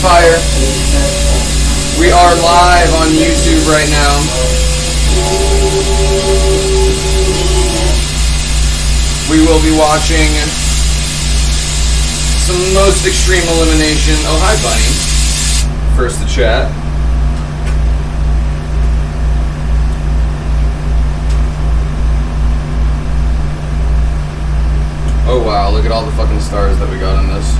ceasefire. We are live on YouTube right now. We will be watching some most extreme elimination. Oh, hi, Bunny. First to chat. Oh wow, look at all the fucking stars that we got in this.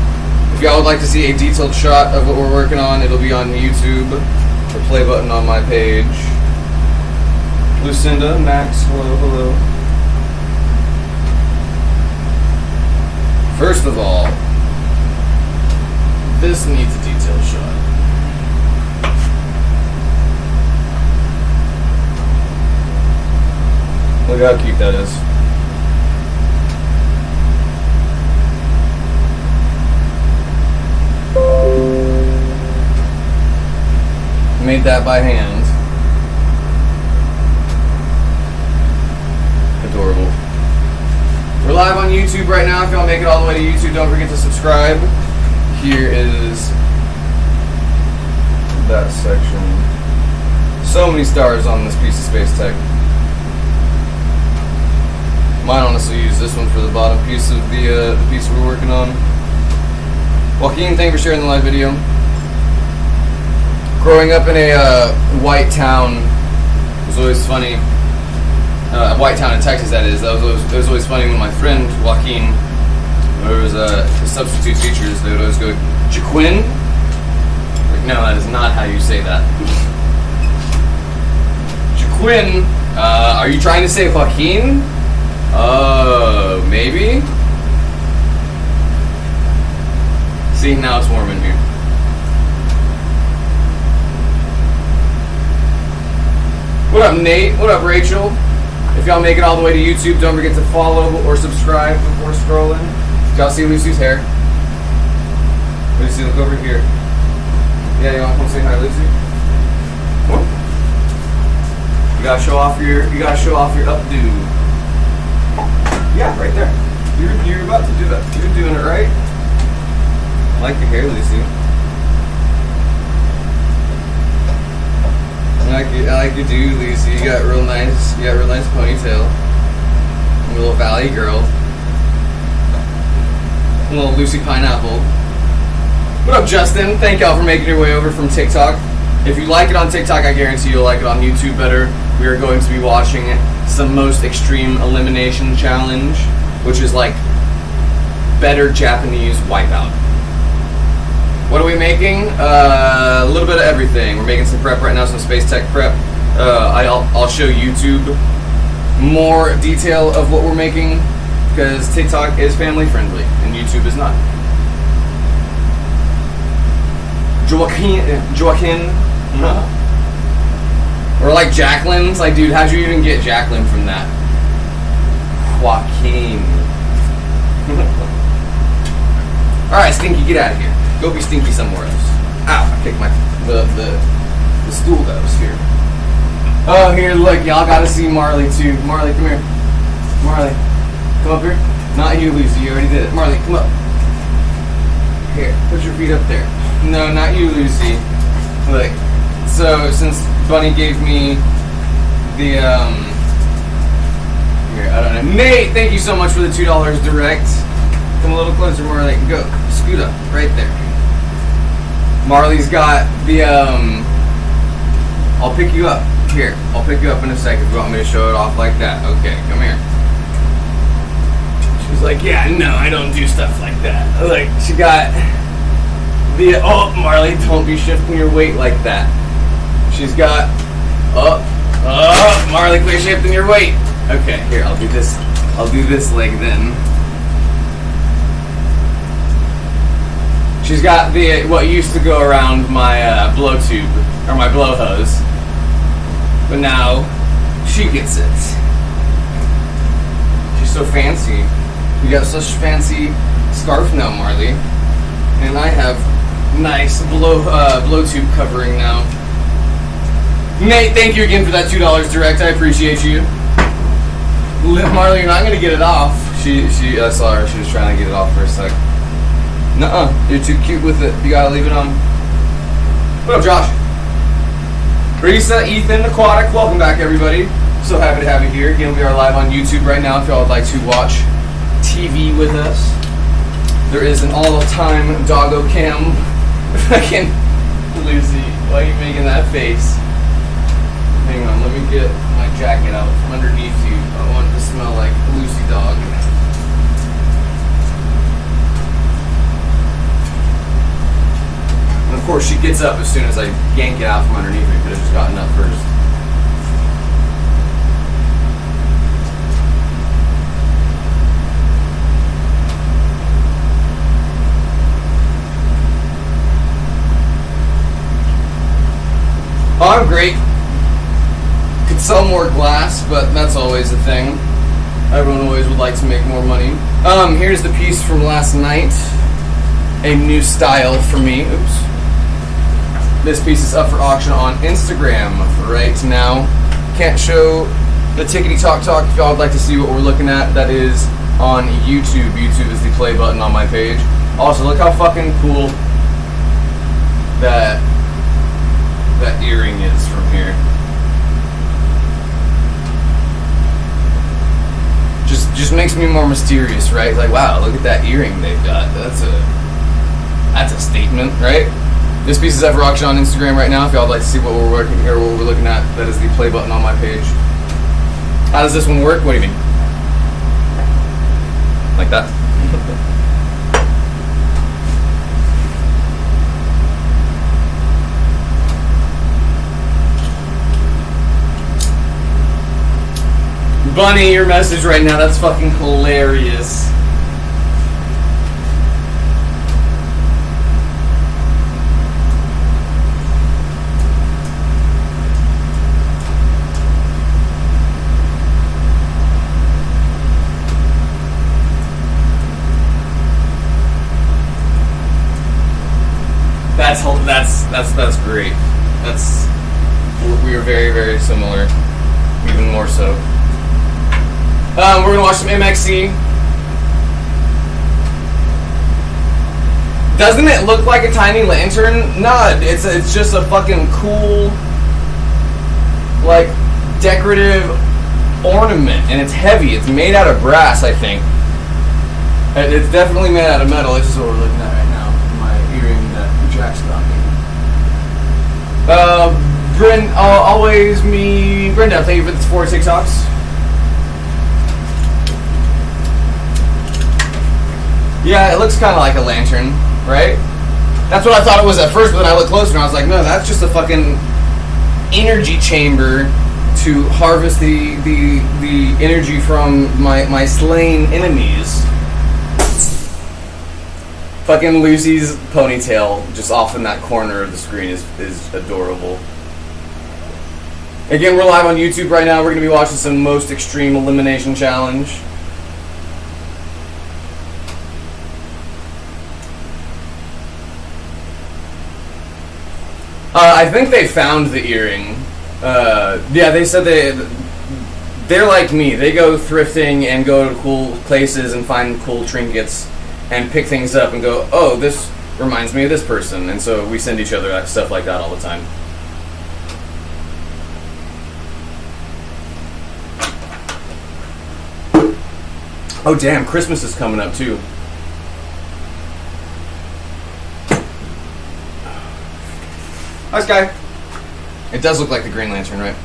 If y'all would like to see a detailed shot of what we're working on, it'll be on YouTube. The play button on my page. Lucinda, Max, hello, hello. First of all, this needs a detailed shot. Look how cute that is. Made that by hand. Adorable. We're live on YouTube right now. If y'all make it all the way to YouTube, don't forget to subscribe. Here is that section. So many stars on this piece of space tech. Might honestly use this one for the bottom piece of the piece we're working on. Joaquin, thank you for sharing the live video. Growing up in a white town was always funny. A white town in Texas, that is. It was always funny when my friend Joaquin, there was substitute teachers, they would always go, Jaquin? Like, no, that is not how you say that. Jaquin, are you trying to say Joaquin? Maybe? See, now it's warm in here. What up, Nate? What up, Rachel? If y'all make it all the way to YouTube, don't forget to follow or subscribe before scrolling. Y'all see Lucy's hair? Lucy, look over here. Yeah, you want to come say hi, Lucy? What? You gotta show off your updo. Yeah, right there. You're about to do that. You're doing it right. I like your hair, Lucy. I like your dude, Lucy. You got real nice ponytail. A little valley girl. A little Lucy pineapple. What up, Justin? Thank y'all for making your way over from TikTok. If you like it on TikTok, I guarantee you'll like it on YouTube better. We are going to be watching some most extreme elimination challenge, which is like better Japanese wipeout. What are we making? A little bit of everything. We're making some prep right now, some space tech prep. I'll show YouTube more detail of what we're making because TikTok is family friendly and YouTube is not. Joaquin. Or like Jacqueline's. Like, dude, how'd you even get Jacqueline from that? Joaquin. Alright, Stinky, get out of here. Go be stinky somewhere else. Ow, I kicked the stool that was here. Oh, here, look, y'all gotta see Marley too. Marley, come here. Marley, come up here. Not you, Lucy, you already did it. Marley, come up. Here, put your feet up there. No, not you, Lucy. Look, so since Bunny gave me the, here, I don't know. Nate, thank you so much for the $2 direct. Come a little closer, Marley. Go, scoot up, right there. Marley's got the, I'll pick you up. Here, I'll pick you up in a second if you want me to show it off like that. Okay, come here. She's like, yeah, no, I don't do stuff like that. Like, she got the, oh, Marley, don't be shifting your weight like that. She's got, Marley, quit shifting your weight. Okay, here, I'll do this leg then. She's got the what used to go around my blow tube or my blow hose, but now she gets it. She's so fancy. You got such fancy scarf now, Marley, and I have nice blow tube covering now. Nate, thank you again for that $2 direct. I appreciate you. Marley, you're not gonna get it off. I saw her. She was trying to get it off for a sec. Nuh-uh, you're too cute with it. You gotta leave it on. What up, Josh? Risa, Ethan, Aquatic, welcome back, everybody. So happy to have you here. Again, we are live on YouTube right now if y'all would like to watch TV with us. There is an all-time doggo cam. Fucking Lucy, why are you making that face? Hang on, let me get my jacket out from underneath you. I want it to smell like Lucy dog. And of course, she gets up as soon as I yank it out from underneath me. Could have just gotten up first. Oh, I'm great. Could sell more glass, but that's always a thing. Everyone always would like to make more money. Here's the piece from last night. A new style for me. Oops. This piece is up for auction on Instagram right now. Can't show the tickety talk if y'all would like to see what we're looking at. That is on YouTube. YouTube is the play button on my page. Also, look how fucking cool that earring is from here. Just makes me more mysterious, right? Like, wow, look at that earring they've got. That's a statement, right? This piece is up for auction on Instagram right now. If y'all would like to see what we're working here, what we're looking at, that is the play button on my page. How does this one work? What do you mean? Like that? Bunny, your message right now, that's fucking hilarious. That's great. We are very, very similar, even more so. We're gonna watch some MXC. Doesn't it look like a tiny lantern? Nah, it's just a fucking cool, like, decorative ornament, and it's heavy. It's made out of brass, I think. It's definitely made out of metal. This is what we're looking at right now. My earring that Jack's got me. Brenda, thank you for the 4 TikToks. Yeah, it looks kind of like a lantern, right? That's what I thought it was at first, but then I looked closer and I was like, no, that's just a fucking energy chamber to harvest the energy from my slain enemies. Fucking Lucy's ponytail just off in that corner of the screen is adorable. Again, we're live on YouTube right now. We're going to be watching some Most Extreme Elimination Challenge. I think they found the earring. Yeah, they said they're like me. They go thrifting and go to cool places and find cool trinkets and pick things up and go, oh, this reminds me of this person. And so we send each other stuff like that all the time. Oh, damn, Christmas is coming up, too. Nice guy. It does look like the Green Lantern, right?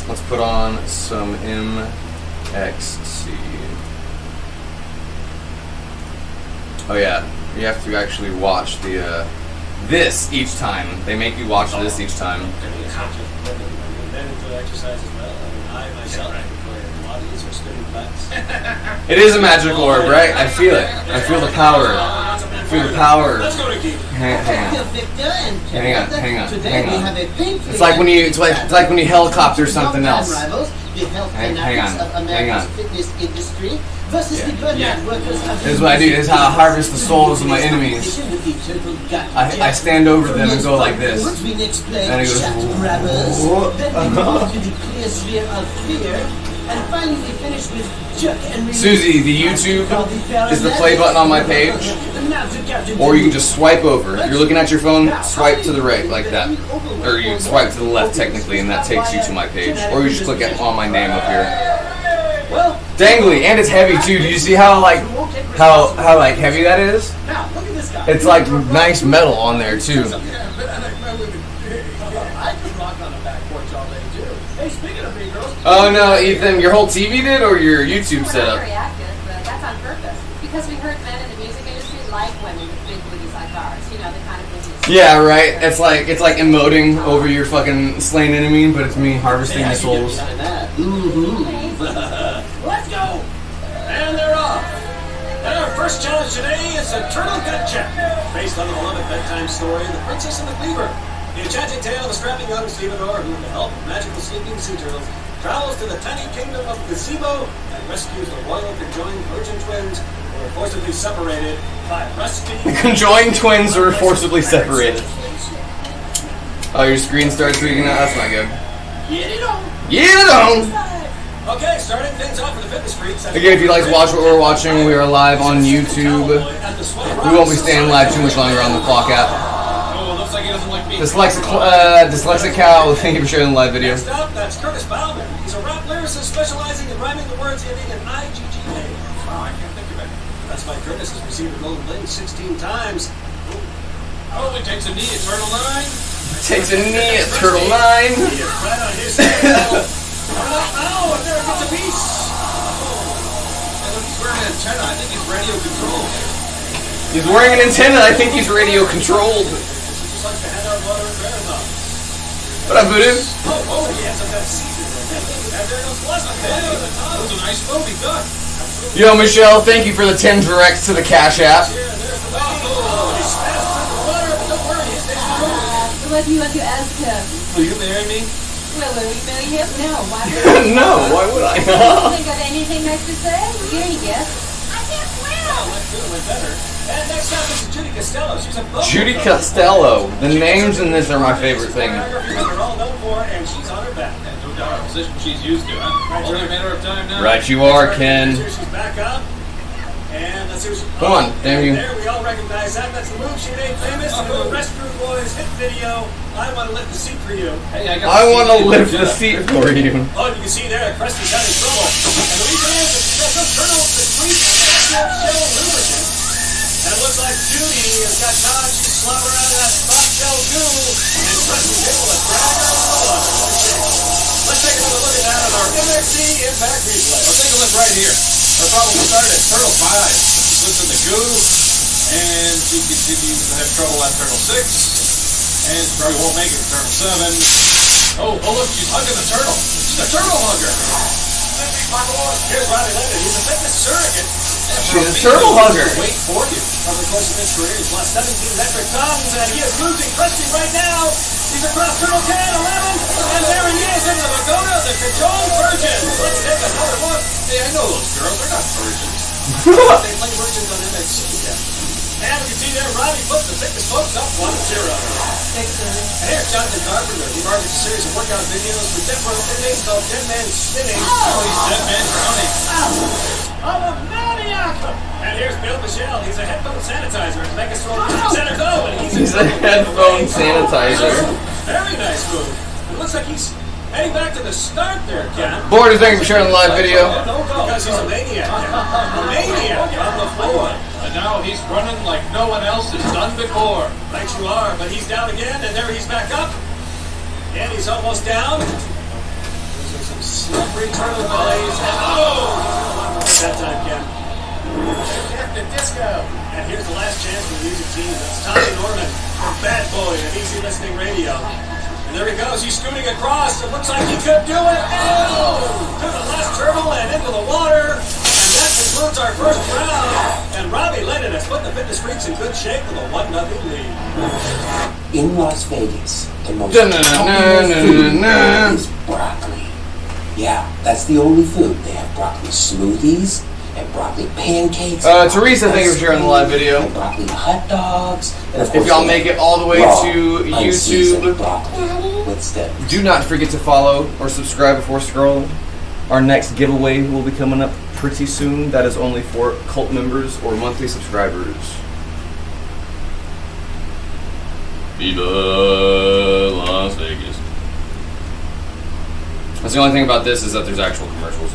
Let's put on some MXC. Oh yeah, you have to actually watch the this each time. They make you watch this each time. It is a magical orb, right? I feel it. I feel the power. I feel the power. Hang on. It's like when you helicopter something else. Hang on. Yeah. This is what I do. This is how I harvest the souls of my enemies. I stand over them and go like this. And it goes. And finally finish with Chuck and Susie, the YouTube is the play button on my page. Or you can just swipe over. If you're looking at your phone, swipe to the right like that. Or you swipe to the left technically, and that takes you to my page. Or you just click on my name up here. Dangly, and it's heavy too. Do you see how like heavy that is? It's like nice metal on there too. Oh no, Ethan, your whole TV did, or your YouTube setup? That's on purpose because we heard men in the music industry like women with big booties like ours. You know, the kind of business. Yeah, right. It's like emoting over your fucking slain enemy, but it's me harvesting the souls. Let's go! And they're off. And our first challenge today is a turtle gut check, based on the beloved bedtime story, The Princess and the Cleaver. The enchanting tale of a strapping young stevedore who, with the help of magical sleeping sea turtles, travels to the tiny kingdom of Gazebo and rescues the royal conjoined virgin twins who were forcibly separated by rusty... Conjoined twins were forcibly separated. Oh, your screen starts tweaking out? That's not good. Okay, starting things off with the fitness freaks. Again, if you'd like to watch what we're watching, we are live on YouTube. We won't be staying live too much longer on the clock app. Dyslexic Cow, thank you for sharing the live video. Next up, that's Curtis Bauman. He's a rap lyricist specializing in rhyming the words ending in IGGA. Wow, I can't think of it. That's why Curtis has received a Golden Bling 16 times. Oh, it takes a knee at Turtle 9. Takes a knee at Turtle 9. He is right on his tail. Oh, and there gets a piece. And look, he's wearing an antenna. I think he's radio controlled. He's wearing an antenna. I think he's radio controlled. Just likes to hand out water and marathons. What up, Voodoo? Oh, yes, I've got seasoning. And there goes Pleasant. Hey, that was a nice movie, good. Yo, Michelle, thank you for the 10 directs to the Cash App. Here, and there's the baby. Oh, he smashed through the water, but don't worry, he's taking the road. What do you want to ask him? Will you marry me? Will we marry him? No. Why would I? No, why would I? Think of anything nice to say? Here you go. I can't swim. Oh, that could have went better. And next up is Judy Costello. She's a Judy Costello. The names in this are my favorite thing. They're all known for, and she's on her back. No doubt, a position she's used to, huh? Only a matter of time now. Right you are, Ken. She's back up. And let's see what she... Come on, damn you. There, we all recognize that. That's the move she made famous in the Rescue Boys hit video, I Want to Lift the Seat for You. Hey, I want to lift the seat for you. Oh, you can see there, Krusty's having trouble. And the reason is that she has no turtles to treat effective shell lubricant. And it looks like Judy has got caught. She's slobbering out of that soft shell goo. And Krusty's able to drag her along. Let's take another look at that on our MXC Impact Replay. Well, take a look right here. Her problem started at Turtle 5. She slips in the goo, and she continues to have trouble at Turtle 6. And she probably won't make it to Turtle 7. Oh, look, she's hugging the turtle. She's a turtle hugger. Here's Robbie Leonard. He's a fitness surrogate. She's a turtle hugger. Wait for you. Over the course of his career, he's lost 17 metric tons, and he is losing Krusty right now. He's across Turtle Can 11, and there he is into the Pagoda, the Cajole Virgin. Let's take another look. Hey, I know those girls. They're not virgins. They play Virgins on MXC again. And we can see there, Robbie puts the thickest folks up 1-0. And here's Jonathan Carpenter. He markets a series of workout videos for death row inmates called Dead Man Spinning. Oh, he's Dead Man County. I'm a maniac! And here's Bill Michelle. He's a headphone sanitizer at Megastore Music Center. Oh, and He's a headphone sanitizer. Very nice move. It looks like he's heading back to the start there, Ken. Border, thank you for sharing the live video. Because he's a maniac. A maniac on the floor. And now he's running like no one else has done before. Right you are, but he's down again, and there he's back up. And he's almost down. Those are some slippery turtle bellies. And oh! That time, Ken. Captain Disco. And here's the last chance for the music team. That's Tommy Norman from Bad Boy at Easy Listening Radio. And there he goes. He's scooting across. It looks like he could do it. Oh! To the last turtle and into the water. And that concludes our first round. And Robbie Lennon has put the Fitness Freaks in good shape with a 1-0 lead. In Las Vegas, the most Da-na-na-na-na-na. popular food is broccoli. Yeah, that's the only food. They have broccoli smoothies and broccoli pancakes. Teresa, thank you for sharing the live video. And broccoli hot dogs. And of If course y'all they make have it all the way raw, to unseasoned YouTube, broccoli with stems. do not forget to follow or subscribe before scrolling. Our next giveaway will be coming up pretty soon. That is only for cult members or monthly subscribers. Viva Las Vegas. That's the only thing about this is that there's actual commercials.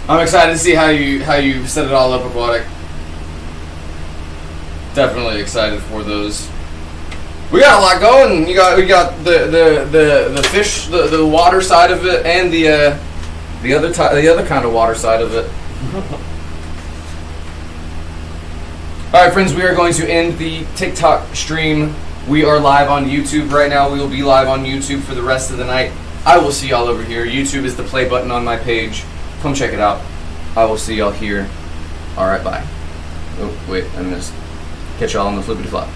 I'm excited to see how you set it all up, Aquatic. Definitely excited for those. We got a lot going. We got the fish, the water side of it, and the other kind of water side of it. All right, friends, we are going to end the TikTok stream. We are live on YouTube right now. We will be live on YouTube for the rest of the night. I will see y'all over here. YouTube is the play button on my page. Come check it out. I will see y'all here. All right, bye. Oh, wait, I missed. Catch y'all on the flippity flop.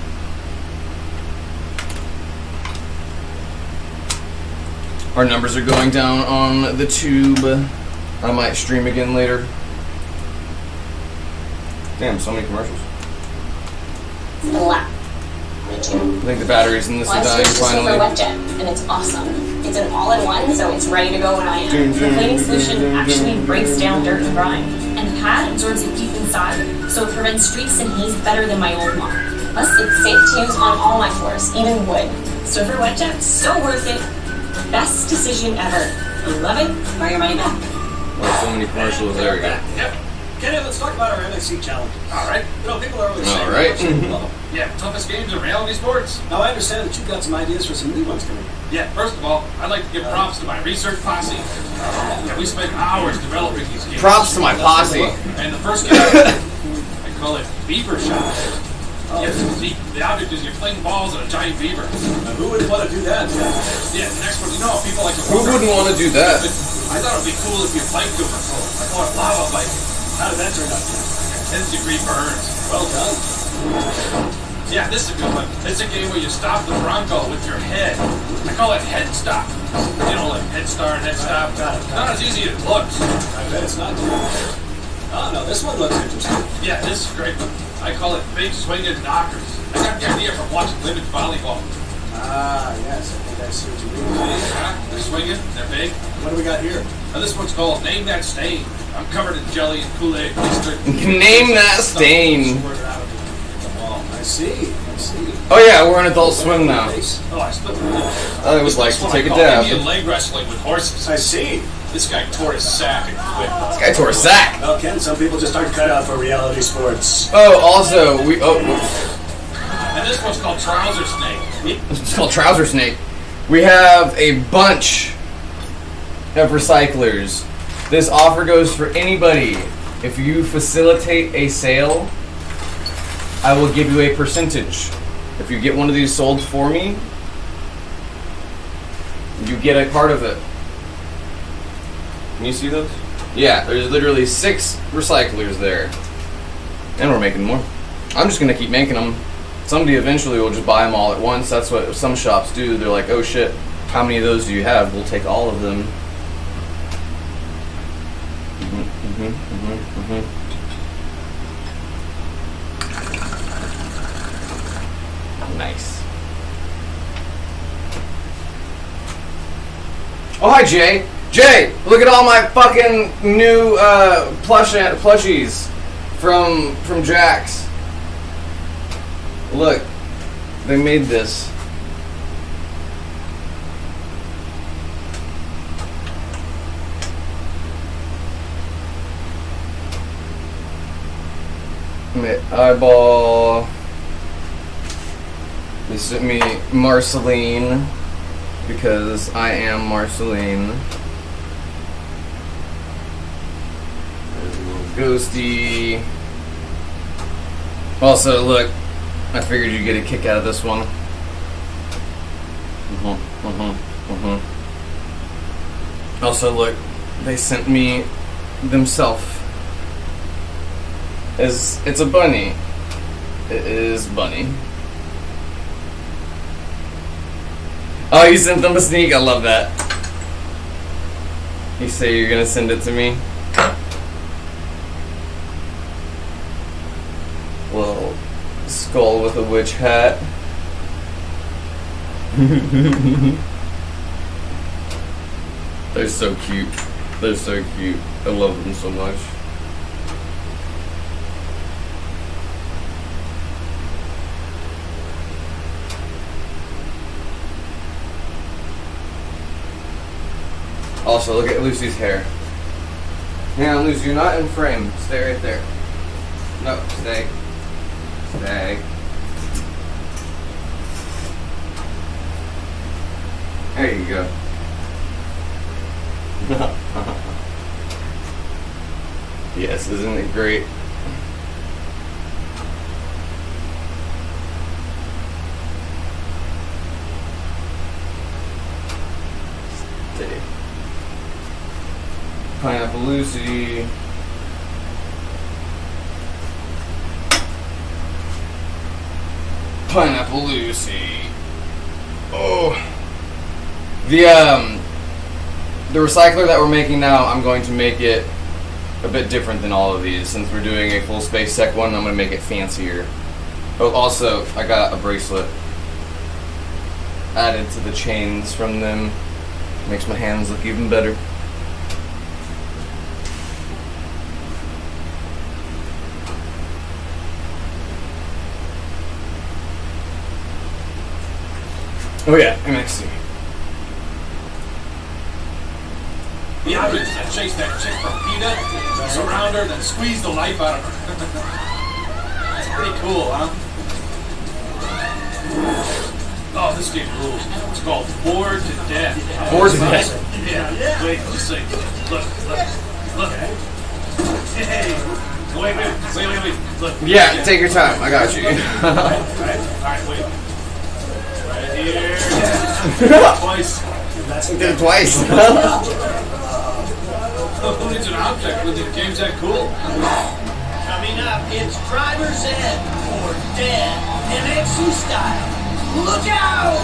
Our numbers are going down on the tube. I might stream again later. Damn, so many commercials. Black. I think the batteries in this are dying finally. WetJet, and it's awesome. It's an all-in-one, so it's ready to go when I am. The cleaning solution actually breaks down dirt and grime, and the pad absorbs it deep inside, so it prevents streaks and haze better than my old mop. Plus, it's safe to use on all my floors, even wood. So for WetJet, so worth it. Best decision ever. You love it, or your money back. Oh, so many commercials. There we go. Yep. Kenny, let's talk about our MXC challenges. All right. You know, people are always saying, All right. Yeah, toughest games in reality sports. Now, I understand that you've got some ideas for some new ones coming in. Yeah, first of all, I'd like to give props to my research posse. Yeah, we spent hours developing these games. Props to my posse. And the first game, I call it Beaver Shot. Yes, the object is you're playing balls at a giant beaver. Now, who would want to do that? Yeah, the next one, you know how people like to... Who wouldn't want to do that? I thought it would be cool if you biked over cold. I call it lava biking. How did that turn out? 10-degree burns. Well done. Yeah, this is a good one. It's a game where you stop the Bronco with your head. I call it head stop. You know, like head start, head stop. Got it. Not as easy as it looks. I bet it's not too bad. Oh, no, this one looks interesting. Yeah, this is a great one. I call it big swinging knockers. I got the idea from watching women's volleyball. Ah, yes, I think I see what you mean. Yeah, they're swinging, they're big. What do we got here? Now this one's called Name That Stain. I'm covered in jelly and Kool-Aid. Name that stain. Squirt it out of the wall. I see. Oh yeah, we're in Adult Swim now. Oh, I split my lip. I would like to take a call dab. Indian leg wrestling with horses. I see. This guy tore his sack and quit. This guy tore a sack. Well, Ken, some people just aren't cut out for reality sports. Oh, also And this one's called Trouser Snake. it's called Trouser Snake. We have a bunch of recyclers. This offer goes for anybody. If you facilitate a sale, I will give you a percentage. If you get one of these sold for me, you get a part of it. Can you see those? Yeah, there's literally 6 recyclers there. And we're making more. I'm just gonna keep making them. Somebody eventually will just buy them all at once. That's what some shops do. They're like, oh shit, how many of those do you have? We'll take all of them. Nice. Oh, hi, Jay. Jay, look at all my fucking new plushies from Jax. Look, they made this. My eyeball. They sent me Marceline because I am Marceline. There's a little ghosty. Also, look, I figured you'd get a kick out of this one. Also, look, they sent me themselves. It's a bunny. It is bunny. Oh, you sent them a sneak. I love that. You say you're gonna send it to me? Little skull with a witch hat. They're so cute. They're so cute. I love them so much. Also, look at Lucy's hair. Hang on, Lucy, you're not in frame. Stay right there. No, stay. Stay. There you go. Yes, isn't it great? Stay. Pineapple Lucy. Pineapple Lucy. Oh. The recycler that we're making now, I'm going to make it a bit different than all of these. Since we're doing a full space tech one, I'm going to make it fancier. Oh, also, I got a bracelet added to the chains from them. Makes my hands look even better. Oh yeah, MXC. The objects that chase that chick from PETA, surround her, then squeeze the life out of her. That's pretty cool, huh? Oh, this game rules. It's called Bored to Death. Bored to Death? Yeah. Wait, just see. Look. Hey. Wait. Look. Yeah, take your time. I got you. Alright, wait. Right here. Twice. Did it twice. Who needs an object when the game's that cool? Coming up, it's Driver's Ed or Dead, MXC style. Look out!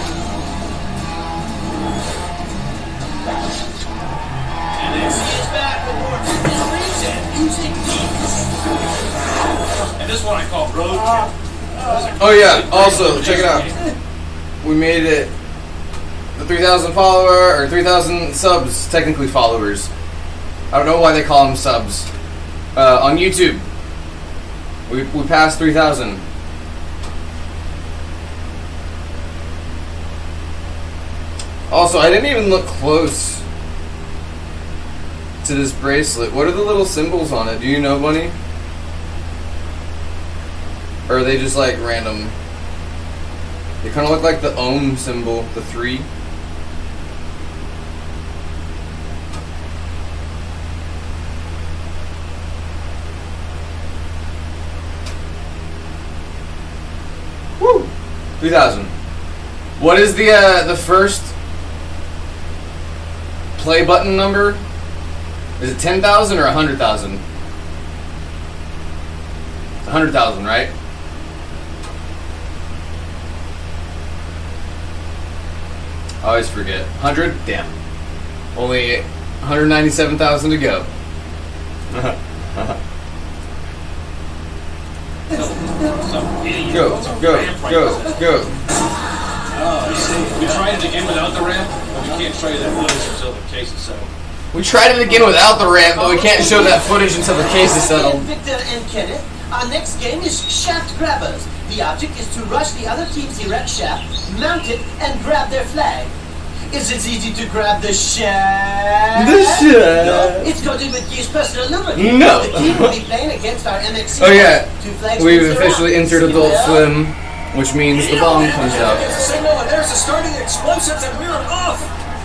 MXC is back with more mysteries and music beats. And this one I call Roadkill. Oh yeah, also, check it out. We made it the 3,000 follower, or 3,000 subs, technically followers. I don't know why they call them subs. On YouTube, we passed 3,000. Also, I didn't even look close to this bracelet. What are the little symbols on it? Do you know, Bunny? Or are they just like random? They kind of look like the Ohm symbol, the 3. Woo! 3,000. What is the first play button number? Is it 10,000 or 100,000? 100,000, right? I always forget. 100? Damn. Only 197,000 to go. Go. Oh, you see, we tried it again without the ramp, but we can't show you that footage until the case is settled. We tried it again without the ramp, but we can't show that footage until the case is settled. Victor and Kenneth, our next game is Shaft Grabbers. The object is to rush the other team's erect shaft, mount it, and grab their flag. Is it easy to grab the shaft? The shaft? No, it's coated with Gear's personal lubricant. No. The team will be playing against our MXC. Oh yeah, Two flags we've moves officially around. entered Adult Swim, which means the bomb comes out. There's a signal and there's the starting explosives and we're off.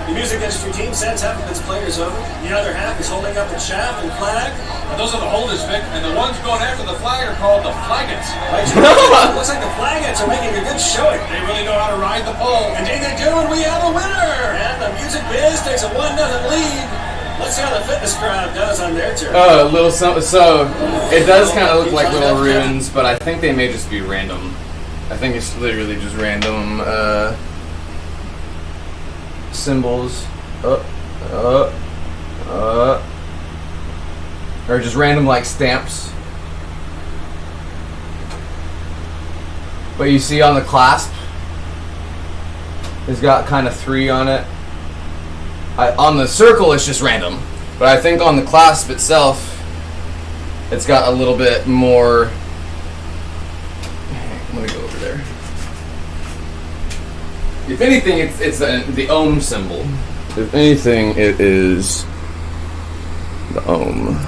The music industry team sends half of its players over. The other half is holding up its shaft and flag. And those are the holders, Vic, and the ones going after the flag are called the flaggots. Right, it looks like the flaggots are making a good showing. They really know how to ride the pole. Indeed they do, and we have a winner! And the music biz takes a 1-0 lead. Let's see how the fitness crowd does on their turn. Oh, little so it does kind of look like little runes, but I think they may just be random. I think it's literally just random symbols. Or just random like stamps. But you see on the clasp, it's got kind of 3 on it. On the circle, it's just random. But I think on the clasp itself, it's got a little bit more. I'm gonna go over there. If anything, it's the ohm symbol. If anything, it is the ohm.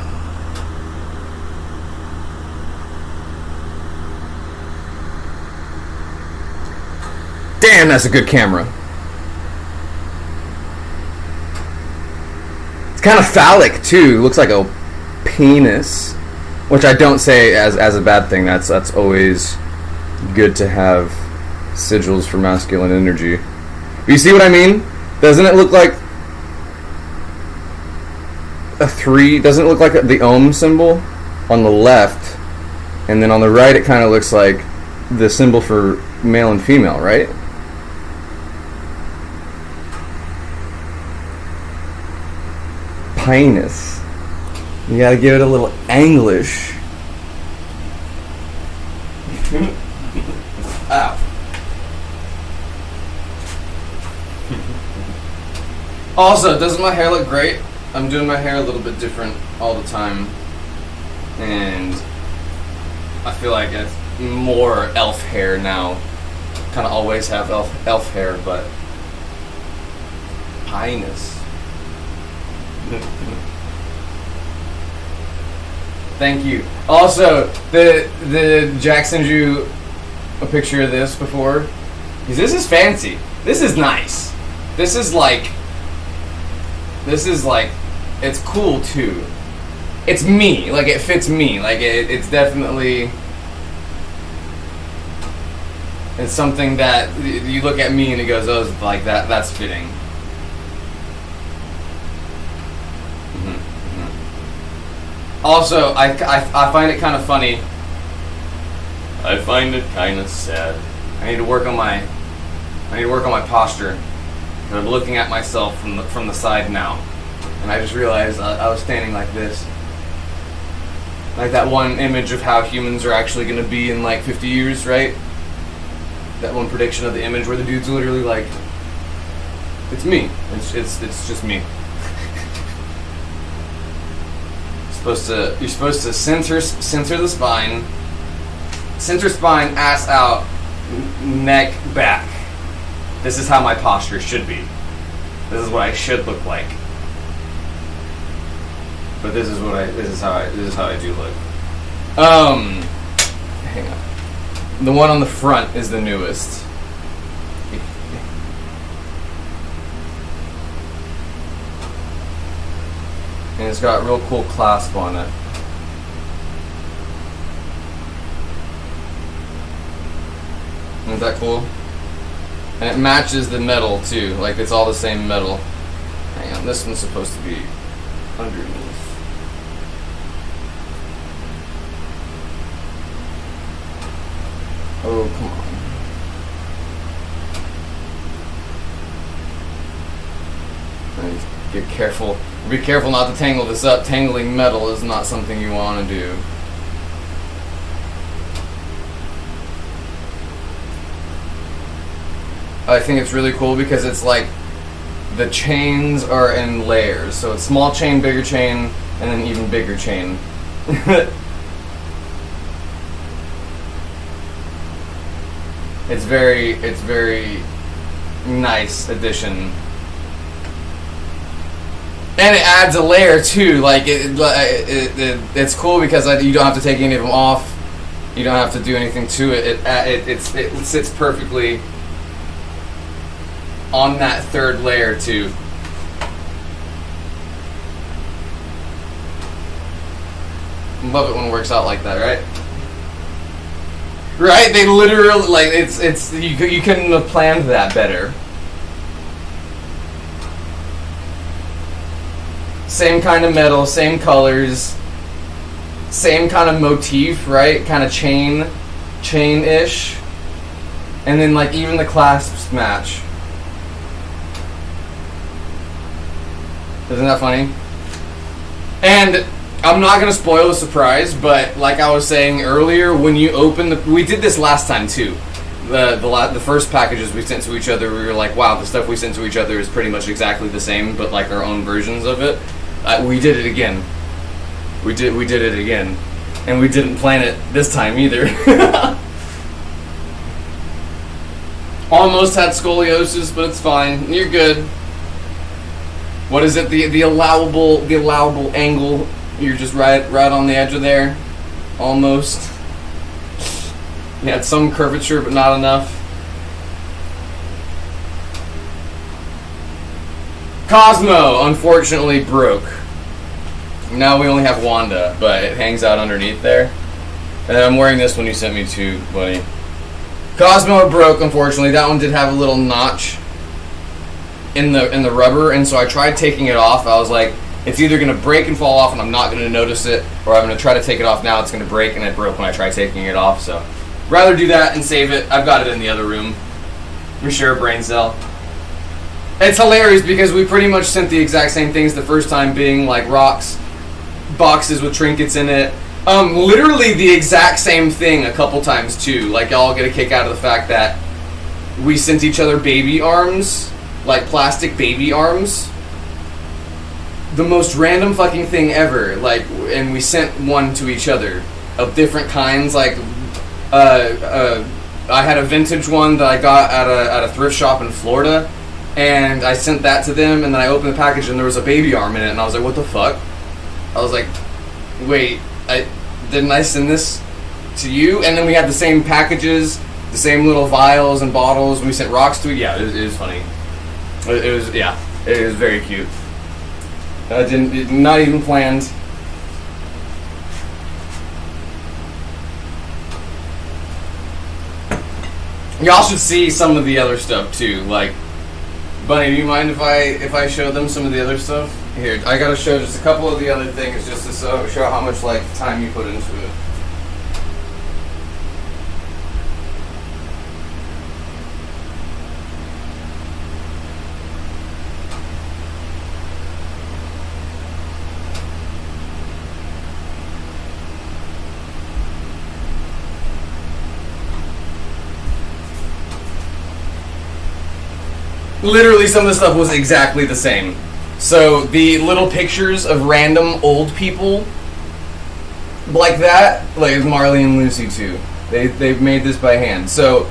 Damn, that's a good camera. It's kind of phallic too. Looks like a penis, which I don't say as a bad thing. That's always good to have sigils for masculine energy. You see what I mean? Doesn't it look like a 3? Doesn't it look like the ohm symbol on the left, and then on the right it kind of looks like the symbol for male and female, right? Penis. You gotta give it a little English. Ow. Also, doesn't my hair look great? I'm doing my hair a little bit different all the time. And I feel like it's more elf hair now. Kind of always have elf hair, but penis. Thank you. Also, the Jackson drew a picture of this before. This is fancy. This is nice. This is like, it's cool too. It's me. Like, it fits me. Like, it's definitely, it's something that you look at me and it goes, oh, it's like that's fitting. Also, I find it kind of funny. I find it kind of sad. I need to work on my posture. And I'm looking at myself from the side now, and I just realized I was standing like this. Like that one image of how humans are actually going to be in like 50 years, right? That one prediction of the image where the dude's literally like, it's me. It's just me. You're supposed to center the spine, ass out, neck back. This is how my posture should be. This is what I should look like. But this is how I do look. Hang on. The one on the front is the newest. And it's got real cool clasp on it. Isn't that cool? And it matches the metal too. Like, it's all the same metal. Hang on, this one's supposed to be underneath. Oh, come on. Get careful. Be careful not to tangle this up. Tangling metal is not something you want to do. I think it's really cool because it's like the chains are in layers. So it's small chain, bigger chain, and then even bigger chain. It's very nice addition. And it adds a layer too. Like it's cool because you don't have to take any of them off. You don't have to do anything to it. It sits perfectly on that third layer too. Love it when it works out like that, right? Right? They literally, like, it's you couldn't have planned that better. Same kind of metal, same colors, same kind of motif, right? Kind of chain-ish. And then, like, even the clasps match. Isn't that funny? And I'm not gonna spoil the surprise, but like I was saying earlier, when you open we did this last time too. The first packages we sent to each other, we were like, wow, the stuff we sent to each other is pretty much exactly the same, but like our own versions of it. We did it again. We did it again. And we didn't plan it this time either. Almost had scoliosis, but it's fine. You're good. What is it? The allowable angle. You're just right on the edge of there. Almost. You had some curvature, but not enough. Cosmo, unfortunately, broke. Now we only have Wanda, but it hangs out underneath there. And I'm wearing this one you sent me too, buddy. Cosmo broke, unfortunately. That one did have a little notch in the rubber, and so I tried taking it off. I was like, it's either going to break and fall off and I'm not going to notice it, or I'm going to try to take it off now, it's going to break, and it broke when I tried taking it off. So rather do that and save it. I've got it in the other room. We share a brain cell. It's hilarious because we pretty much sent the exact same things the first time, being like rocks, boxes with trinkets in it. Literally the exact same thing a couple times too. Like, y'all get a kick out of the fact that we sent each other baby arms, like plastic baby arms. The most random fucking thing ever. Like, and we sent one to each other of different kinds. Like, I had a vintage one that I got at a thrift shop in Florida. And I sent that to them, and then I opened the package, and there was a baby arm in it, and I was like, what the fuck? I was like, wait, didn't I send this to you? And then we had the same packages, the same little vials and bottles, and we sent rocks to it. Yeah, it was funny. It was very cute. Not even planned. Y'all should see some of the other stuff, too, like... Bunny, do you mind if I show them some of the other stuff? Here, I gotta show just a couple of the other things just to show how much like time you put into it. Literally, some of the stuff was exactly the same. So, the little pictures of random old people, like that, like Marley and Lucy too. They've made this by hand. So,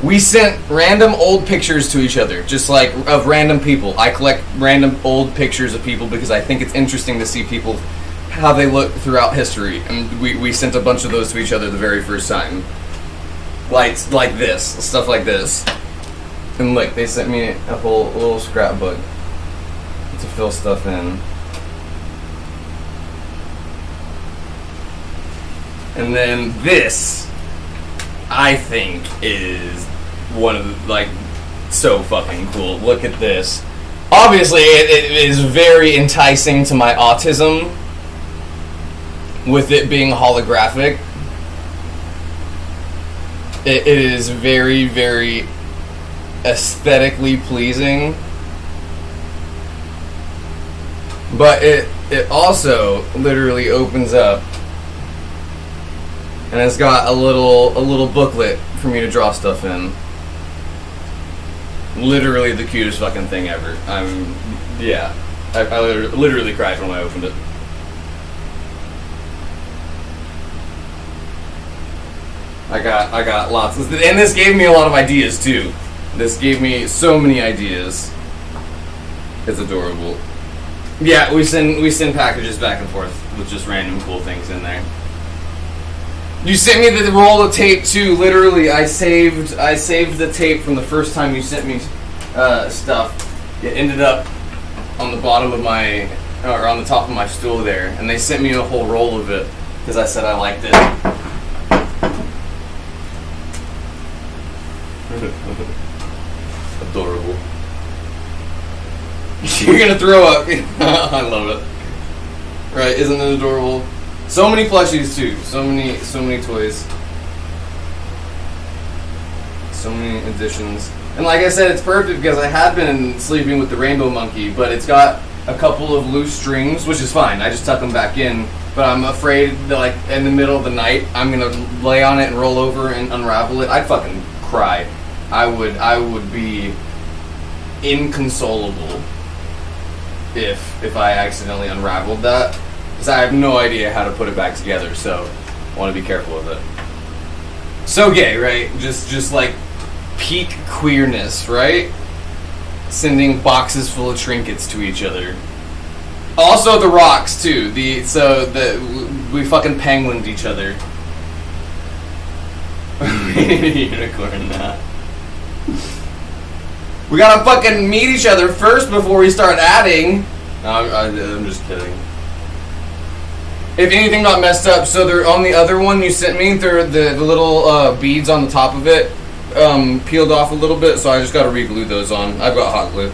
we sent random old pictures to each other, just like of random people. I collect random old pictures of people because I think it's interesting to see people, how they look throughout history. And we sent a bunch of those to each other the very first time. Like this, stuff like this. And look, they sent me a little scrapbook to fill stuff in. And then this, I think, is one of the, like, so fucking cool. Look at this. Obviously, it is very enticing to my autism, with it being holographic. It is very, very aesthetically pleasing, but it also literally opens up and it's got a little booklet for me to draw stuff in. Literally the cutest fucking thing ever. I literally cried when I opened it. I got lots of, and this gave me a lot of ideas too. This gave me so many ideas. It's adorable. Yeah, we send packages back and forth with just random cool things in there. You sent me the roll of tape too. Literally, I saved the tape from the first time you sent me stuff. It ended up on the bottom of my, or on the top of my stool there, and they sent me a whole roll of it because I said I liked it. Adorable. You're gonna throw up. I love it. Right? Isn't it adorable? So many plushies too. So many toys. So many additions. And like I said, it's perfect because I had been sleeping with the rainbow monkey, but it's got a couple of loose strings, which is fine. I just tuck them back in. But I'm afraid that, like, in the middle of the night, I'm gonna lay on it and roll over and unravel it. I'd fucking cry. I would be inconsolable. if I accidentally unraveled that, because I have no idea how to put it back together, so I want to be careful with it. So gay, right? Just like peak queerness, right? Sending boxes full of trinkets to each other. Also the rocks too. We fucking penguined each other. We need a unicorn now. We gotta fucking meet each other first before we start adding. I'm just kidding. If anything got messed up, so they're on the other one you sent me, the little beads on the top of it peeled off a little bit, so I just gotta re-glue those on. I've got hot glue.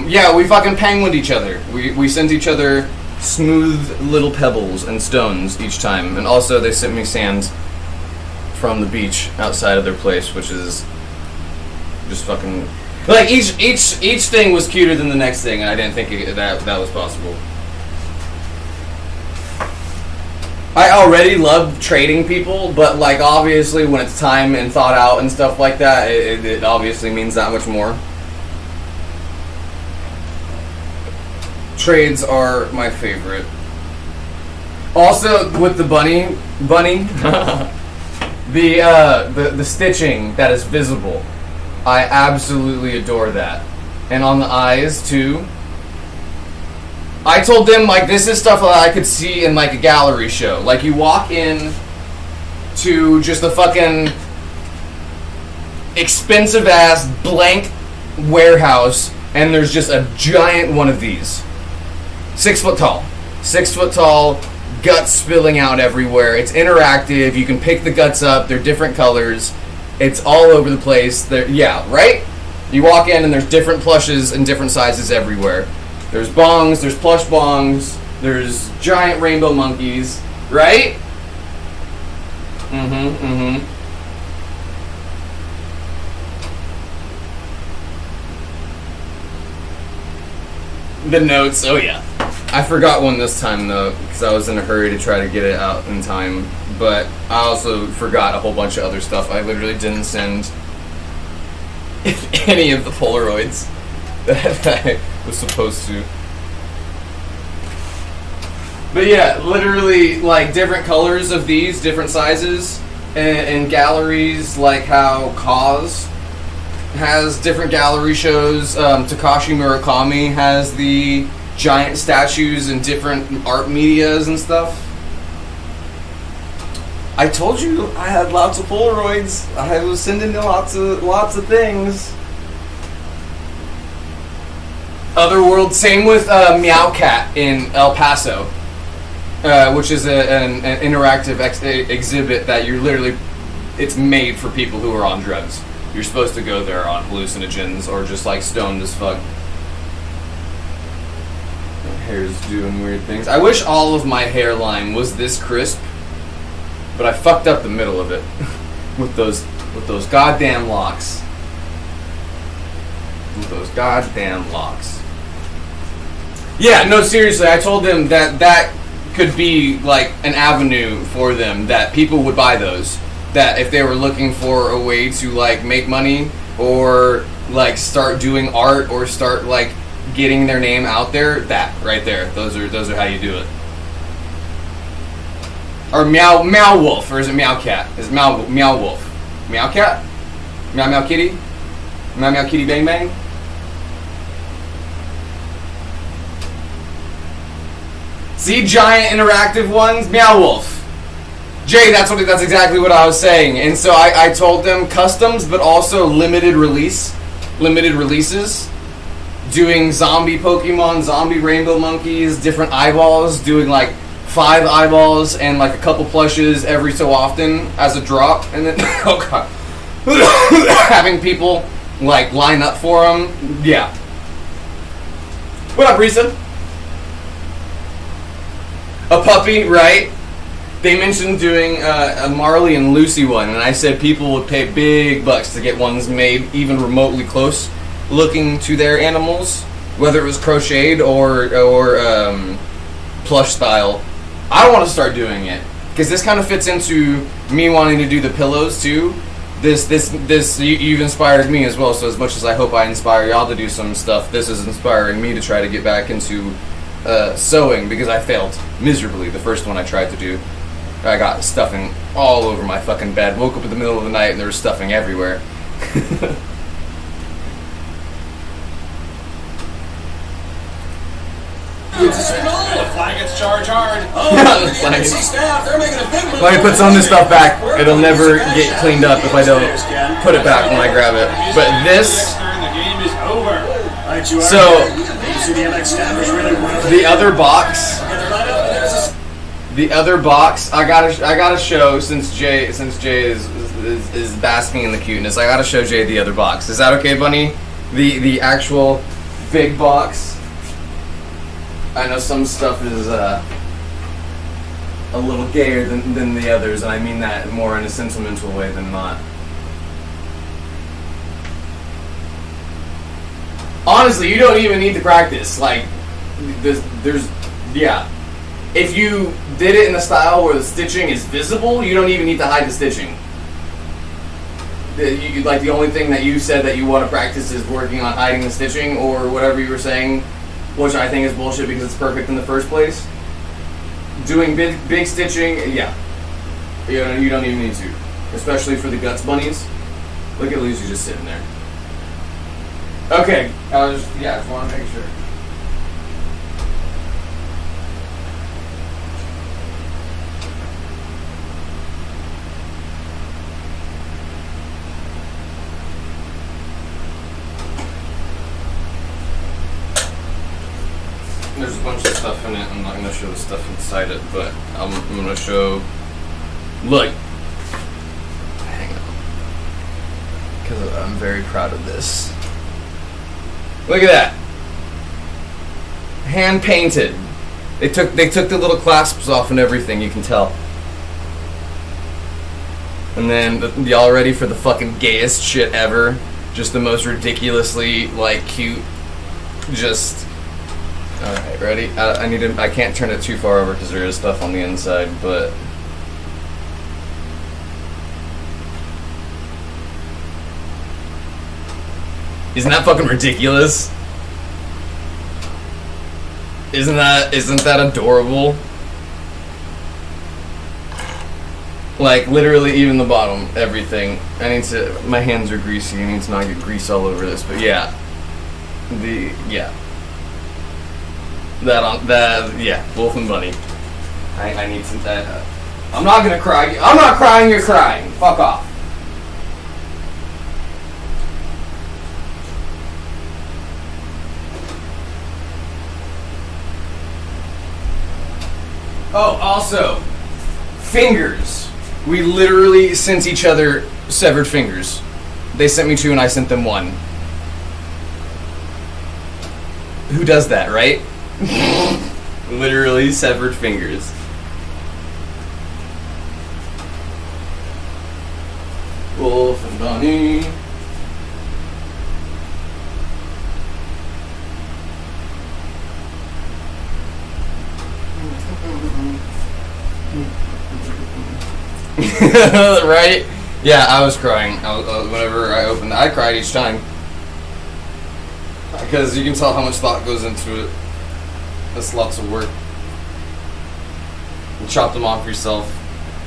Yeah, we fucking penguined each other. We sent each other smooth little pebbles and stones each time, and also they sent me sand from the beach outside of their place, which is just fucking like each thing was cuter than the next thing, and I didn't think that was possible. I already love trading people, but like obviously when it's time and thought out and stuff like that, it obviously means that much more. Trades are my favorite. Also with the bunny, the stitching that is visible, I absolutely adore that. And on the eyes too. I told them like this is stuff that I could see in like a gallery show. Like you walk in to just a fucking expensive ass blank warehouse and there's just a giant one of these. 6 foot tall. 6 foot tall, guts spilling out everywhere. It's interactive. You can pick the guts up. They're different colors. It's all over the place. Yeah, right? You walk in and there's different plushes and different sizes everywhere. There's bongs, there's plush bongs, there's giant rainbow monkeys, right? The notes, oh yeah. I forgot one this time though, because I was in a hurry to try to get it out in time. But I also forgot a whole bunch of other stuff. I literally didn't send any of the Polaroids that I was supposed to. But yeah, literally like different colors of these, different sizes, and galleries, like how Cause has different gallery shows. Takashi Murakami has the giant statues and different art medias and stuff. I told you I had lots of Polaroids. I was sending you lots of things. Otherworld, same with Meow Cat in El Paso, which is an interactive exhibit that you're literally, it's made for people who are on drugs. You're supposed to go there on hallucinogens or just like stoned as fuck. My hair's doing weird things. I wish all of my hairline was this crisp, but I fucked up the middle of it with those goddamn locks. With those goddamn locks. Yeah, no, seriously, I told them that could be like an avenue for them, that people would buy those. That if they were looking for a way to like make money or like start doing art or start like getting their name out there, that right there, those are how you do it. Or Meow Wolf, or is it Meow Cat? Is it Meow Wolf? Meow Cat? Meow Kitty? Meow Kitty Bang Bang? See, giant interactive ones? Meow Wolf. Jay, that's exactly what I was saying. And so I told them customs, but also limited releases. Doing zombie Pokemon, zombie rainbow monkeys, different eyeballs, doing like 5 eyeballs and like a couple plushes every so often as a drop. And then, oh god. Having people like line up for them. Yeah. What up, Risa? A puppy, right? They mentioned doing a Marley and Lucy one, and I said people would pay big bucks to get ones made even remotely close looking to their animals, whether it was crocheted or plush style. I want to start doing it because this kind of fits into me wanting to do the pillows too. you've inspired me as well. So as much as I hope I inspire y'all to do some stuff, this is inspiring me to try to get back into sewing, because I failed miserably the first one I tried to do. I got stuffing all over my fucking bed. Woke up in the middle of the night and there was stuffing everywhere. It's a signal. The flag gets charged hard. Oh, The the flag. NBC staff, they're making a big move. When I put some of this stuff back, it'll never get cleaned up if I don't put it back when I grab it. But this, The game is over. Right, you are. so You see the MX staffers really well. the other box, Get their lineup, and there's a the other box, I gotta show, since Jay is basking in the cuteness. I gotta show Jay the other box. Is that okay, Bunny? The actual big box. I know some stuff is a little gayer than the others, and I mean that more in a sentimental way than not. Honestly, you don't even need to practice. Like, yeah. If you did it in a style where the stitching is visible, you don't even need to hide the stitching. The only thing that you said that you want to practice is working on hiding the stitching, or whatever you were saying, which I think is bullshit because it's perfect in the first place. Doing big stitching, yeah. You don't even need to. Especially for the guts bunnies. Look at Lucy just sitting there. Okay, I just want to make sure. There's a bunch of stuff in it. I'm not going to show the stuff inside it, but I'm going to show. Look. Hang on. Because I'm very proud of this. Look at that. Hand painted. They took the little clasps off and everything, you can tell. And then y'all ready for the fucking gayest shit ever? Just the most ridiculously cute. Just. All right, ready? I can't turn it too far over because there is stuff on the inside, but. Isn't that fucking ridiculous? Isn't that adorable? Like, literally, even the bottom, everything. My hands are greasy, I need to not get grease all over this, but yeah. Wolf and Bunny. I need some, I'm not gonna cry. I'm not crying, you're crying. Fuck off. Oh, also, fingers. We literally sent each other severed fingers. They sent me 2 and I sent them 1. Who does that, right? Literally severed fingers. Wolf and Bunny. Right? Yeah, I was crying. Whenever I opened it, I cried each time. Because you can tell how much thought goes into it. That's lots of work. You chop them off yourself.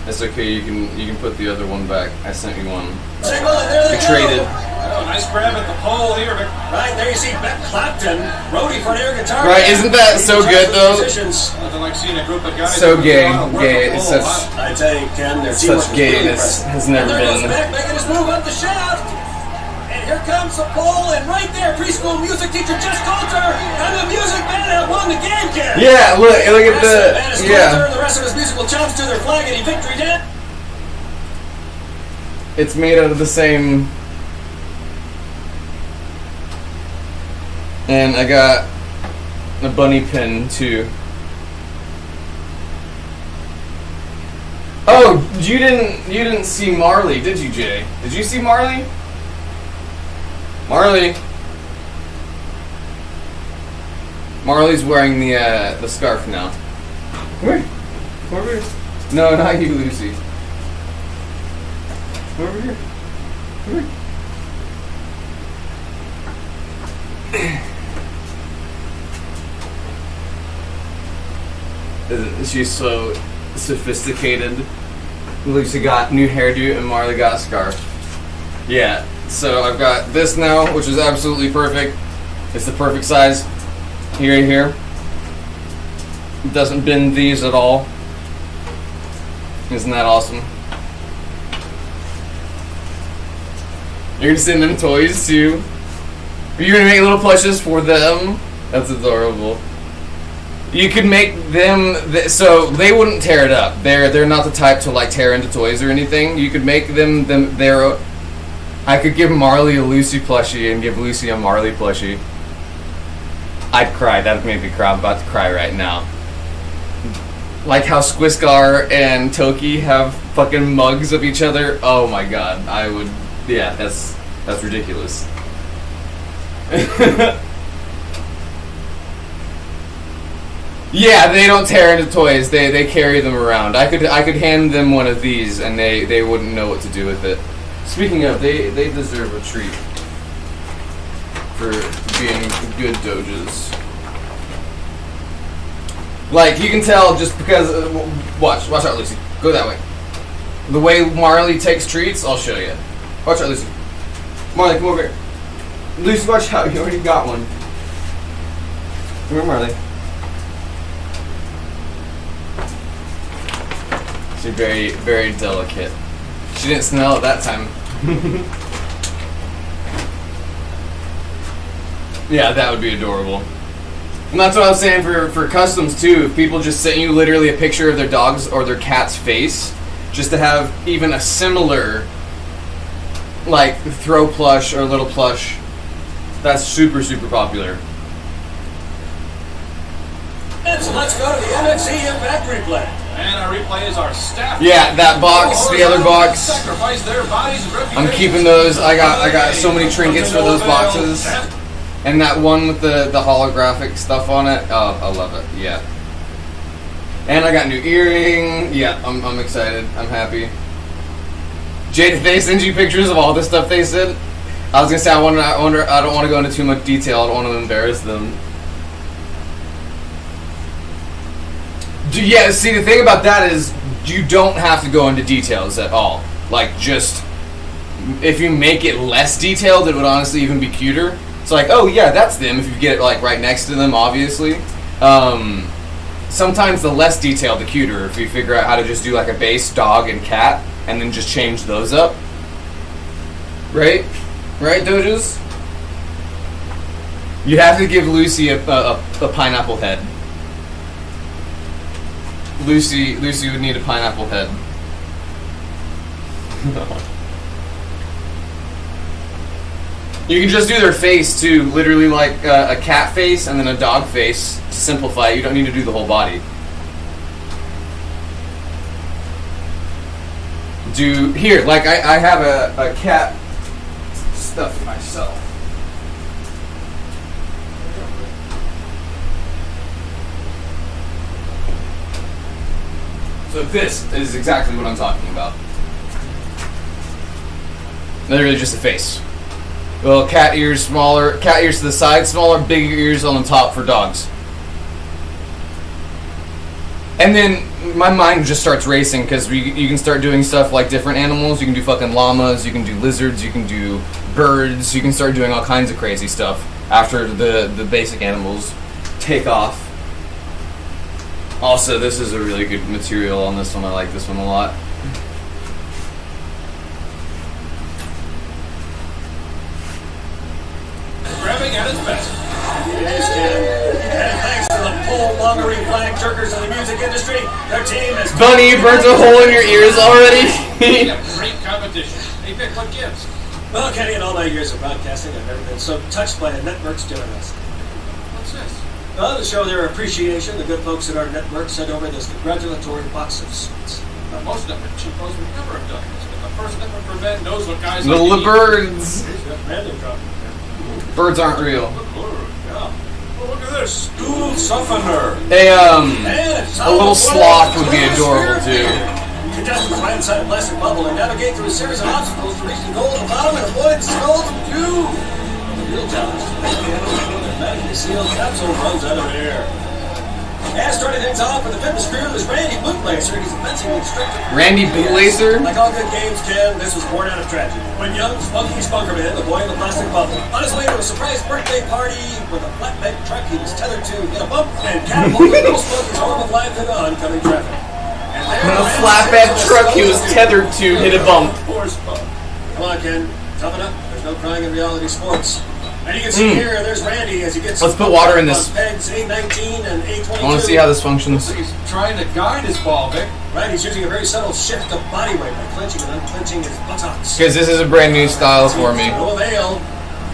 It's okay, you can put the other one back. I sent you one. We traded. Oh, nice grab at the pole here. Right there you see Beck Clapton, roadie for an air guitar. Right, isn't that so good though? Nothing like seeing a group of guys. So gay. It's such. I tell you, Ken, their Such gayness has never there goes been. Beck making his move up the shaft. And here comes the pole, and right there, preschool music teacher Jess Coulter and the music man have won the game, Ken. Yeah, look at the. Yeah. The rest of his musical chumps to their flag and victory dance. It's made out of the same. And I got a bunny pin too. Oh, you didn't see Marley, did you, Jay? Did you see Marley? Marley's wearing the scarf now. Come here. Come over here. No, not you, Lucy. Come over here. She's so sophisticated. Lucy got new hairdo and Marley got a scarf. Yeah, so I've got this now, which is absolutely perfect. It's the perfect size. Here. It doesn't bend these at all. Isn't that awesome? You're gonna send them toys too? Are you gonna make little plushes for them? That's adorable. You could make them so they wouldn't tear it up. They're not the type to like tear into toys or anything. You could make them their. I could give Marley a Lucy plushie and give Lucy a Marley plushie. I'd cry. That would make me cry. I'm about to cry right now. Like how Squiscar and Toki have fucking mugs of each other. Oh my god, I would. Yeah, that's ridiculous. Yeah, they don't tear into toys. They carry them around. I could hand them one of these and they wouldn't know what to do with it. Speaking of, they deserve a treat for being good doges. Like, you can tell just because watch out, Lucy. Go that way. The way Marley takes treats, I'll show you. Watch out, Lucy. Marley, come over here. Lucy, watch out. You already got one. Come here, Marley. She's very, very delicate. She didn't smell it that time. Yeah, that would be adorable. And that's what I was saying for customs too. If people just sent you literally a picture of their dog's or their cat's face, just to have even a similar, like, throw plush or little plush, that's super, super popular. And so let's go to the NFC Impact replay. And our replay is our staff. Yeah, that box, the other box. Sacrifice their bodies and I'm keeping those. I got so many trinkets for those boxes. And that one with the holographic stuff on it. Oh, I love it. Yeah. And I got a new earring. Yeah, I'm excited. I'm happy. Jade, did they send you pictures of all the stuff they said? I was gonna say I don't want to go into too much detail. I don't want to embarrass them. Yeah, see, the thing about that is you don't have to go into details at all. Like, just, if you make it less detailed, it would honestly even be cuter. It's like, oh yeah, that's them, if you get it like right next to them, obviously. Sometimes the less detailed, the cuter, if you figure out how to just do like a base dog and cat, and then just change those up. Right? Right, Dojas? You have to give Lucy a pineapple head. Lucy would need a pineapple head. You can just do their face too, literally like a cat face and then a dog face to simplify it. You don't need to do the whole body. Here, like I have a cat stuffed myself. So this is exactly what I'm talking about. Literally just a face. Well, cat ears smaller, cat ears to the side smaller, bigger ears on the top for dogs. And then my mind just starts racing because you can start doing stuff like different animals. You can do fucking llamas, you can do lizards, you can do birds, you can start doing all kinds of crazy stuff after the basic animals take off. Also, this is a really good material on this one. I like this one a lot. grabbing at its best. Yes, Ken. And thanks to the pole mongering flag jerkers in the music industry, their team is... Bunny, you burnt a hole in your ears already? Great competition. Hey, Vic, what gives? Well, Kenny, in all my years of broadcasting, I've never been so touched by the networks doing this. What's this? Well, to show their appreciation, the good folks at our network sent over this congratulatory box of sweets. Most network chicos would never have done this, but the first network for men knows what guys The like to eat. birds. Random drop. Birds aren't real. Yeah. Oh, look at this. Stool softener. A little sloth would be adorable too. contestants right inside a plastic bubble and navigate through a series of obstacles to reach the goal at the bottom and avoid skulls and two. The real challenge is to make the animal when their magically sealed capsule runs out of air. And starting things off with the fitness crew is Randy Bootlacer. He's a fencing instructor. Randy Bootlacer? Like all good games, Ken, this was born out of tragedy. When young Spunky Spunkerman, the boy in the plastic bubble, on his way to a surprise birthday party with a flatbed truck he was tethered to in a bump and catapulted little Spunky's arm of life into oncoming traffic. And there, When a flatbed truck he was tethered to hit a bump. Poor Spunk. Come on, Ken. Toughen up. There's no crying in reality sports. And you can see here, there's Randy as he gets... Let's put water in this. Pegs A19 and A22. I want to see how this functions. He's trying to guide his ball, Vic. Right, he's using a very subtle shift of body weight by clenching and unclenching his buttocks. Because this is a brand new style for me. No avail.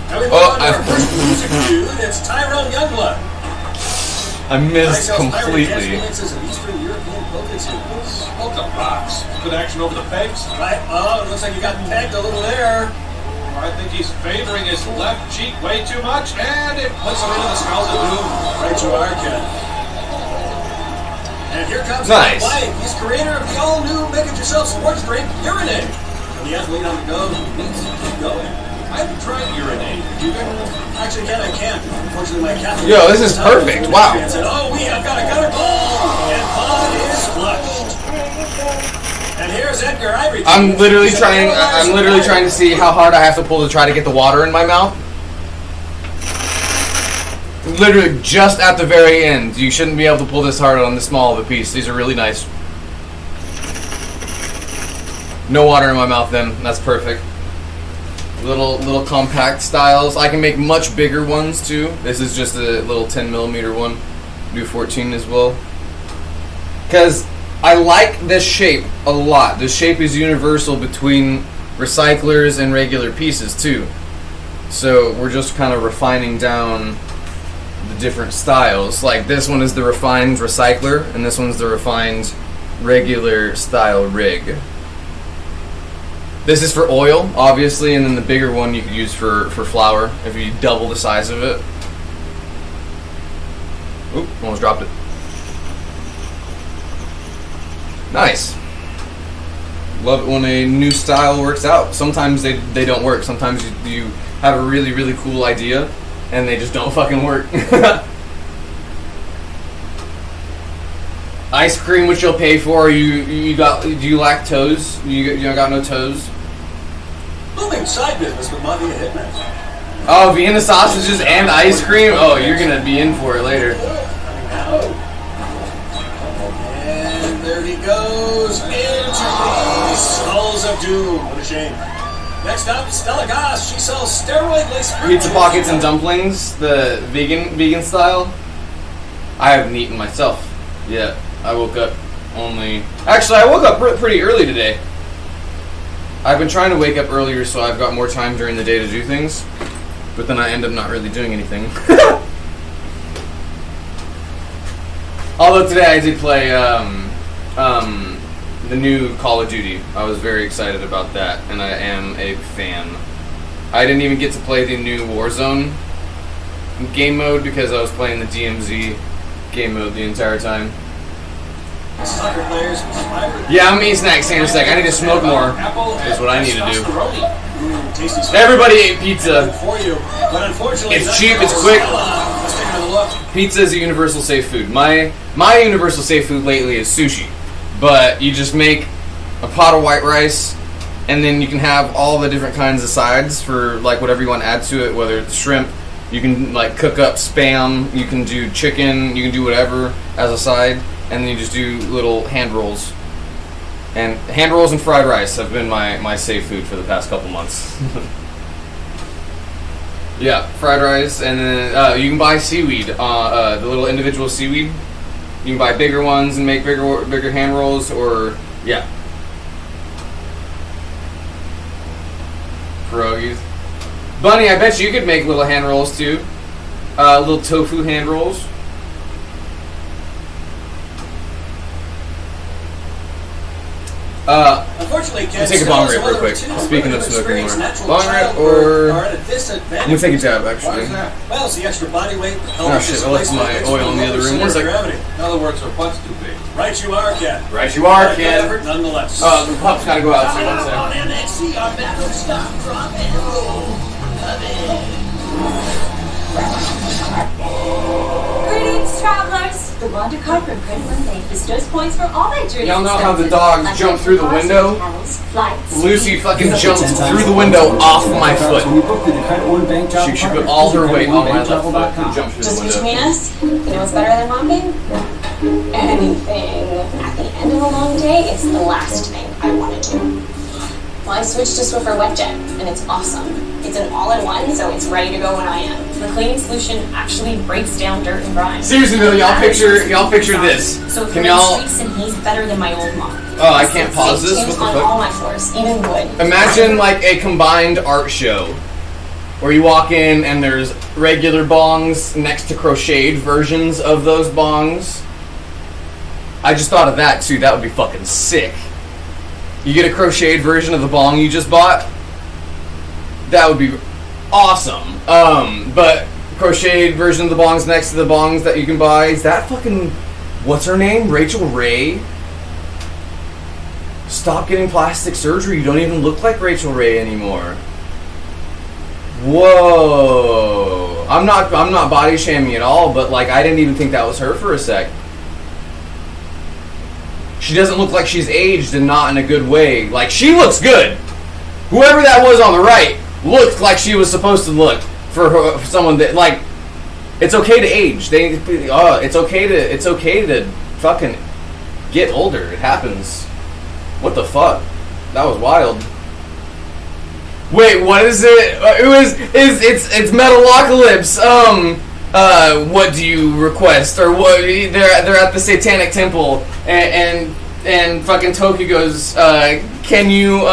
Now we move Oh, on to our first music dude. It's Tyrone Youngblood. I missed completely. Mixes of Eastern European polka tunes. Polka box. Good action over the pegs. Right, oh, it looks like you got pegged a little there. I think he's favoring his left cheek way too much, and it puts him into the skulls of doom. Right, you are, Ken. And here comes Nice. Mike. He's creator of the all-new make-it-yourself sports drink, Urinate. And the athlete on the go needs to keep going. I haven't tried Urinate. You can... Actually, Ken, I can't. Unfortunately, my Catholic... Yo, this is perfect. Wow. And said, oh, we have got a gutter ball, and Pod is flushed. And here's Edgar Ivory. I'm literally trying to see how hard I have to pull to try to get the water in my mouth. Literally just at the very end. You shouldn't be able to pull this hard on this small of a piece. These are really nice. No water in my mouth then. That's perfect. Little compact styles. I can make much bigger ones too. This is just a little 10mm one. Do 14 as well. Because I like this shape a lot. This shape is universal between recyclers and regular pieces too. So we're just kind of refining down the different styles. Like this one is the refined recycler, and this one's the refined regular style rig. This is for oil, obviously, and then the bigger one you could use for flour if you double the size of it. Oop, almost dropped it. Nice. Love it when a new style works out. Sometimes they don't work. Sometimes you have a really, really cool idea and they just don't fucking work. Ice cream, which you'll pay for. Do you lack toes? You got no toes? Booming side business with Monty the Hitman. Oh, Vienna sausages and ice cream? Oh, you're gonna be in for it later. And there he goes into the Skulls of Doom. What a shame. Next up, Stella Goss. She sells steroid-laced fruit Pizza juice. pockets and dumplings, the vegan style. I haven't eaten myself yet. I woke up Actually, I woke up pretty early today. I've been trying to wake up earlier so I've got more time during the day to do things, but then I end up not really doing anything. Although today I did play the new Call of Duty. I was very excited about that, and I am a fan. I didn't even get to play the new Warzone game mode because I was playing the DMZ game mode the entire time. Soccer players. Yeah, I'm eating snacks here in a sec. I need to smoke more. Is what I need to do. Tasty stuff. Everybody ate pizza. Good for you. But unfortunately, It's cheap, it's quick. Let's take another look. Pizza is a universal safe food. My universal safe food lately is sushi. But you just make a pot of white rice, and then you can have all the different kinds of sides for like whatever you want to add to it, whether it's shrimp, you can like cook up Spam, you can do chicken, you can do whatever as a side, and then you just do little hand rolls. And hand rolls and fried rice have been my safe food for the past couple months. Yeah, fried rice, and then you can buy seaweed, the little individual seaweed. You can buy bigger ones and make bigger hand rolls, or yeah, pierogies. Bunny, I bet you could make little hand rolls too. Little tofu hand rolls. Unfortunately, Let me take a bong rip real quick. Speaking of smoking more. Bong rip, or I'm gonna take a jab actually. Well, it's the extra body weight. Oh shit, I left my oil in the other room. One second. Gravity. In other words, her butt's too big. Right you are, Ken. Right you are, Good Ken. effort nonetheless. The pup's gotta go out. So one Coming up on second. NXT, our battle stop, drop, and roll. Come in. Greetings, travelers! The Wander Card from Credit One Bank bestows points for all their journeys. Y'all know how the dogs jump through the window? Flights. Lucy fucking jumped through the window off my foot. When you book through the Credit One Bank Travel She put Partners, all her visit weight on my left foot creditOnebanktravel.com. and jumped through Just the window. between us, you know what's better than mopping? Anything. At the end of a long day, it's the last thing I want to do. Well, I switched to Swiffer WetJet, and it's awesome. It's an all-in-one, so it's ready to go when I am. The cleaning solution actually breaks down dirt and grime. Seriously though, y'all picture this. So if Can you're in y'all? streaks and he's better than my old mom. Oh, I can't pause this. What the on fuck? all my floors, even wood. Imagine like a combined art show where you walk in and there's regular bongs next to crocheted versions of those bongs. I just thought of that too. That would be fucking sick. You get a crocheted version of the bong you just bought. That would be awesome. But crocheted version of the bongs next to the bongs that you can buy. Is that fucking, what's her name? Rachel Ray? Stop getting plastic surgery. You don't even look like Rachel Ray anymore. Whoa. I'm not body shaming at all, but like I didn't even think that was her for a sec. She doesn't look like she's aged, and not in a good way. Like, she looks good. Whoever that was on the right looked like she was supposed to look for someone that, like, it's okay to age. It's okay to fucking get older. It happens. What the fuck? That was wild. Wait, what is it? It's Metalocalypse. What do you request? Or what? They're at the Satanic Temple, and fucking Toki goes, can you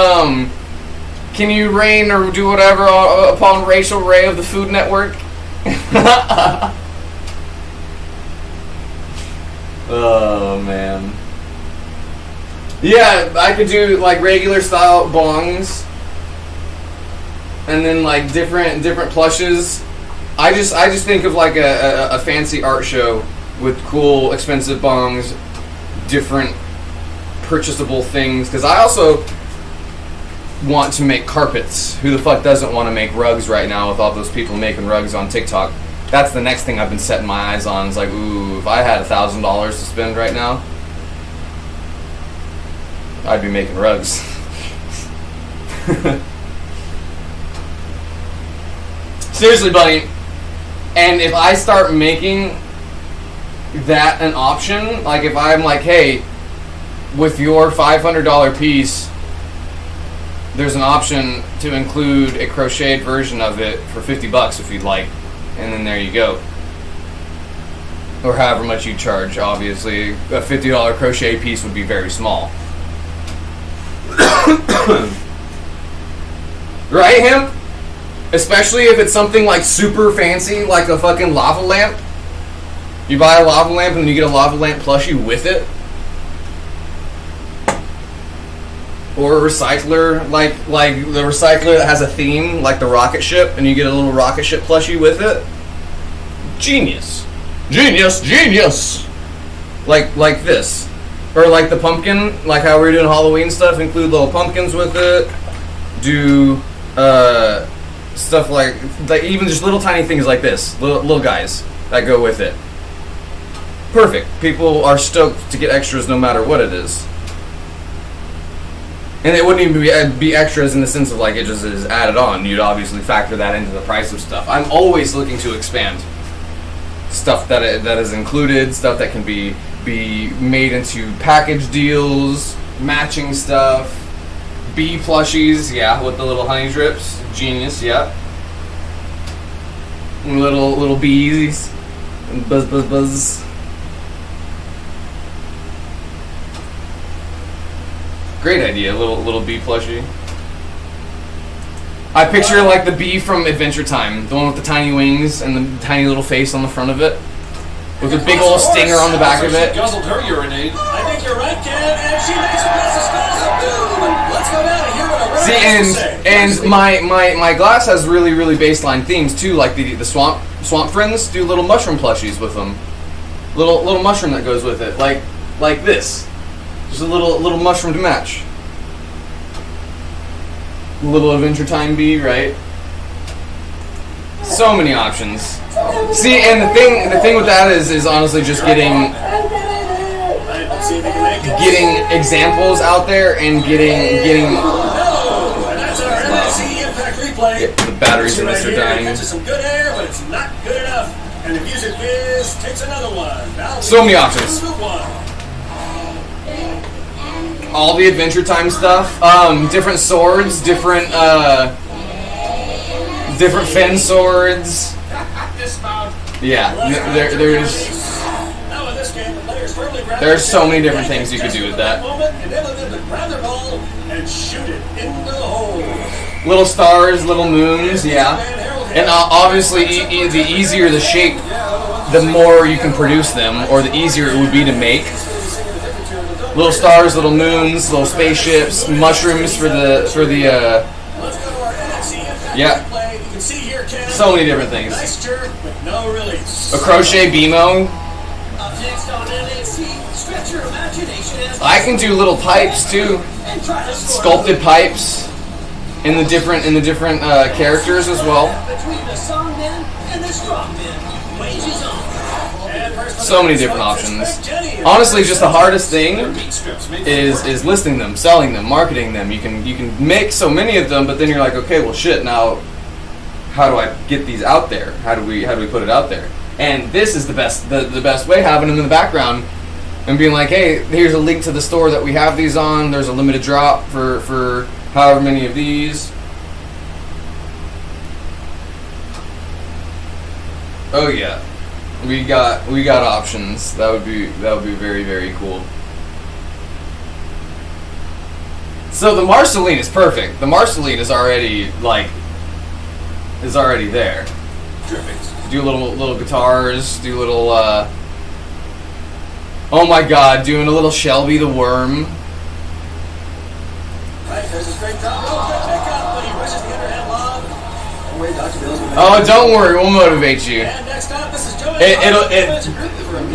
reign or do whatever upon Rachel Ray of the Food Network? Oh man. Yeah, I could do like regular style bongs, and then like different plushes. I just think of like a fancy art show with cool, expensive bongs, different purchasable things. Because I also want to make carpets. Who the fuck doesn't want to make rugs right now with all those people making rugs on TikTok? That's the next thing I've been setting my eyes on. It's like, ooh, if I had $1,000 to spend right now, I'd be making rugs. Seriously, buddy. And if I start making that an option, like if I'm like, hey, with your $500 piece, there's an option to include a crocheted version of it for $50 if you'd like, and then there you go. Or however much you charge, obviously. A $50 crochet piece would be very small. Right, him? Especially if it's something like super fancy, like a fucking lava lamp. You buy a lava lamp and then you get a lava lamp plushie with it. Or a recycler, like the recycler that has a theme, like the rocket ship, and you get a little rocket ship plushie with it. Genius. Genius, genius! Like this. Or like the pumpkin, like how we were doing Halloween stuff, include little pumpkins with it. Do, stuff like even just little tiny things like this, little guys that go with it. Perfect. People are stoked to get extras no matter what it is. And it wouldn't even be extras in the sense of like it just is added on. You'd obviously factor that into the price of stuff. I'm always looking to expand stuff that is included, stuff that can be made into package deals, matching stuff, bee plushies, yeah, with the little honey drips, genius, yeah. And little bees, and buzz. Great idea, little bee plushie. I picture like the bee from Adventure Time, the one with the tiny wings and the tiny little face on the front of it, with a big old stinger on the back of it. She guzzled her urinate. I think you're right, Ken, and she makes a glass of spells. Let's go down and hear what a winner See, has to say. and my glass has really baseline themes too, like the swamp friends do little mushroom plushies with them, little mushroom that goes with it. Like like this. Just a little mushroom to match. A little Adventure Time bee, right? So many options. See, and the thing with that is honestly just getting examples out there and getting the batteries in this are dying. Some good air, but it's not good enough. And the music biz takes another one. Now so many options. All the Adventure Time stuff, different swords, different fin swords. Yeah, there's so many different things you could do with that. Little stars, little moons, yeah. And obviously, the easier the shape, the more you can produce them, or the easier it would be to make. Little stars, little moons, little spaceships, mushrooms for the yeah. So many different things. A crochet BMO. I can do little pipes too. Sculpted pipes in the different characters as well. So many different options. Honestly, just the hardest thing is listing them, selling them, marketing them. You can make so many of them, but then you're like, okay, well, shit. Now, how do I get these out there? How do we put it out there? And this is the best way, having them in the background and being like, hey, here's a link to the store that we have these on. There's a limited drop for however many of these. Oh yeah. We got options. That would be very, very cool. So the Marceline is perfect. The Marceline is already there. Do little guitars. Do little. Oh my God! Doing a little Shelby the Worm. Right, there's a straight top. Oh, good pickup, but he rushes the underhand lob. Oh, don't worry, we'll motivate you. And next up, this is Joey.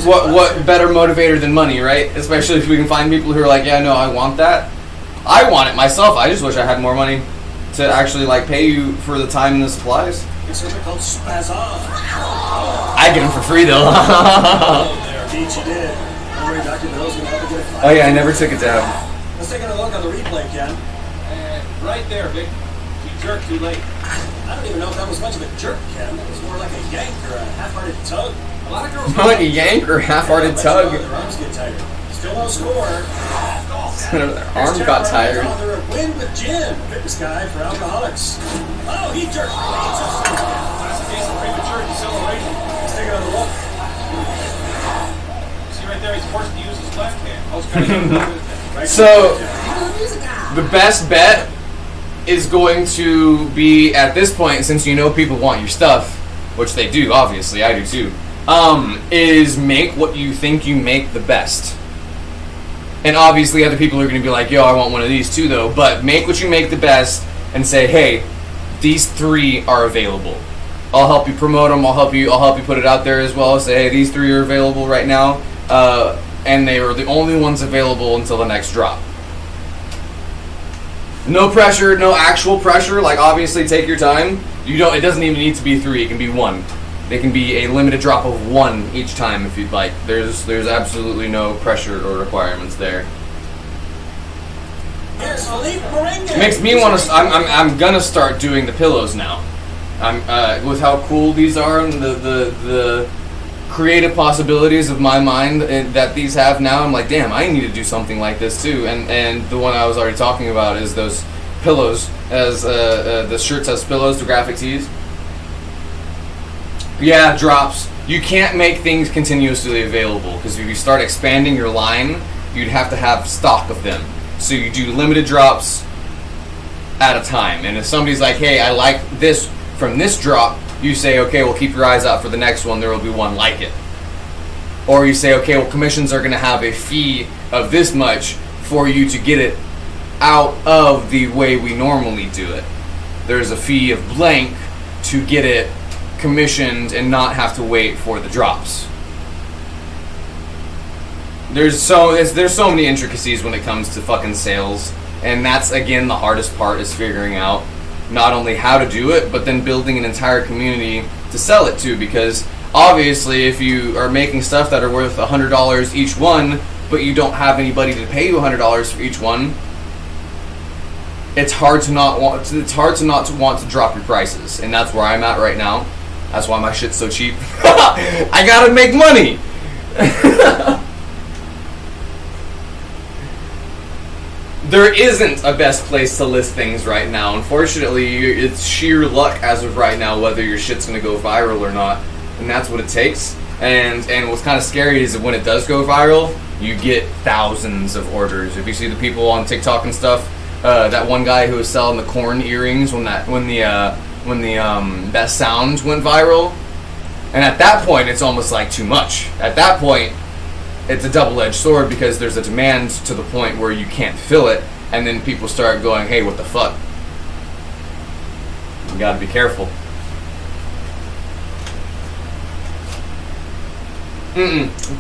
What better motivator than money, right? Especially if we can find people who are like, yeah, no, I want that. I want it myself. I just wish I had more money to actually pay you for the time and the supplies. It's something called Spaz On. I get them for free though. Beach, you did. Don't worry, Dr. Bill's gonna have a good fight. Oh yeah, I never took a dab. Let's take a look on the replay, Ken. Right there, Vic. You jerked too late. I don't even know if that was much of a jerk, Ken. It was more like a yank or a half-hearted tug. A lot of girls like a yank or a half-hearted tug. Their arms get tired. Still no score. Their arm got tired. Author of Win with Jim, fitness guy for alcoholics. Oh, he jerked. That's a case of premature deceleration. Let's take another look. See right there, he's forced to use his left hand. I was kind of So, the best bet is going to be, at this point, since you know people want your stuff, which they do, obviously, I do too, is make what you think you make the best. And obviously other people are going to be like, yo, I want one of these too though, but make what you make the best and say, hey, these 3 are available. I'll help you promote them, I'll help you put it out there as well. Say, hey, these 3 are available right now, and they are the only ones available until the next drop. No pressure, no actual pressure. Obviously, take your time. It doesn't even need to be 3. It can be 1. They can be a limited drop of 1 each time if you'd like. There's absolutely no pressure or requirements there. It makes me want to. I'm gonna start doing the pillows now. With how cool these are and the creative possibilities of my mind that these have now. I'm like, damn, I need to do something like this too. And the one I was already talking about is those pillows, as the shirts as pillows, the graphic tees. Yeah, drops. You can't make things continuously available because if you start expanding your line, you'd have to have stock of them. So you do limited drops at a time. And if somebody's like, hey, I like this from this drop, you say, okay, well, keep your eyes out for the next one. There will be one like it. Or you say, okay, well, commissions are going to have a fee of this much for you to get it out of the way we normally do it. There's a fee of blank to get it commissioned and not have to wait for the drops. There's so many intricacies when it comes to fucking sales, and that's again the hardest part is figuring out not only how to do it, but then building an entire community to sell it to. Because obviously, if you are making stuff that are worth $100 each one, but you don't have anybody to pay you $100 for each one, it's hard to not want to drop your prices, and that's where I'm at right now. That's why my shit's so cheap. I gotta make money. There isn't a best place to list things right now. Unfortunately, it's sheer luck as of right now whether your shit's gonna go viral or not, and that's what it takes. And what's kind of scary is that when it does go viral, you get thousands of orders. If you see the people on TikTok and stuff, that one guy who was selling the corn earrings when that sound went viral, and at that point it's almost like too much. At that point, it's a double-edged sword because there's a demand to the point where you can't fill it, and then people start going, hey, what the fuck? You gotta be careful.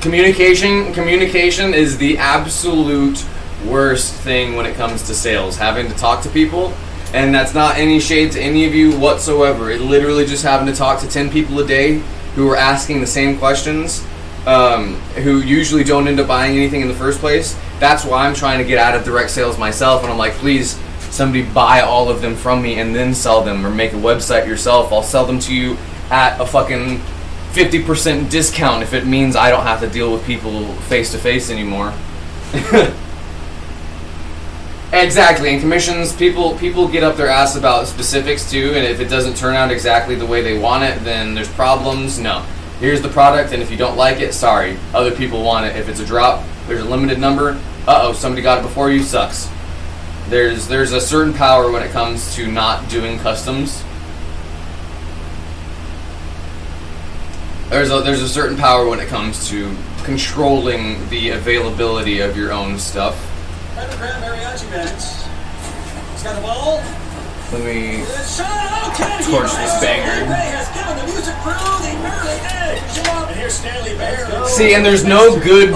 Communication is the absolute worst thing when it comes to sales. Having to talk to people, and that's not any shade to any of you whatsoever. It literally just having to talk to 10 people a day who are asking the same questions, who usually don't end up buying anything in the first place. That's why I'm trying to get out of direct sales myself, and I'm like, please, somebody buy all of them from me and then sell them, or make a website yourself. I'll sell them to you at a fucking 50% discount if it means I don't have to deal with people face to face anymore. Exactly, and commissions, people get up their ass about specifics too, and if it doesn't turn out exactly the way they want it, then there's problems. No. Here's the product, and if you don't like it, sorry. Other people want it. If it's a drop, there's a limited number. Uh-oh, somebody got it before you, sucks. There's a certain power when it comes to not doing customs. There's a certain power when it comes to controlling the availability of your own stuff. Pentagram mariachi bands. He's got the ball. Let me Torch torch this banger. See, and there's no good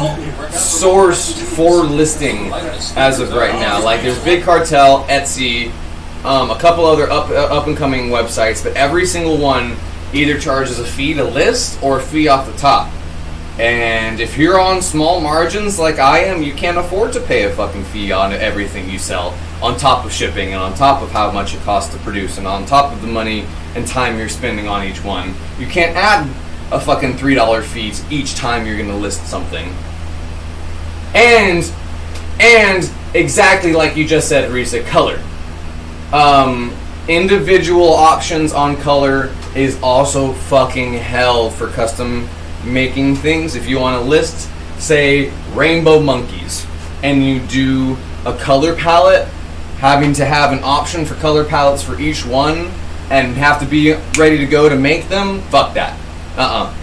source for listing as of right now. Like, there's Big Cartel, Etsy, a couple other up and coming websites, but every single one either charges a fee to list or a fee off the top. And if you're on small margins like I am, you can't afford to pay a fucking fee on everything you sell, on top of shipping and on top of how much it costs to produce and on top of the money and time you're spending on each one. You can't add a fucking $3 fee to each time you're going to list something. And exactly like you just said, Risa, color. Individual options on color is also fucking hell for custom making things. If you want to list, say, rainbow monkeys, and you do a color palette, having to have an option for color palettes for each one and have to be ready to go to make them, fuck that.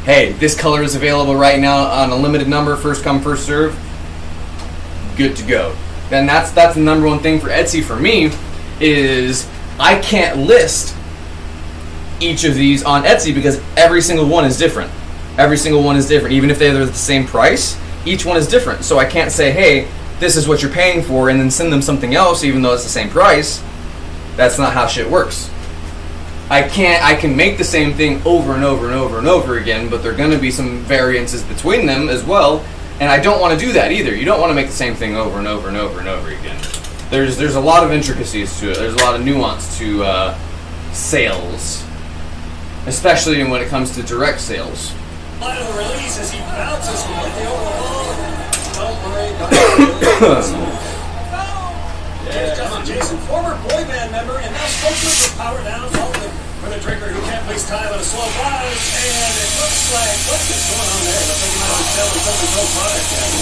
Hey, this color is available right now on a limited number, first come, first serve, good to go. And that's the number one thing for Etsy for me, is I can't list each of these on Etsy because every single one is different. Every single one is different. Even if they're the same price, each one is different. So I can't say, hey, this is what you're paying for, and then send them something else even though it's the same price. That's not how shit works. I can make the same thing over and over and over and over again, but there are going to be some variances between them as well, and I don't want to do that either. You don't want to make the same thing over and over and over and over again. There's a lot of intricacies to it. There's a lot of nuance to sales, especially when it comes to direct sales. Final release as he bounces completely over the ball. Don't worry. Here's Justin Jason, former boy band member and now spokesman for Power Down, for the drinker who can't waste time on a slow buzz. And it looks like, what's going on there? Looks like he might have been selling something no product yet.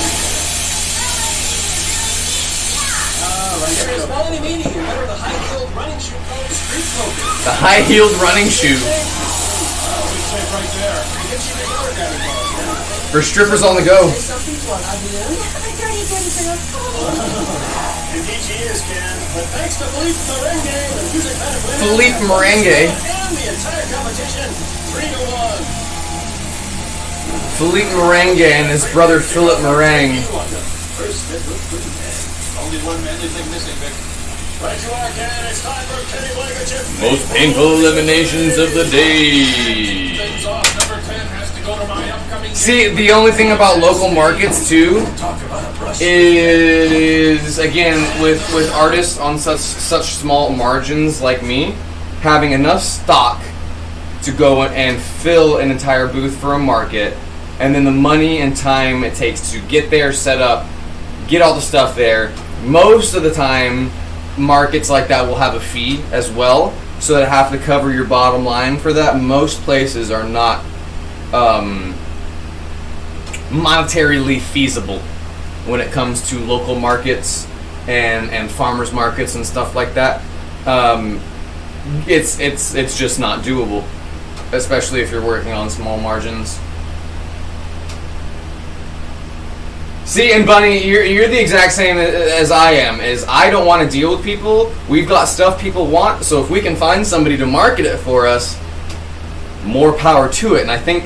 Right here is Melanie Meany, remember the high-heeled running shoe called Street Poker. The high-heeled running shoe. Right there. For strippers on the go. Indeed she is, Ken. But thanks to Philippe Merengue, the music man of women, Philippe Merengue. and the entire competition, 3-1. Philippe Merengue and his brother Philip Meringue. First, it was good man. Only one manly thing missing, Vic. Right you are, Ken. It's time for Kenny Blankenship. Most painful eliminations of the day. Things off. Number 10 has to go to my upcoming. See, the only thing about local markets too is, again, with artists on such small margins like me, having enough stock to go and fill an entire booth for a market, and then the money and time it takes to get there, set up, get all the stuff there. Most of the time, markets like that will have a fee as well, so that have to cover your bottom line for that. Most places are not monetarily feasible when it comes to local markets and farmers markets and stuff like that. It's just not doable, especially if you're working on small margins. See, and Bunny, you're the exact same as I am. Is I don't want to deal with people. We've got stuff people want, so if we can find somebody to market it for us, more power to it. And I think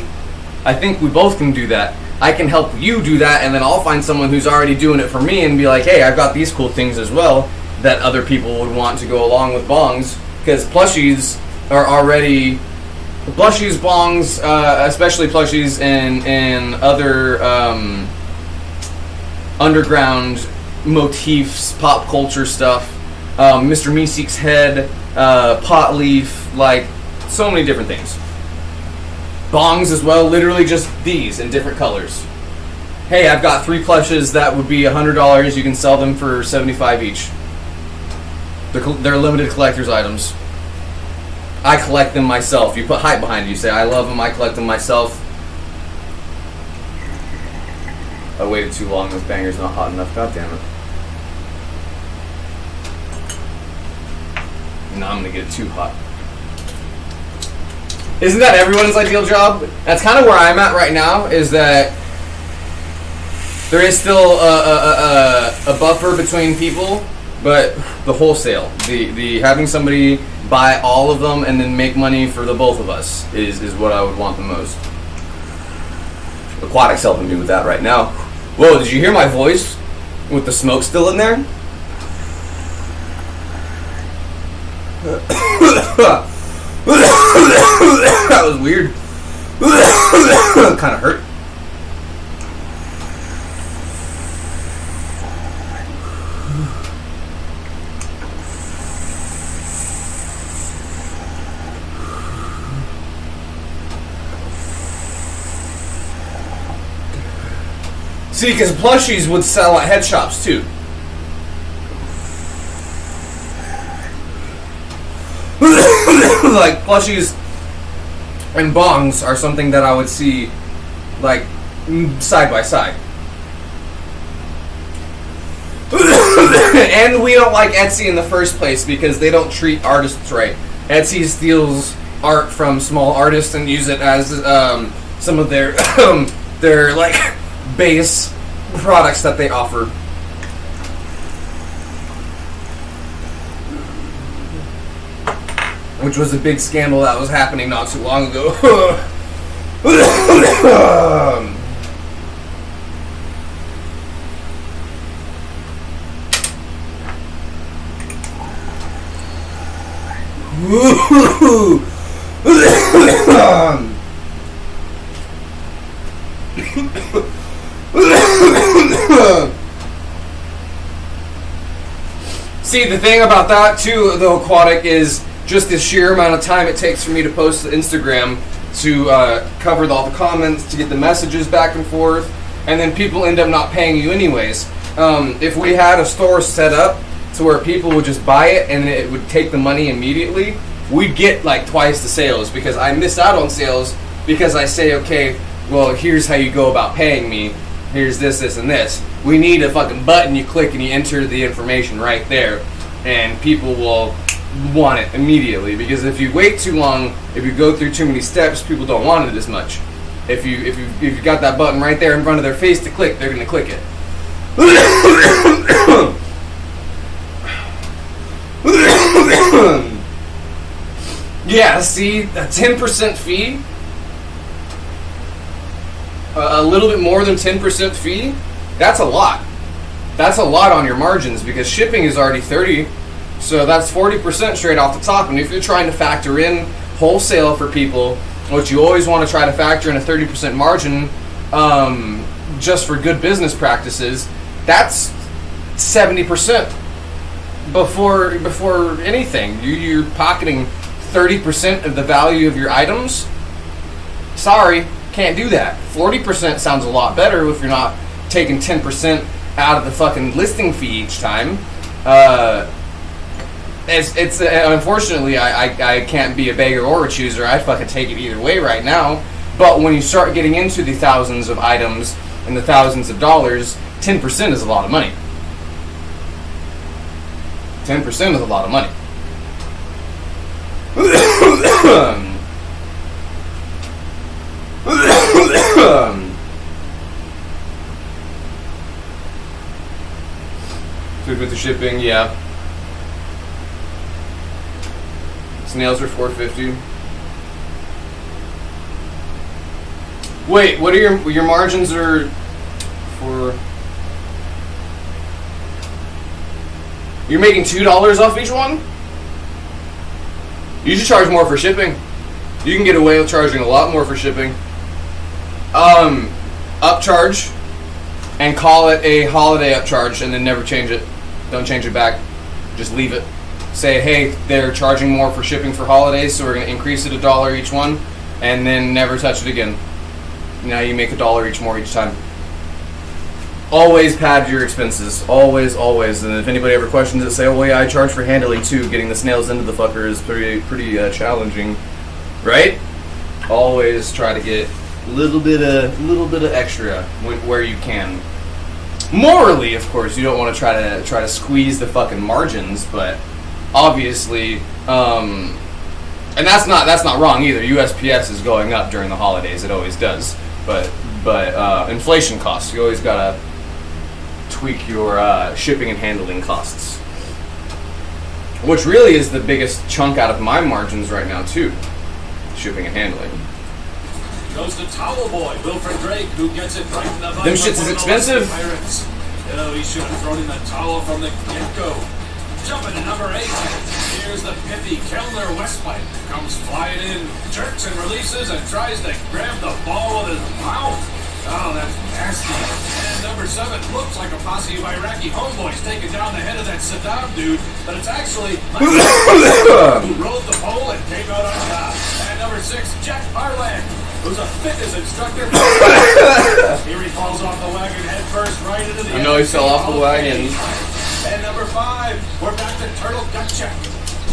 we both can do that. I can help you do that, and then I'll find someone who's already doing it for me and be like, hey, I've got these cool things as well that other people would want to go along with bongs, because plushies are already... Plushies, bongs, especially plushies and other underground motifs, pop culture stuff, Mr. Meeseek's head, pot leaf, like so many different things. Bongs as well, literally just these in different colors. Hey, I've got 3 plushes that would be $100. You can sell them for $75 each. They're limited collector's items. I collect them myself. You put hype behind it. You say, I love them, I collect them myself. I waited too long. This banger's not hot enough. God damn it. Now I'm going to get it too hot. Isn't that everyone's ideal job? That's kind of where I'm at right now, is that there is still a buffer between people, but the wholesale, the having somebody buy all of them and then make money for the both of us is what I would want the most. Aquatic's helping me with that right now. Whoa, did you hear my voice with the smoke still in there? That was weird. Kind of hurt. See, because plushies would sell at head shops too. Like plushies and bongs are something that I would see like side by side. And we don't like Etsy in the first place because they don't treat artists right. Etsy steals art from small artists and use it as some of their their like base products that they offer. Which was a big scandal that was happening not too long ago. See, the thing about that too, though, Aquatic, is just the sheer amount of time it takes for me to post to Instagram to cover all the comments, to get the messages back and forth, and then people end up not paying you anyways. If we had a store set up to where people would just buy it and it would take the money immediately, we'd get like twice the sales, because I miss out on sales because I say, okay, well, here's how you go about paying me. Here's this, this, and this. We need a fucking button you click and you enter the information right there, and people will want it immediately. Because if you wait too long, if you go through too many steps, people don't want it as much. If you got that button right there in front of their face to click, they're gonna click it. Yeah, see, a 10% fee a little bit more than 10% fee, that's a lot. That's a lot on your margins because shipping is already 30, so that's 40% straight off the top. And if you're trying to factor in wholesale for people, which you always want to try to factor in a 30% margin, just for good business practices, that's 70% before anything. You're pocketing 30% of the value of your items. Sorry, can't do that. 40% sounds a lot better if you're not taking 10% out of the fucking listing fee each time. It's unfortunately I can't be a beggar or a chooser. I'd fucking take it either way right now. But when you start getting into the thousands of items and the thousands of dollars, 10% is a lot of money. 10% is a lot of money. With the shipping, yeah. Snails are $4.50. Wait, what are your margins are for? You're making $2 off each one? You should charge more for shipping. You can get away with charging a lot more for shipping. Upcharge and call it a holiday upcharge and then never change it. Don't change it back. Just leave it. Say, hey, they're charging more for shipping for holidays, so we're going to increase it $1 each one, and then never touch it again. Now you make $1 each more each time. Always pad your expenses. Always, always. And if anybody ever questions it, say, oh, well, yeah, I charge for handling too. Getting the snails into the fucker is pretty challenging, right? Always try to get a little bit of extra where you can. Morally, of course, you don't want to try to squeeze the fucking margins, but obviously, and that's not wrong either. USPS is going up during the holidays; it always does. But inflation costs, you always gotta tweak your shipping and handling costs, which really is the biggest chunk out of my margins right now too. Shipping and handling. Goes to Towel Boy, Wilfred Drake, who gets it right in the Them shits is expensive. Pirates. You know, he should have thrown in the towel from the get-go. Jumping to number 8. Here's the pithy Kellner Westpipe. Comes flying in, jerks and releases, and tries to grab the ball with his mouth. Oh, that's nasty. And number 7 looks like a posse of Iraqi homeboys taking down the head of that Saddam dude, but it's actually who rode the pole and came out on top. And number 6, Jack Harland, who's a fitness instructor. Here he falls off the wagon head first right into the I know he fell off the wagon. And number 5, we're back to Turtle Gut Check.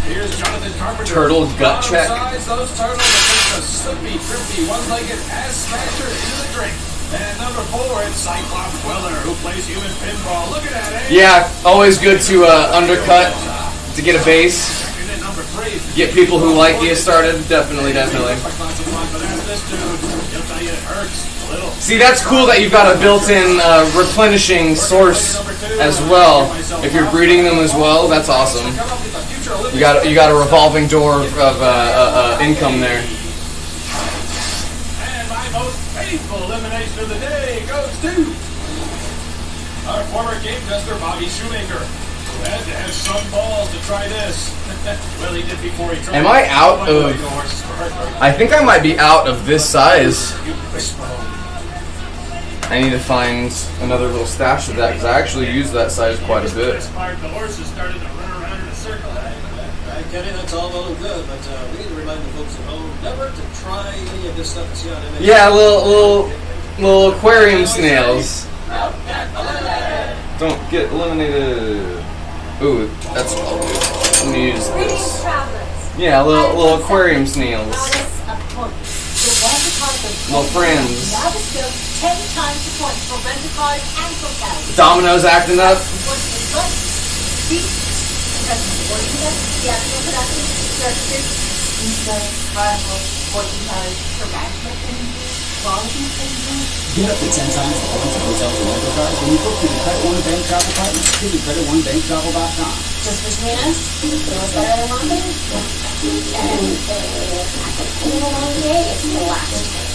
Here's Jonathan Carpenter. Turtle Gut Check. Size those turtles against a slippy, trippy, one-legged ass smasher into the drink. And number 4, it's Cyclops Weller, who plays human pinball. Look at that, eh? Yeah, always good to undercut to get a base. Get people who like you started. Definitely. See, that's cool that you've got a built-in replenishing source as well. If you're breeding them as well, that's awesome. You got a revolving door of income there. And my most painful elimination of the day goes to our former game tester, Bobby Shoemaker. Had to have some balls to try this. Well, he did before he tried. Am I out of... I think I might be out of this size. I need to find another little stash of that because I actually use that size quite a bit. The horses started to run around in a circle. Kenny, that's all well and good, but we need to remind the folks at home never to try any of this stuff that's on MSG. Yeah, little aquarium snails. Don't get eliminated. Ooh, that's all good. Let me use this. Yeah, little aquarium snails. Little friends. Domino's acting up. Get up to 10 times the points of hotels and rental cars when you book through the Credit One Bank Travel Partners. Visit CreditOneBankTravel.com. Just between us, feels better than one day. And in a long day, it's the last day.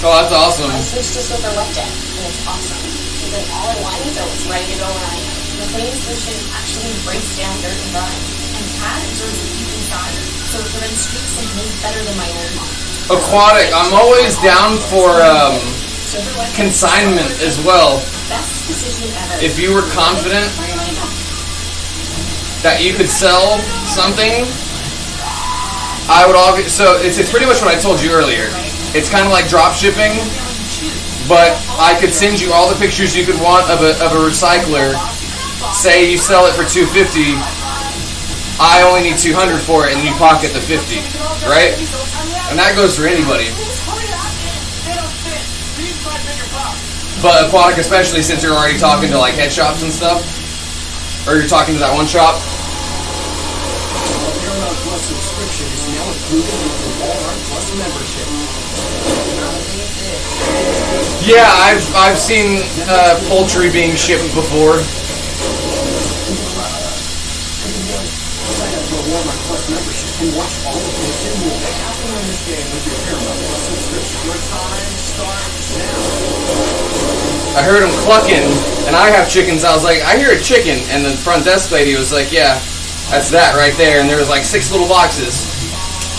Oh, that's awesome. I switched to Silver Wet Jet, and it's awesome. It's an all-in-one, so it's ready to go when I am. The cleaning solution actually breaks down dirt and grime, and pad absorbs the heat inside, so it prevents streaks and haze better than my old one. Aquatic. I'm always down for consignment as well. Best decision ever. If you were confident that you could sell something, I would so it's pretty much what I told you earlier. It's kind of like drop shipping, but I could send you all the pictures you could want of a recycler. Say you sell it for $250, I only need $200 for it, and you pocket the $50, right? And that goes for anybody. But Aquatic especially, since you're already talking to like head shops and stuff, or you're talking to that one shop. Paramount Plus subscription is now included with the Walmart Plus membership. Yeah, I've seen poultry being shipped before. Sign up for a Walmart Plus membership and watch all of this and more. How can you understand with your Paramount Plus subscription? Your time starts now. I heard him clucking, and I have chickens. I was like, I hear a chicken, and the front desk lady was like, yeah, that's that right there. And there was like 6 little boxes.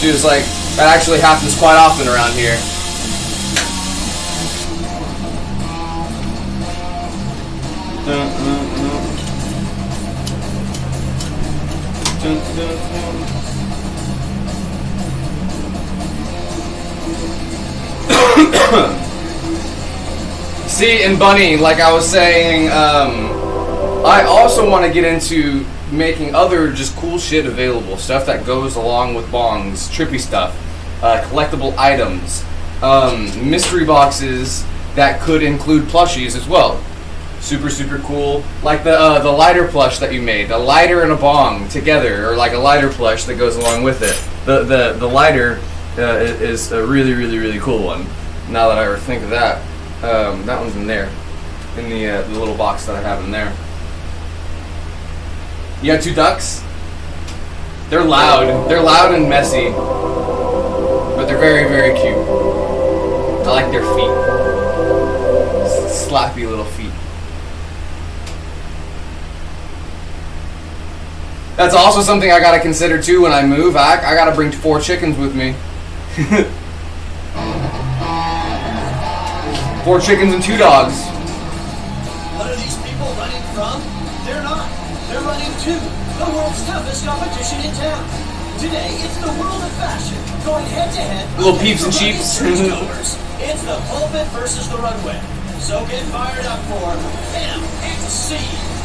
She was like, that actually happens quite often around here. See, and Bunny, like I was saying, I also want to get into making other just cool shit available. Stuff that goes along with bongs, trippy stuff, collectible items, mystery boxes that could include plushies as well. Super, super cool. Like the lighter plush that you made. A lighter and a bong together, or like a lighter plush that goes along with it. The lighter is a really, really, really cool one. Now that I think of that. That one's in there. In the little box that I have in there. You got 2 ducks? They're loud. They're loud and messy. But they're very, very cute. I like their feet. Slappy little feet. That's also something I gotta consider too when I move. I gotta bring 4 chickens with me. 4 chickens and 2 dogs. What are these people running from? They're not. They're running to the world's toughest competition in town. Today, it's the world of fashion, going head-to-head. Little peeps and cheeps. It's the pulpit versus the runway. So get fired up for MXC,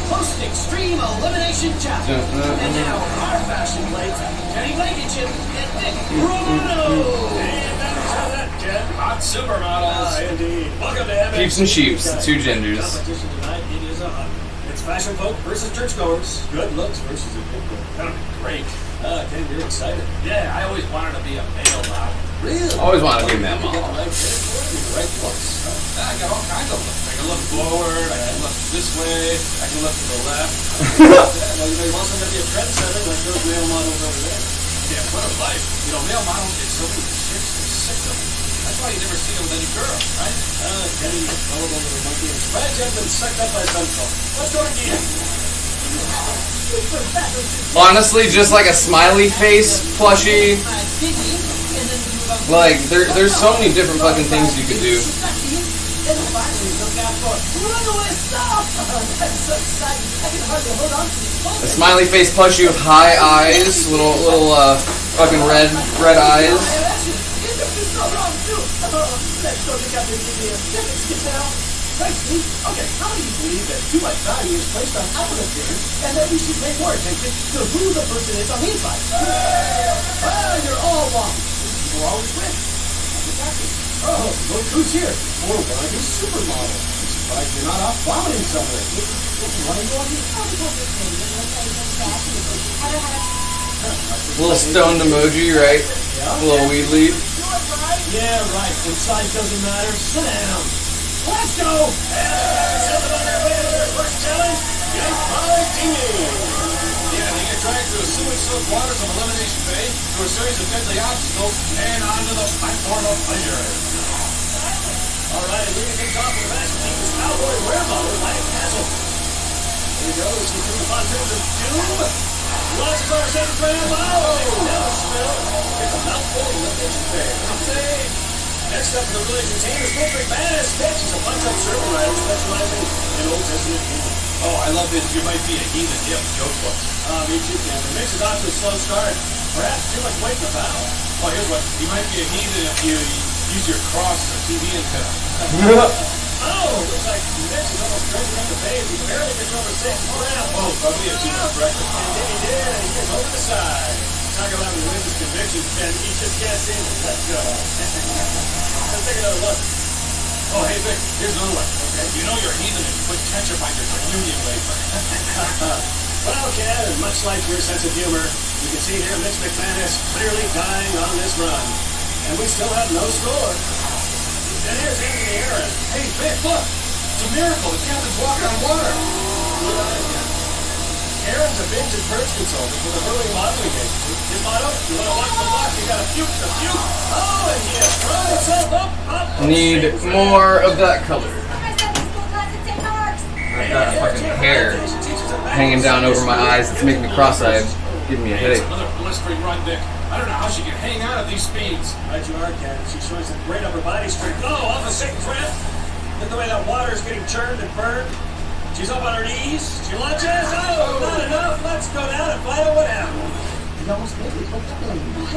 Post-Extreme Elimination Challenge. And now, our fashion blades, Kenny Blankenship and Nick Romano. Hot supermodels. Indeed. Welcome to MX. Peeps and sheeps, the 2 genders. Competition tonight, it is on. It's fashion folk versus churchgoers. Good looks versus a good look. That'll be great. Ken, you're excited. Yeah, I always wanted to be a male model. Really? Always wanted to be a male model. You got the right fit for it, the right looks. I got all kinds of looks. I can look forward, I can look this way, I can look to the left. Well, you may also be a trendsetter like those male models over there. Yeah, what a life. You know, male models get so many chicks, they're sick of them. That's why you never see them with any girl, right? Kenny, you gullible little monkey. I'm surprised you haven't been sucked up by some cult. Let's go again. Honestly, just like a smiley face plushie. Like, there's so many different fucking things you could do. A smiley face plushie with high eyes, little fucking red eyes. Okay, how do you believe that too much value is placed on outward appearance and that we should pay more attention to who the person is on the inside? You're all wrong. People always win. Exactly. Oh, look who's here. Or one of these supermodels. I'm surprised you're not out vomiting somewhere. Why are you on here? Little stoned emoji, right? A little weed leaf. Yeah, right. When size doesn't matter, sit down. Let's go! First challenge, Yank Martini. Yeah, they get dragged through the sewage-soaked waters of Elimination Bay, through a series of deadly obstacles, and onto the platform of pleasure. top of the Fashion Team's cowboy wear model, Mike Castle. Here he goes, he's through the pontoons of doom. Launches over second round. Oh, never spill. It's a mouthful of lifting fair. Next up for the religion team is Rick McManus. Bitch, he's a punch-up servant rider specializing in Old Testament heathen. Oh, I love this. You might be a heathen if joke books. Me too, Ken. The mix is off to a slow start. Perhaps too much weight in the bow. Oh, here's what. You might be a heathen if you use your cross as a TV antenna. Oh, looks like Mitch is almost dredging up the base. He barely gets over 6 rounds. Oh, probably a too much breakfast. And then he did, and he gets over the side. Talk about religious convictions, and he just can't seem to let go. Let's take another look. Oh, hey, Vic, here's another one. Okay. You know you're a heathen if you put ketchup on your communion wafer. Well, Ken, and much like your sense of humor, you can see here Mitch McManus clearly dying on this run. And we still have no score. And here's Anthony Aaron. Hey, Vic, look. It's a miracle. The captain's walking on water. Aaron's a binge and purge consultant with a hurling modeling agency. His motto, you want to watch the block, you got to puke the puke. Oh, and he has thrown himself up. Need more of that color. I've got fucking hair hanging down over my eyes. It's making me cross-eyed. Giving me a Hey, it's headache. another blistering run, Vic. I don't know how she can hang out at these speeds. Right you are, Ken. She shows some great upper body strength. Oh, off a Satan's ramp. Look the way that water is getting churned and burned. She's up on her knees. She launches. Oh, not enough. Let's go down and find out what happened. I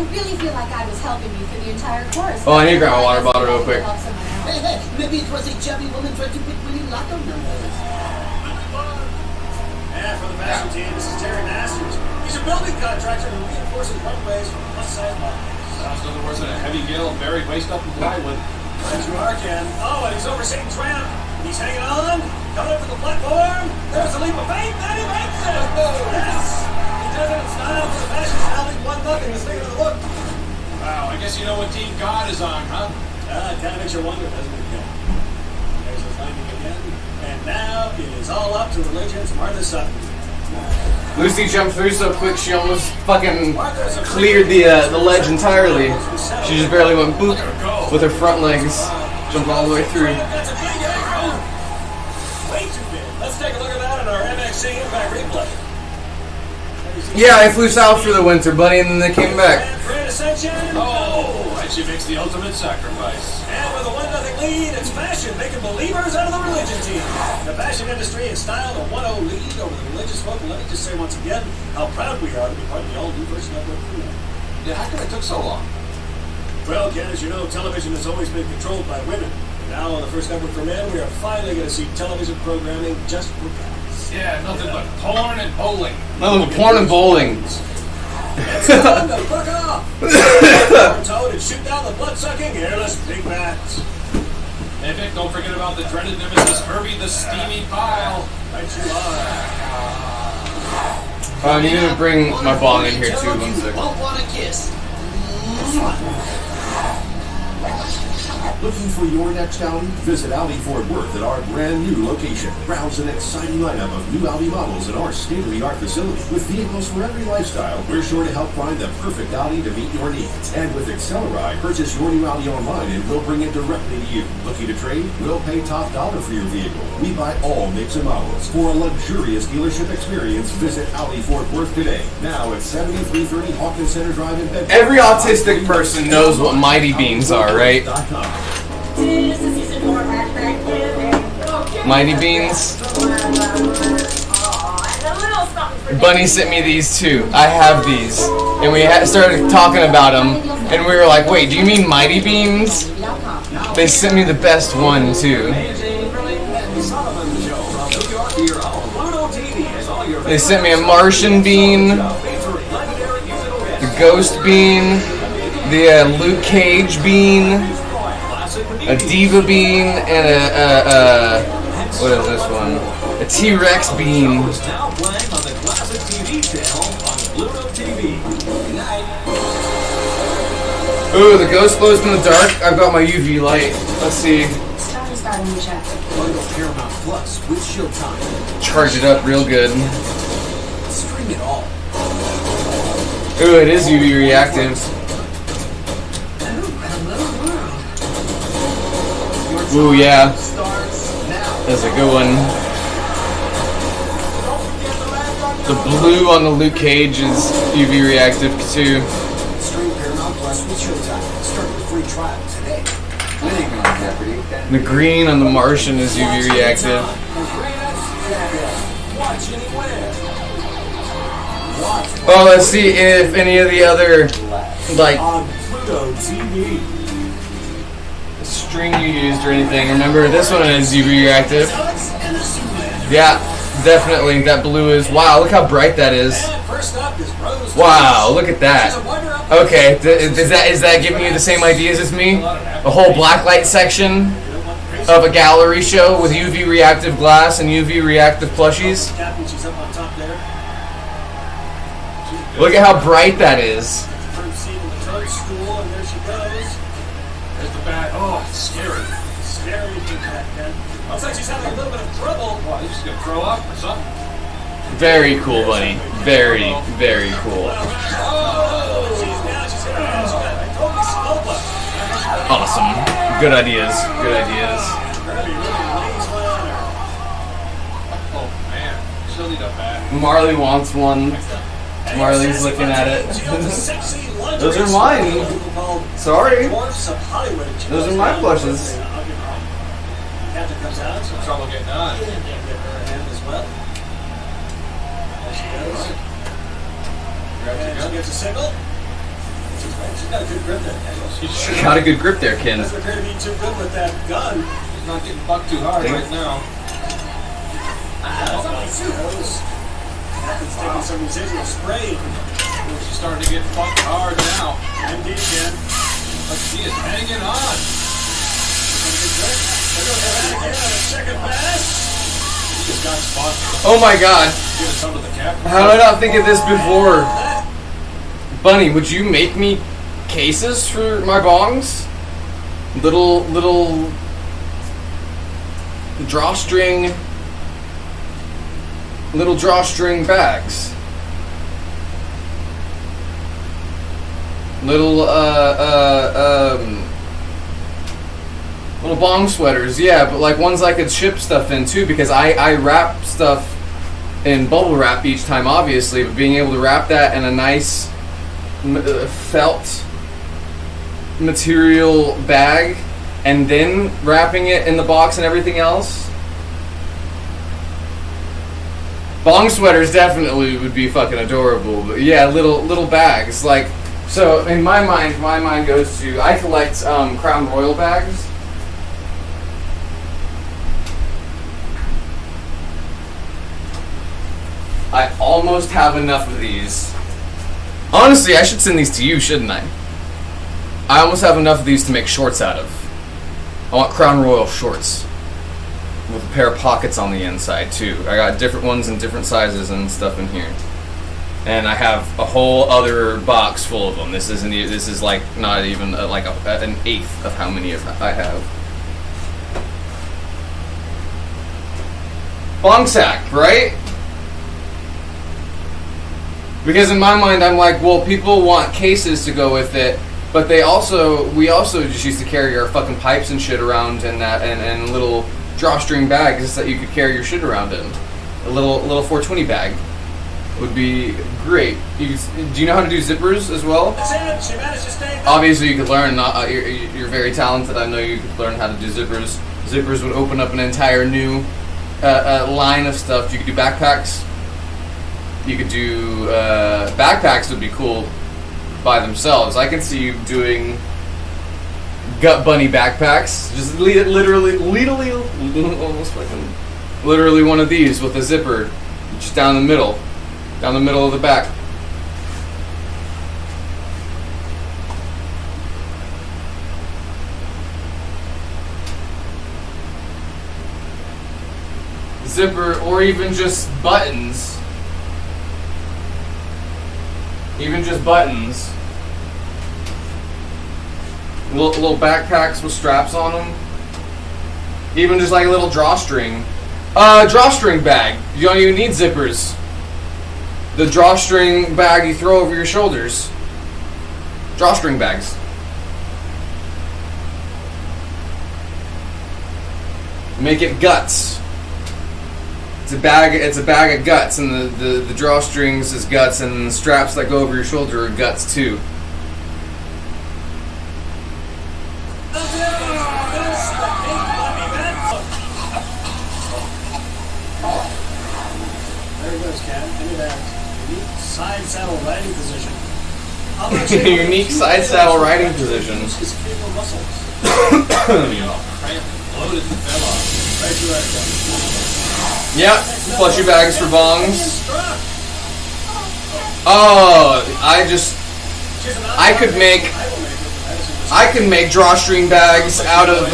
really feel like I was helping you for the entire course. Oh, I need to grab my water bottle real quick. Hey, hey, maybe it was a chubby woman trying to pick winning lotto numbers. And for the fashion team, this is Terry Masters. He's a building contractor who reinforces runways for plus-size models. Sounds nothing worse than a heavy gale of buried waste up in plywood. Right you are, Ken. Oh, and he's over Satan's ramp. He's hanging on. Coming up to the platform. There's a leap of faith, and he makes it. Yes. He does it in style for the fashion selling 1-0. Let's take another look. Wow, I guess you know what team God is on, huh? It kind of makes you wonder, doesn't it, Ken? There's his landing again. And now it is all up to religion's Martha Sutton. Lucy jumped through so quick she almost fucking cleared the ledge entirely. She just barely went boop with her front legs. Jumped all the way through. That's a big arrow. Way too big. Let's take a look at that in our MXC Impact replay. Yeah, I flew south for the winter, buddy, and then they came back. Grand Ascension. Oh, and she makes the ultimate sacrifice. And with a 1-0 lead, it's fashion making believers out of the religion team. The fashion industry has styled a 1-0 lead over the religious folk. Let me just say once again how proud we are to be part of the all-new First Network crew. Yeah, how come it took so long? Well, Ken, as you know, television has always been controlled by women. Now on the First Network for Men, we are finally going to see television programming just for guys. Yeah, nothing but porn and bowling. No, porn and bowling. It's time to fuck off! Toad and shoot down the blood-sucking, hairless big bats. Hey, Vic, don't forget about the dreaded nemesis Herbie the Steamy Pile. Right you are. I need to bring my bong in here too. 1 second. Won't want a kiss. Looking for your next Audi? Visit Audi Fort Worth at our brand new location. Browse an exciting lineup of new Audi models at our state-of-the-art facility. With vehicles for every lifestyle, we're sure to help find the perfect Audi to meet your needs. And with Acceleride, purchase your new Audi online and we'll bring it directly to you. Looking to trade? We'll pay top dollar for your vehicle. We buy all makes and models. For a luxurious dealership experience, visit Audi Fort Worth today. Now at 7330 Hawkins Center Drive in Bedford. Every autistic person knows what Mighty Beans are, right? Mighty Beans. Bunny sent me these too. I have these. And we started talking about them. And we were like, wait, do you mean Mighty Beans? They sent me the best one too. They sent me a Martian bean, the Ghost bean, the Luke Cage bean, a Diva bean, and a what is this one? A T-Rex bean. Ooh, the ghost glows in the dark. I've got my UV light. Let's see. Paramount Plus with Showtime. Charge it up real good. Stream it all. Ooh, it is UV reactive. Your Ooh, yeah. Starts now. That's a good one. The blue on the Luke Cage is UV reactive too. Stream Paramount Plus with Showtime. Start your free trial today. Winning on Jeopardy. The green on the Martian is UV reactive. Watch anywhere. Oh, let's see if any of the other like On Pluto TV. string you used or anything. Remember, this one is UV reactive. Yeah, definitely. That blue is. Wow, look how bright that is. And first up is Rose. Wow, look at that. She's a wonder up Okay, is that giving you the same ideas as me? A whole blacklight section of a gallery show with UV reactive glass and UV reactive plushies. Captain, she's up on top there. Look at how bright that is. First seat in the toadstool, and there she goes. There's the bat. Oh, it's scary. Scary big cat, Ken. Looks like she's having a little bit of trouble. What, he's just gonna throw up or something? Very cool, buddy. Very, very cool. Oh, she's hit her head. She's got a totally scope up. Awesome. Good ideas. Good ideas. Kirby really lays one on her. Oh man, she'll need a bat. Marley wants one. And Marley's sassy looking at it. She got the sexy lingerie Those are mine. logo called Sorry. Dwarfs of Hollywood. She Those goes are my down plushes. with the- Captain comes out. So Trouble getting on. give her a hand as well. There she goes. Grabs And the she gun. gets a signal. She's got a good grip there. Ken. Got a good grip there, Ken. Doesn't appear to be too good with that gun. He's not getting bucked too hard right now. She goes. Captain's taking some residual spray. Oh, she's starting to get bucked hard now. Indeed, Ken. But she is hanging on. There goes the back again on a second pass. He just got spot. Oh my god. Give it some to the captain. How did I not think of this before? Bunny, would you make me cases for my bongs? Little drawstring bags. Little bong sweaters, yeah, but like ones I could ship stuff in too, because I wrap stuff in bubble wrap each time, obviously, but being able to wrap that in a nice felt material bag and then wrapping it in the box and everything else. Bong sweaters definitely would be fucking adorable, but yeah, little bags. Like, so in my mind goes to, I collect Crown Royal bags. I almost have enough of these. Honestly, I should send these to you, shouldn't I? I almost have enough of these to make shorts out of. I want Crown Royal shorts. With a pair of pockets on the inside, too. I got different ones in different sizes and stuff in here. And I have a whole other box full of them. This is like not even an eighth of how many I have. Bong sack, right? Because in my mind, I'm like, well, people want cases to go with it, but we also just used to carry our fucking pipes and shit around in that and little drawstring bags that you could carry your shit around in. A little 420 bag would be great. Do you know how to do zippers as well? That's it. She managed to stay. Obviously, you could learn. You're very talented. I know you could learn how to do zippers. Zippers would open up an entire new line of stuff. You could do backpacks. You could do backpacks. Would be cool by themselves. I can see you doing gut bunny backpacks. Just literally one of these with a zipper, just down the middle of the back. Zipper, or even just buttons. Even just buttons. Little backpacks with straps on them. Even just like a little drawstring. Drawstring bag. You don't even need zippers. The drawstring bag you throw over your shoulders. Drawstring bags. Make it guts. It's a bag of guts, and the drawstrings is guts, and the straps that go over your shoulder are guts too. There he goes, Cat. Into that unique side saddle riding position. Unique side saddle riding position. His cable muscles. Loaded and fell off. Right through that gun. Yep, plushy bags for bongs. Oh, I could make drawstring bags out of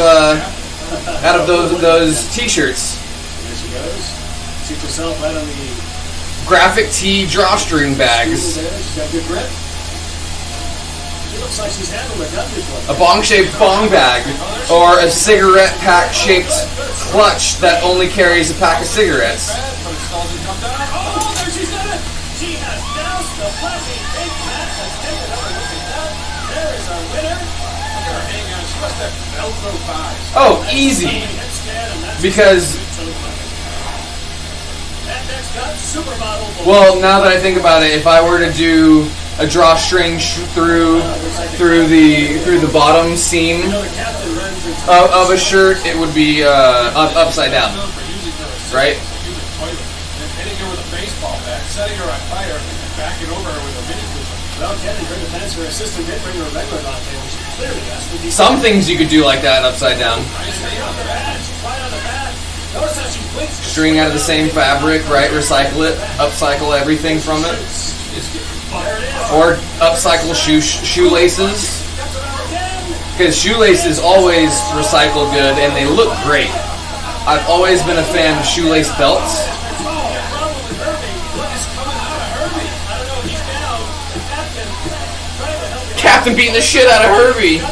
those t-shirts. There she goes. Seat yourself right on the Graphic tee drawstring bags. there. She's got good grip. She looks like she's handled a gun before. A bong-shaped bong bag, or a cigarette pack-shaped clutch that only carries a pack of cigarettes. Oh, there she's done it! She has doused the flashy pink mat has taken over looking down. There is our winner. Hang on, she must have Velcro thighs. Oh, easy. Because, well, now that I think about it, if I were to do a drawstring through the bottom seam of a shirt, it would be upside down, right? Hitting her with a baseball bat, setting her on fire, and backing over her with a mini cooler. Well, Ken and her defense, her assistant did bring her a regular latte, which clearly has to be. Some things you could do like that upside down. String out of the same fabric, right? Recycle it, upcycle everything from it, or upcycle shoelaces. Because shoelaces always recycle good and they look great. I've always been a fan of shoelace belts. Captain beating the shit out of Herbie.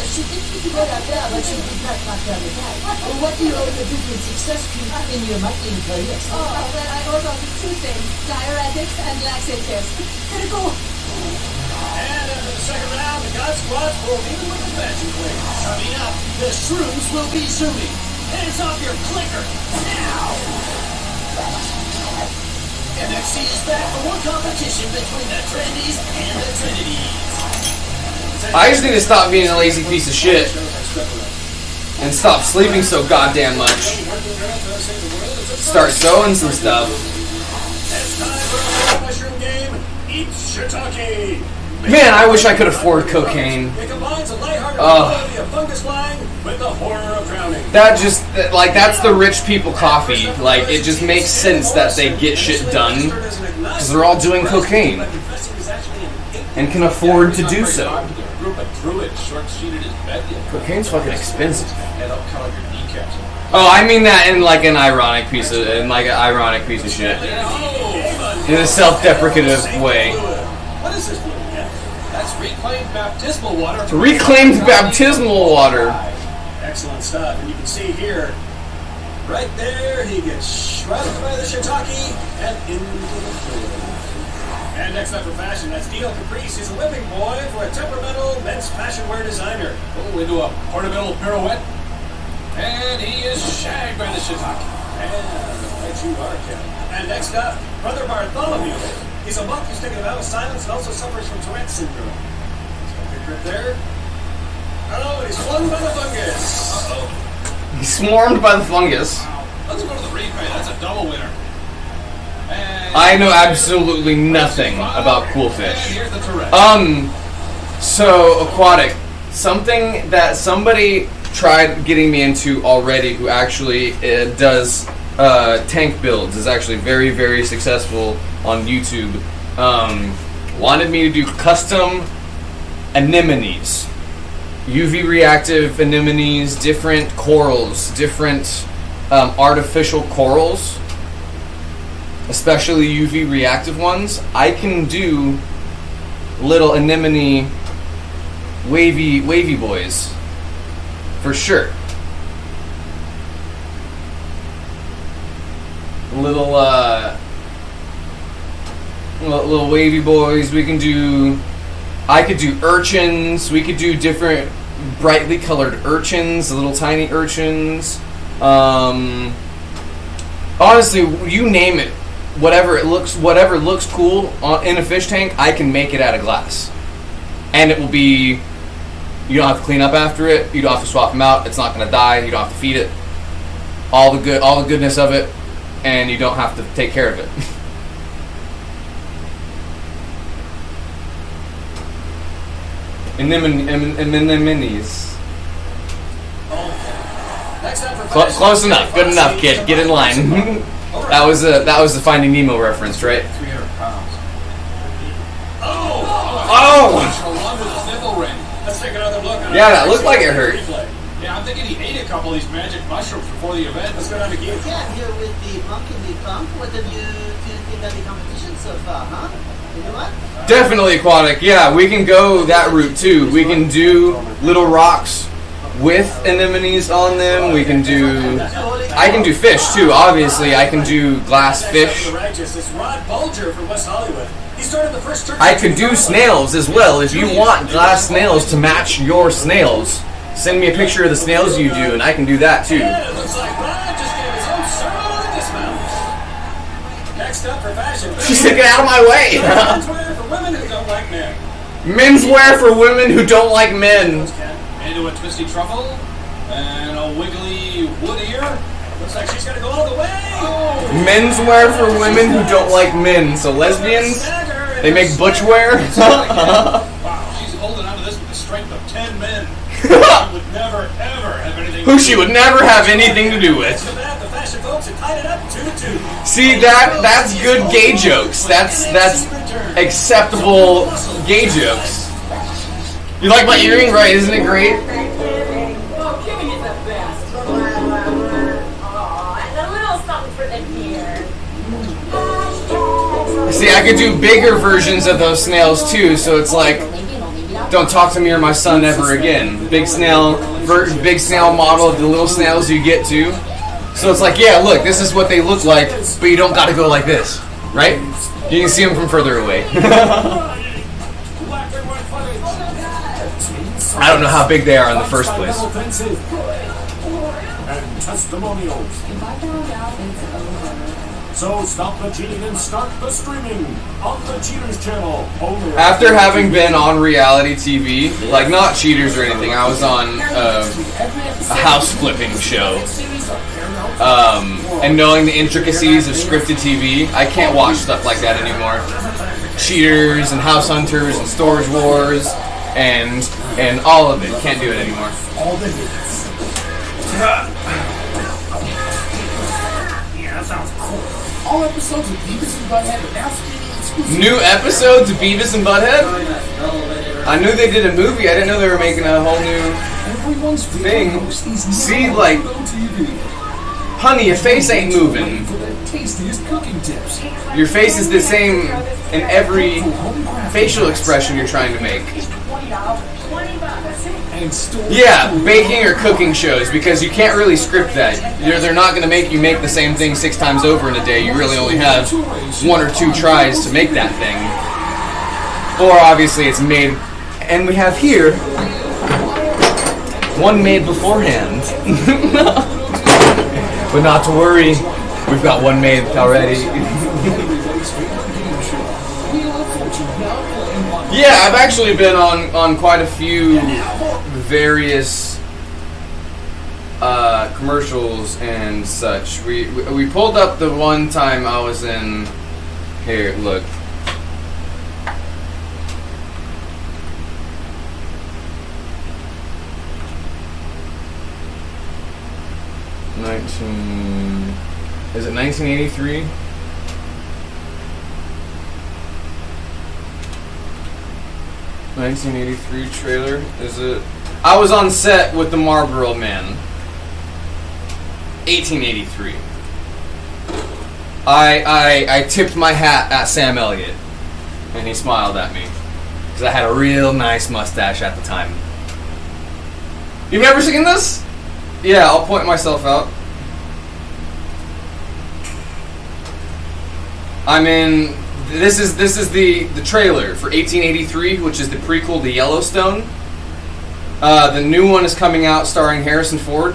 She did pretty well out there, but she did not knock down the guy. What do you owe the different success in your modeling career? Oh, well, I owe them two things: diuretics and laxatives. Critical. And after the second round, the God Squad pulled even with the magic blade. Coming up, the shrooms will be zooming. Hands off your clicker now! MXC is back for more competition between the Trendies and the Trinities. I just need to stop being a lazy piece of shit and stop sleeping so goddamn much. Start sewing some stuff. It's time for a mushroom game. Eat shiitake. Man, I wish I could afford cocaine. It combines a lighthearted quality of fungus flying with the horror of drowning. That's the rich people coffee. Like, it just makes sense that they get shit done because they're all doing cocaine and can afford to do so. Cocaine's fucking expensive. Oh, I mean that in like an ironic piece of shit. In a self-deprecative way. What is this fluid? That's reclaimed baptismal water. Reclaimed baptismal water. Excellent stuff. And you can see here, right there, he gets shrouded by the shiitake and into the fluid. And next up for fashion, that's Dio Caprice. He's a whipping boy for a temperamental men's fashion wear designer. Oh, into a ornamental pirouette. And he is shagged by the shiitake. And right you are, Ken. And next up, Brother Bartholomew. He's a monk who's taken a vow of silence and also suffers from Tourette's syndrome. He's got a good grip there. Oh, he's swung by the fungus. Uh-oh. He's swarmed by the fungus. Wow. Let's go to the replay. That's a double winner. And I know absolutely nothing about cool fish. And here's the Tourette. So aquatic. Something that somebody tried getting me into already who actually does tank builds, is actually very, very successful on YouTube. Wanted me to do custom anemones. UV reactive anemones, different corals, different artificial corals, especially UV reactive ones. I can do little anemone wavy boys for sure. Little wavy boys. I could do urchins. We could do different brightly colored urchins, little tiny urchins. Honestly, you name it, whatever looks cool in a fish tank, I can make it out of glass, and it will be. You don't have to clean up after it. You don't have to swap them out. It's not going to die. You don't have to feed it. All the goodness of it, and you don't have to take care of it. Anemones. Close enough. Good enough, kid. Get in line. That was the Finding Nemo reference, right? 300 pounds. Oh! Along with his nipple ring. Let's take another look. Yeah, that looked like it hurt. Yeah, I'm thinking he ate a couple of these magic mushrooms before the event. Let's go down to Keith. Yeah, here with the punk and the pump. What have you think of the competition so far, huh? You know what? Definitely aquatic. Yeah, we can go that route too. We can do little rocks with anemones on them. We can do. I can do fish too. Obviously, I can do glass fish. It's Rod Bulger from West Hollywood. He started the first church. I could do snails as well. If you want glass snails to match your snails, send me a picture of the snails you do, and I can do that too. Yeah, it looks like Rod just gave his own sermon on the dismount. Next up for fashion. She's get out of my way. Menswear for women who don't like men. Menswear for women who don't like men. Into a twisty truffle and a wiggly wood ear. Looks like she's gonna go all the way. Menswear for women who don't like men. So lesbians, they make butchwear. Wow, she's holding onto this with the strength of 10 men. She would never, ever have anything Who she would never have anything to do with. The fashion folks have tied it up 2-2. See, that's good gay jokes. That's acceptable gay jokes. You like my earring, right? Isn't it great? Oh, Kimmy is the best. Oh, and a little something for the deer. See, I could do bigger versions of those snails too, so it's like, don't talk to me or my son ever again. Big snail model of the little snails you get to. So it's like, yeah, look, this is what they look like, but you don't gotta go like this, right? You can see them from further away. I don't know how big they are in the first place. And testimonials. So stop the cheating and start the streaming on the Cheaters channel. Only After having been on reality TV, like not cheaters or anything, I was on a house flipping show. And knowing the intricacies of scripted TV, I can't watch stuff like that anymore. Cheaters and house hunters and storage wars and all of it. Can't do it anymore. all the hits. Yeah, that sounds cool. All episodes of Beavis and Butthead are now streaming exclusively. New episodes of Beavis and Butthead? I knew they did a movie. I didn't know they were making a whole new thing. See, like, honey, your face ain't moving. Your face is the same in every facial expression you're trying to make. Yeah, baking or cooking shows, because you can't really script that. They're not going to make you make the same thing 6 times over in a day. You really only have 1 or 2 tries to make that thing. Or obviously it's made, and we have here one made beforehand. But not to worry, we've got one made already. Yeah, I've actually been on quite a few various commercials and such. We pulled up the one time I was in. Here, look. Is it 1983? '83 trailer? Is it? I was on set with the Marlboro Man. 1883. I tipped my hat at Sam Elliott, and he smiled at me because I had a real nice mustache at the time. You've never seen this? Yeah, I'll point myself out. I'm in. This is the trailer for 1883, which is the prequel to Yellowstone. The new one is coming out starring Harrison Ford.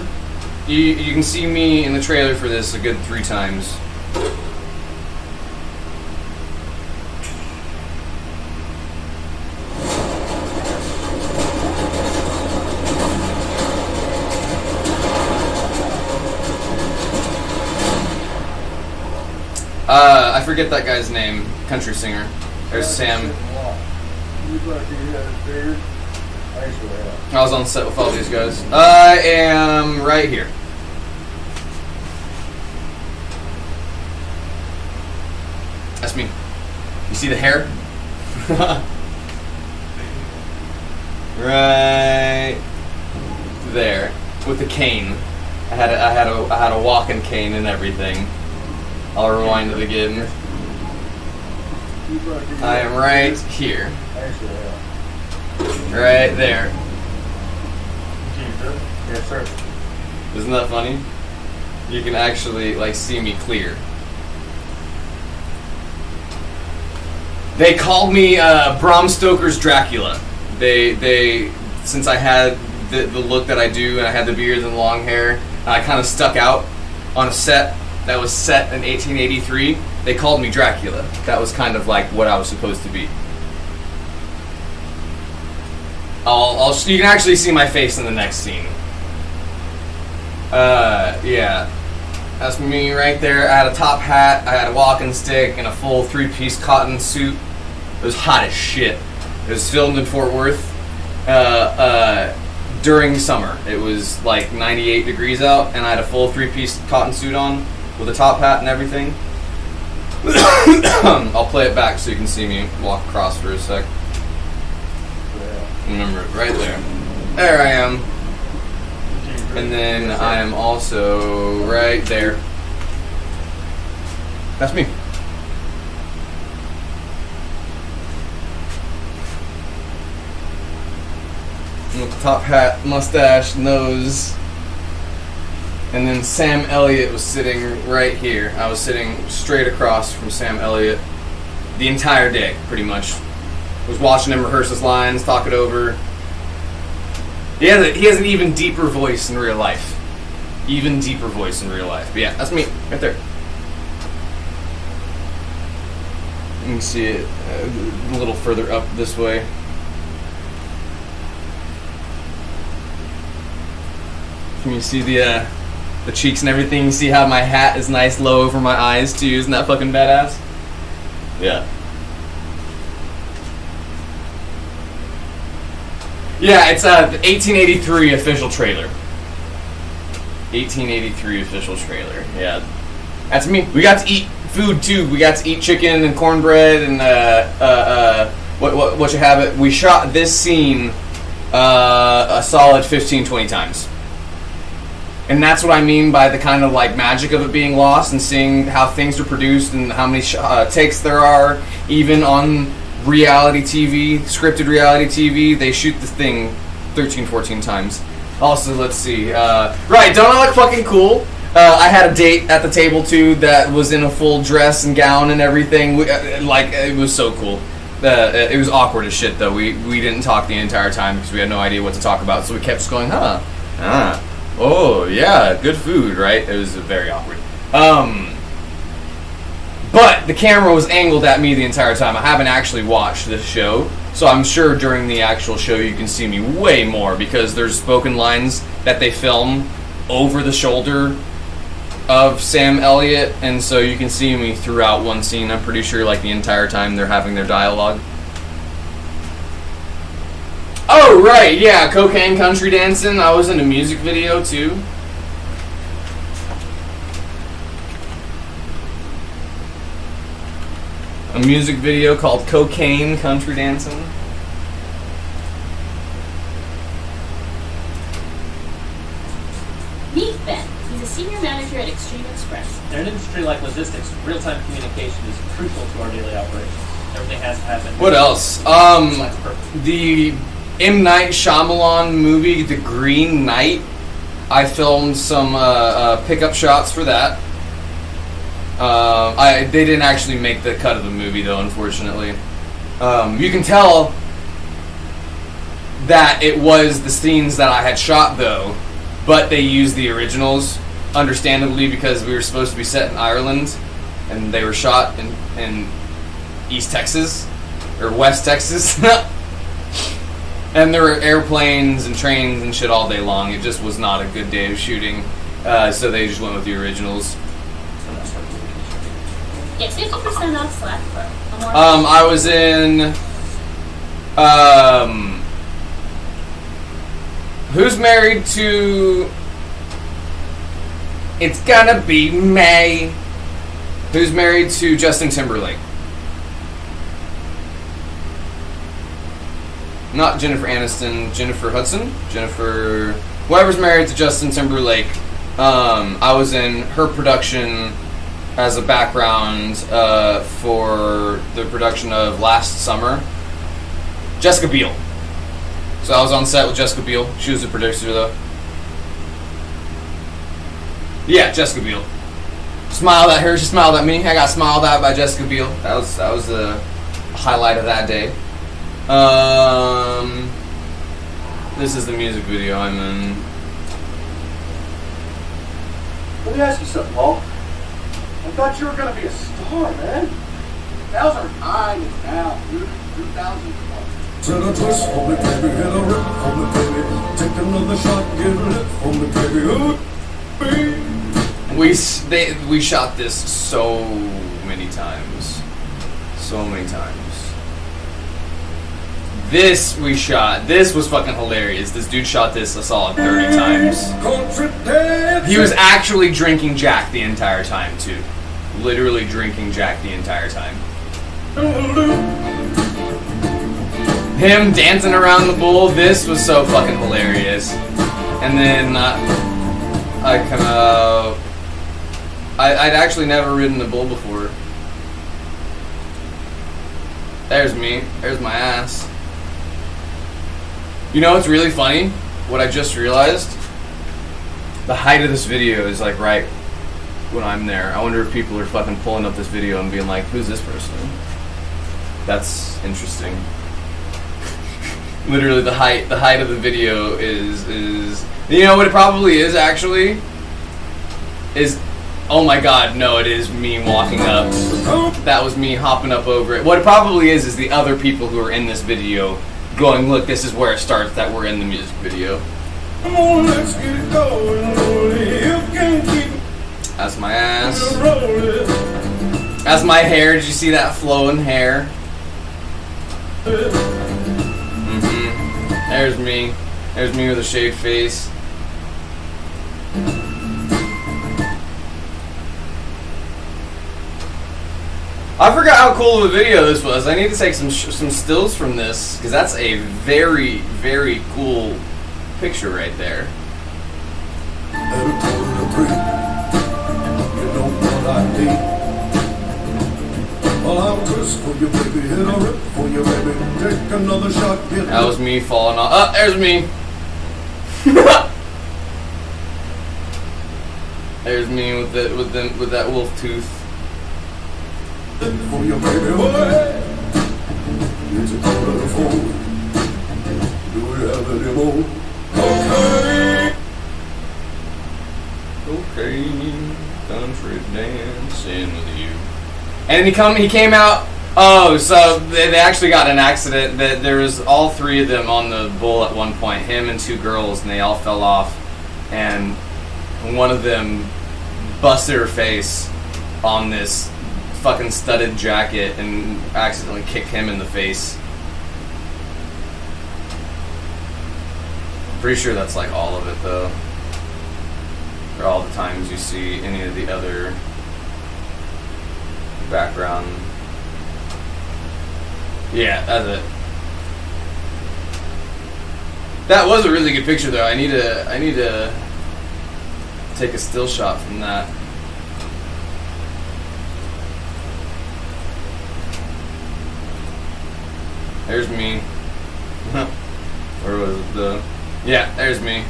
You can see me in the trailer for this a good 3 times. I forget that guy's name. Country singer. There's Sam. I was on set with all these guys. I am right here. That's me. You see the hair? Right there with the cane. I had a walking cane and everything. I'll rewind it again. I am right here. Right there. Yes, sir. Isn't that funny? You can actually like see me clear. They called me Bram Stoker's Dracula. They since I had the look that I do and I had the beard and the long hair, I kind of stuck out on a set that was set in 1883. They called me Dracula. That was kind of like what I was supposed to be. You can actually see my face in the next scene. Yeah. That's me right there. I had a top hat, I had a walking stick, and a full 3-piece cotton suit. It was hot as shit. It was filmed in Fort Worth during summer. It was like 98 degrees out, and I had a full 3-piece cotton suit on with a top hat and everything. I'll play it back so you can see me walk across for a sec. Remember it right there. There I am. And then I am also right there. That's me. With the top hat, mustache, nose. And then Sam Elliott was sitting right here. I was sitting straight across from Sam Elliott the entire day, pretty much. Was watching him rehearse his lines, talk it over. He has an even deeper voice in real life. Even deeper voice in real life. But yeah, that's me, right there. You can see it a little further up this way. Can you see the cheeks and everything? You see how my hat is nice low over my eyes too? Isn't that fucking badass? Yeah. Yeah, it's a 1883 official trailer. 1883 official trailer. Yeah, that's me. We got to eat food too. We got to eat chicken and cornbread and what you have it. We shot this scene a solid 15-20 times. And that's what I mean by the kind of like magic of it being lost and seeing how things are produced and how many takes there are, even on reality TV, scripted reality TV. They shoot the thing 13-14 times. Also, let's see. Right, don't I look fucking cool? I had a date at the table too that was in a full dress and gown and everything. Like, it was so cool. It was awkward as shit though. We didn't talk the entire time because we had no idea what to talk about. So we kept just going, oh yeah, good food, right? It was very awkward. But the camera was angled at me the entire time. I haven't actually watched this show, so I'm sure during the actual show you can see me way more because there's spoken lines that they film over the shoulder of Sam Elliott, and so you can see me throughout one scene. I'm pretty sure like the entire time they're having their dialogue. Oh, right, yeah, Cocaine Country Dancing. I was in a music video, too. A music video called Cocaine Country Dancing. Meet Ben. He's a senior manager at Extreme Express. In an industry like logistics, real-time communication is crucial to our daily operations. Everything has to happen. What else? The M. Night Shyamalan movie, The Green Knight. I filmed some pickup shots for that. They didn't actually make the cut of the movie though, unfortunately. You can tell that it was the scenes that I had shot though, but they used the originals, understandably, because we were supposed to be set in Ireland, and they were shot in East Texas or West Texas. And there were airplanes and trains and shit all day long. It just was not a good day of shooting. So they just went with the originals. Get 50% off Slack Pro. I was in... who's married to... It's gonna be May. Who's married to Justin Timberlake? Not Jennifer Aniston, Jennifer Hudson? Jennifer... Whoever's married to Justin Timberlake. I was in her production as a background for the production of last summer. Jessica Biel. So I was on set with Jessica Biel. She was the producer though. Yeah, Jessica Biel. Smiled at her, she smiled at me. I got smiled at by Jessica Biel. That was the highlight of that day. This is the music video I'm in. Let me ask you something, Paul. I thought you were gonna be a star, man. Now's our time. It's now. 2020. Set a twist for me, baby. Hit a rip for me, baby. Take another shot, get lit for me, baby. We shot this so many times. So many times. This was fucking hilarious. This dude shot this a solid 30 times. He was actually drinking Jack the entire time, too. Literally drinking Jack the entire time. Him dancing around the bull, this was so fucking hilarious. And then, I'd actually never ridden a bull before. There's me. There's my ass. You know what's really funny? What I just realized? The height of this video is like right when I'm there. I wonder if people are fucking pulling up this video and being like, who's this person? That's interesting. Literally the height of the video is you know what it probably is actually? Is, oh my god, no, it is me walking up. That was me hopping up over it. What it probably is the other people who are in this video going, look, this is where it starts, that we're in the music video. Come on, let's get it going. That's my ass. That's my hair. Did you see that flowing hair? There's me. There's me with a shaved face. I forgot how cool of a video this was. I need to take some stills from this because that's a very, very cool picture right there. That was me falling off. Oh, there's me. There's me with that wolf tooth. For your baby boy, it's a quarter to 4. Do we have any more? Okay, country dancing with you. And he came out. Oh, so they actually got in an accident. That there was all three of them on the bull at one point. Him and two girls, and they all fell off. And one of them busted her face on this fucking studded jacket and accidentally kicked him in the face. Pretty sure that's like all of it though. Or all the times you see any of the other background. Yeah, that's it. That was a really good picture though. I need to take a still shot from that. There's me. Where was it? Yeah, there's me.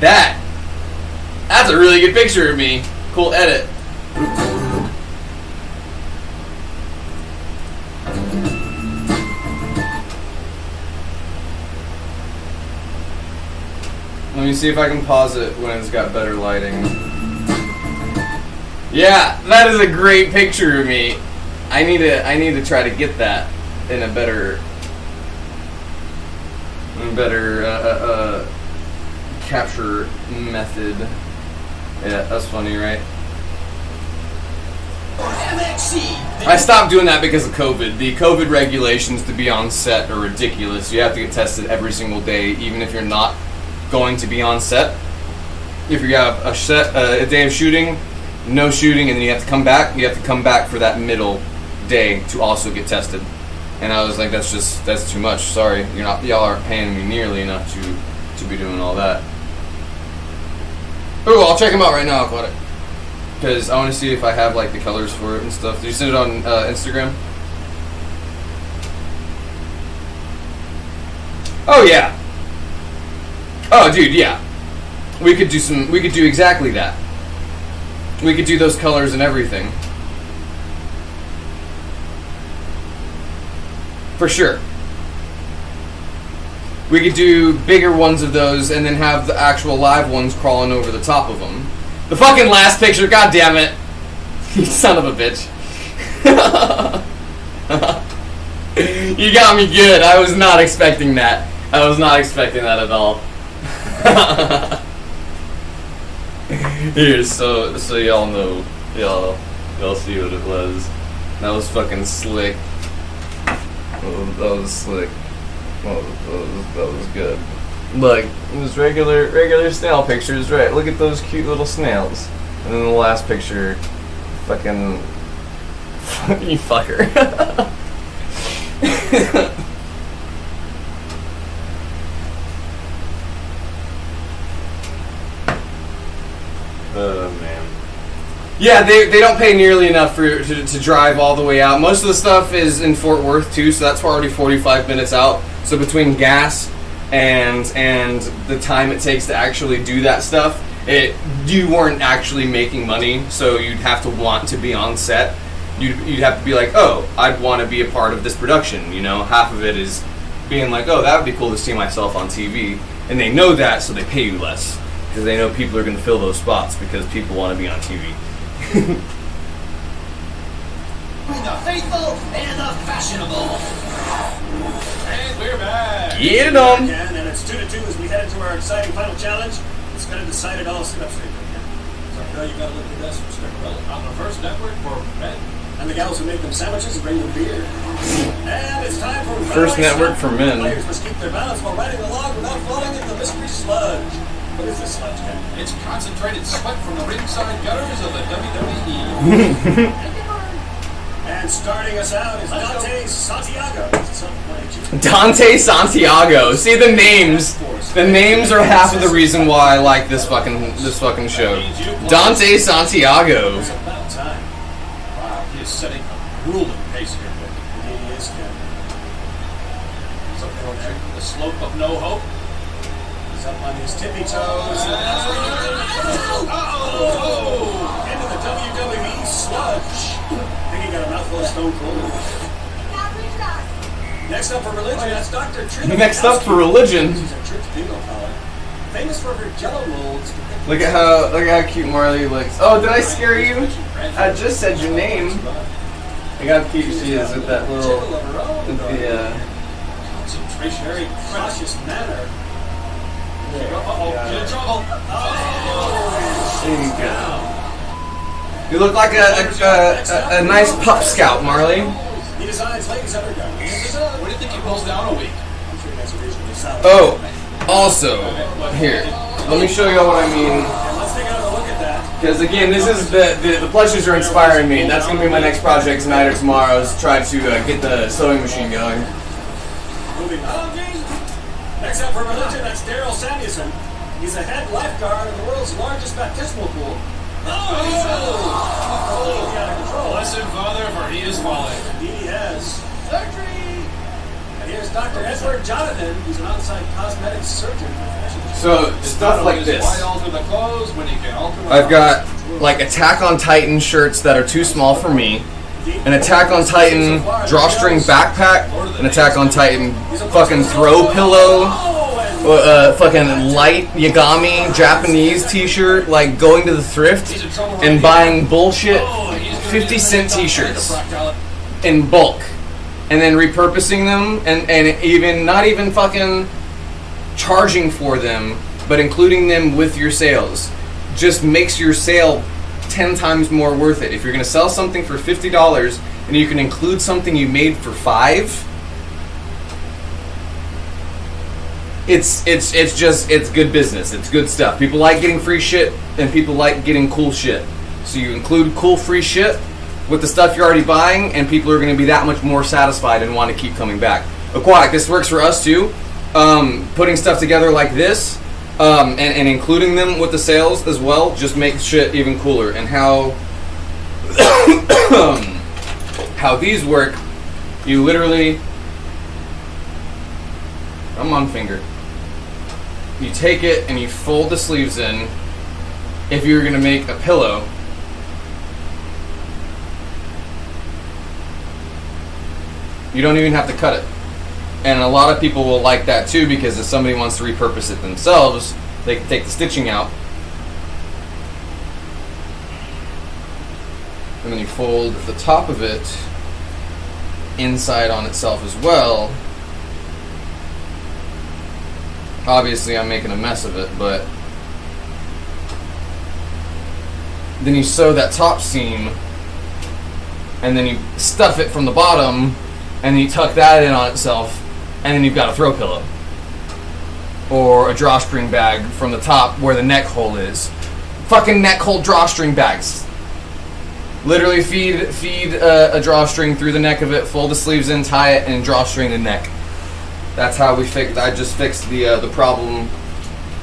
That's a really good picture of me. Cool edit. me see if I can pause it when it's got better lighting. Yeah, that is a great picture of me. I need to try to get that in a better capture method. Yeah, that's funny, right? I stopped doing that because of COVID. The COVID regulations to be on set are ridiculous. You have to get tested every single day, even if you're not going to be on set. If you have a day of shooting, no shooting, and then you have to come back, you have to come back for that middle day to also get tested. And I was like, that's too much. Sorry, y'all aren't paying me nearly enough to be doing all that. Oh, I'll check them out right now, Aquatic. Because I want to see if I have like the colors for it and stuff. Did you send it on Instagram? Oh yeah. Oh dude, yeah. We could do exactly that. We could do those colors and everything. For sure. We could do bigger ones of those and then have the actual live ones crawling over the top of them. The fucking last picture, god damn it. You son of a bitch. You got me good. I was not expecting that. I was not expecting that at all. Here, so y'all know. Y'all see what it was. That was fucking slick. That was slick. That was good. Look, just regular snail pictures, right? Look at those cute little snails. And then the last picture, fucking you fucker. Oh man. Yeah, they don't pay nearly enough to drive all the way out. Most of the stuff is in Fort Worth too, so that's already 45 minutes out. So between gas and the time it takes to actually do that stuff, you weren't actually making money, so you'd have to want to be on set. You'd have to be like, oh, I'd want to be a part of this production, you know? Half of it is being like, oh, that would be cool to see myself on TV. And they know that, so they pay you less. Because they know people are going to fill those spots because people want to be on TV. Between the faithful and the fashionable. And we're back. Get it on. And it's 2-2 as we head into our exciting final challenge. It's going to decide it all. Sit up straight again. So I know you got to look at this for Strickerella on the First Network for men. And the gals who make them sandwiches and bring them beer. And it's time for First Network for men. Players must keep their balance while riding the log without falling into the mystery sludge. What is this sludge, Ken? It's concentrated sweat from the ringside gutters of the WWE. And starting us out is Dante Santiago. Dante Santiago. See the names. The names are half of the reason why I like this fucking show. Dante Santiago. It's about time. Wow, he is setting a grueling pace here, Vic. Indeed he is, Ken. He's approaching the slope of no hope. He's up on his tippy toes. Into the WWE sludge. I think he got a mouthful of Stone Cold. Next up for religion, that's Dr. Trina. Next up for religion. She's a church bingo caller. Famous for her jello molds. Look at how cute Marley looks. Oh, did I scare you? I just said your name. Look how cute she is with that little, concentration, very cautious manner. Uh-oh, get in trouble. There you go. You look like a nice pup scout, Marley. He designs ladies' undergarments. What do you think he pulls down a week? I'm sure that's originally solid. Oh, also, here, let me show you what I mean. Let's take another look at that. Because again, this is the plushes are inspiring me. That's going to be my next project tonight or tomorrow, is try to get the sewing machine going. Moving on. Next up for religion, that's Daryl Samuelson. He's a head lifeguard in the world's largest baptismal pool. Oh, out of control. Bless him, Father, for he is falling. Indeed he has. Surgery! And here's Dr. Edward Jonathan. He's an outside cosmetic surgeon. So, stuff like this. Why alter the clothes when he can alter the I've got like Attack on Titan shirts that are too small for me, an Attack on Titan drawstring backpack, an Attack on Titan fucking throw pillow, fucking light Yagami Japanese t-shirt, like going to the thrift and buying bullshit 50-cent t-shirts in bulk, and then repurposing them and even not even fucking charging for them, but including them with your sales, just makes your sale 10 times more worth it. If you're going to sell something for $50 and you can include something you made for $5, it's good business. It's good stuff. People like getting free shit and people like getting cool shit. So you include cool free shit with the stuff you're already buying, and people are going to be that much more satisfied and want to keep coming back. Aquatic, this works for us too. Putting stuff together like this and including them with the sales as well just makes shit even cooler. And how how these work, you literally, come on finger, you take it and you fold the sleeves in. If you're going to make a pillow, you don't even have to cut it. And a lot of people will like that too, because if somebody wants to repurpose it themselves, they can take the stitching out. And then you fold the top of it inside on itself as well. Obviously I'm making a mess of it, but then you sew that top seam, and then you stuff it from the bottom, and then you tuck that in on itself, and then you've got a throw pillow or a drawstring bag from the top where the neck hole is. Fucking neck hole drawstring bags. Literally feed a drawstring through the neck of it, fold the sleeves in, tie it, and drawstring the neck. That's how we fixed. I just fixed the problem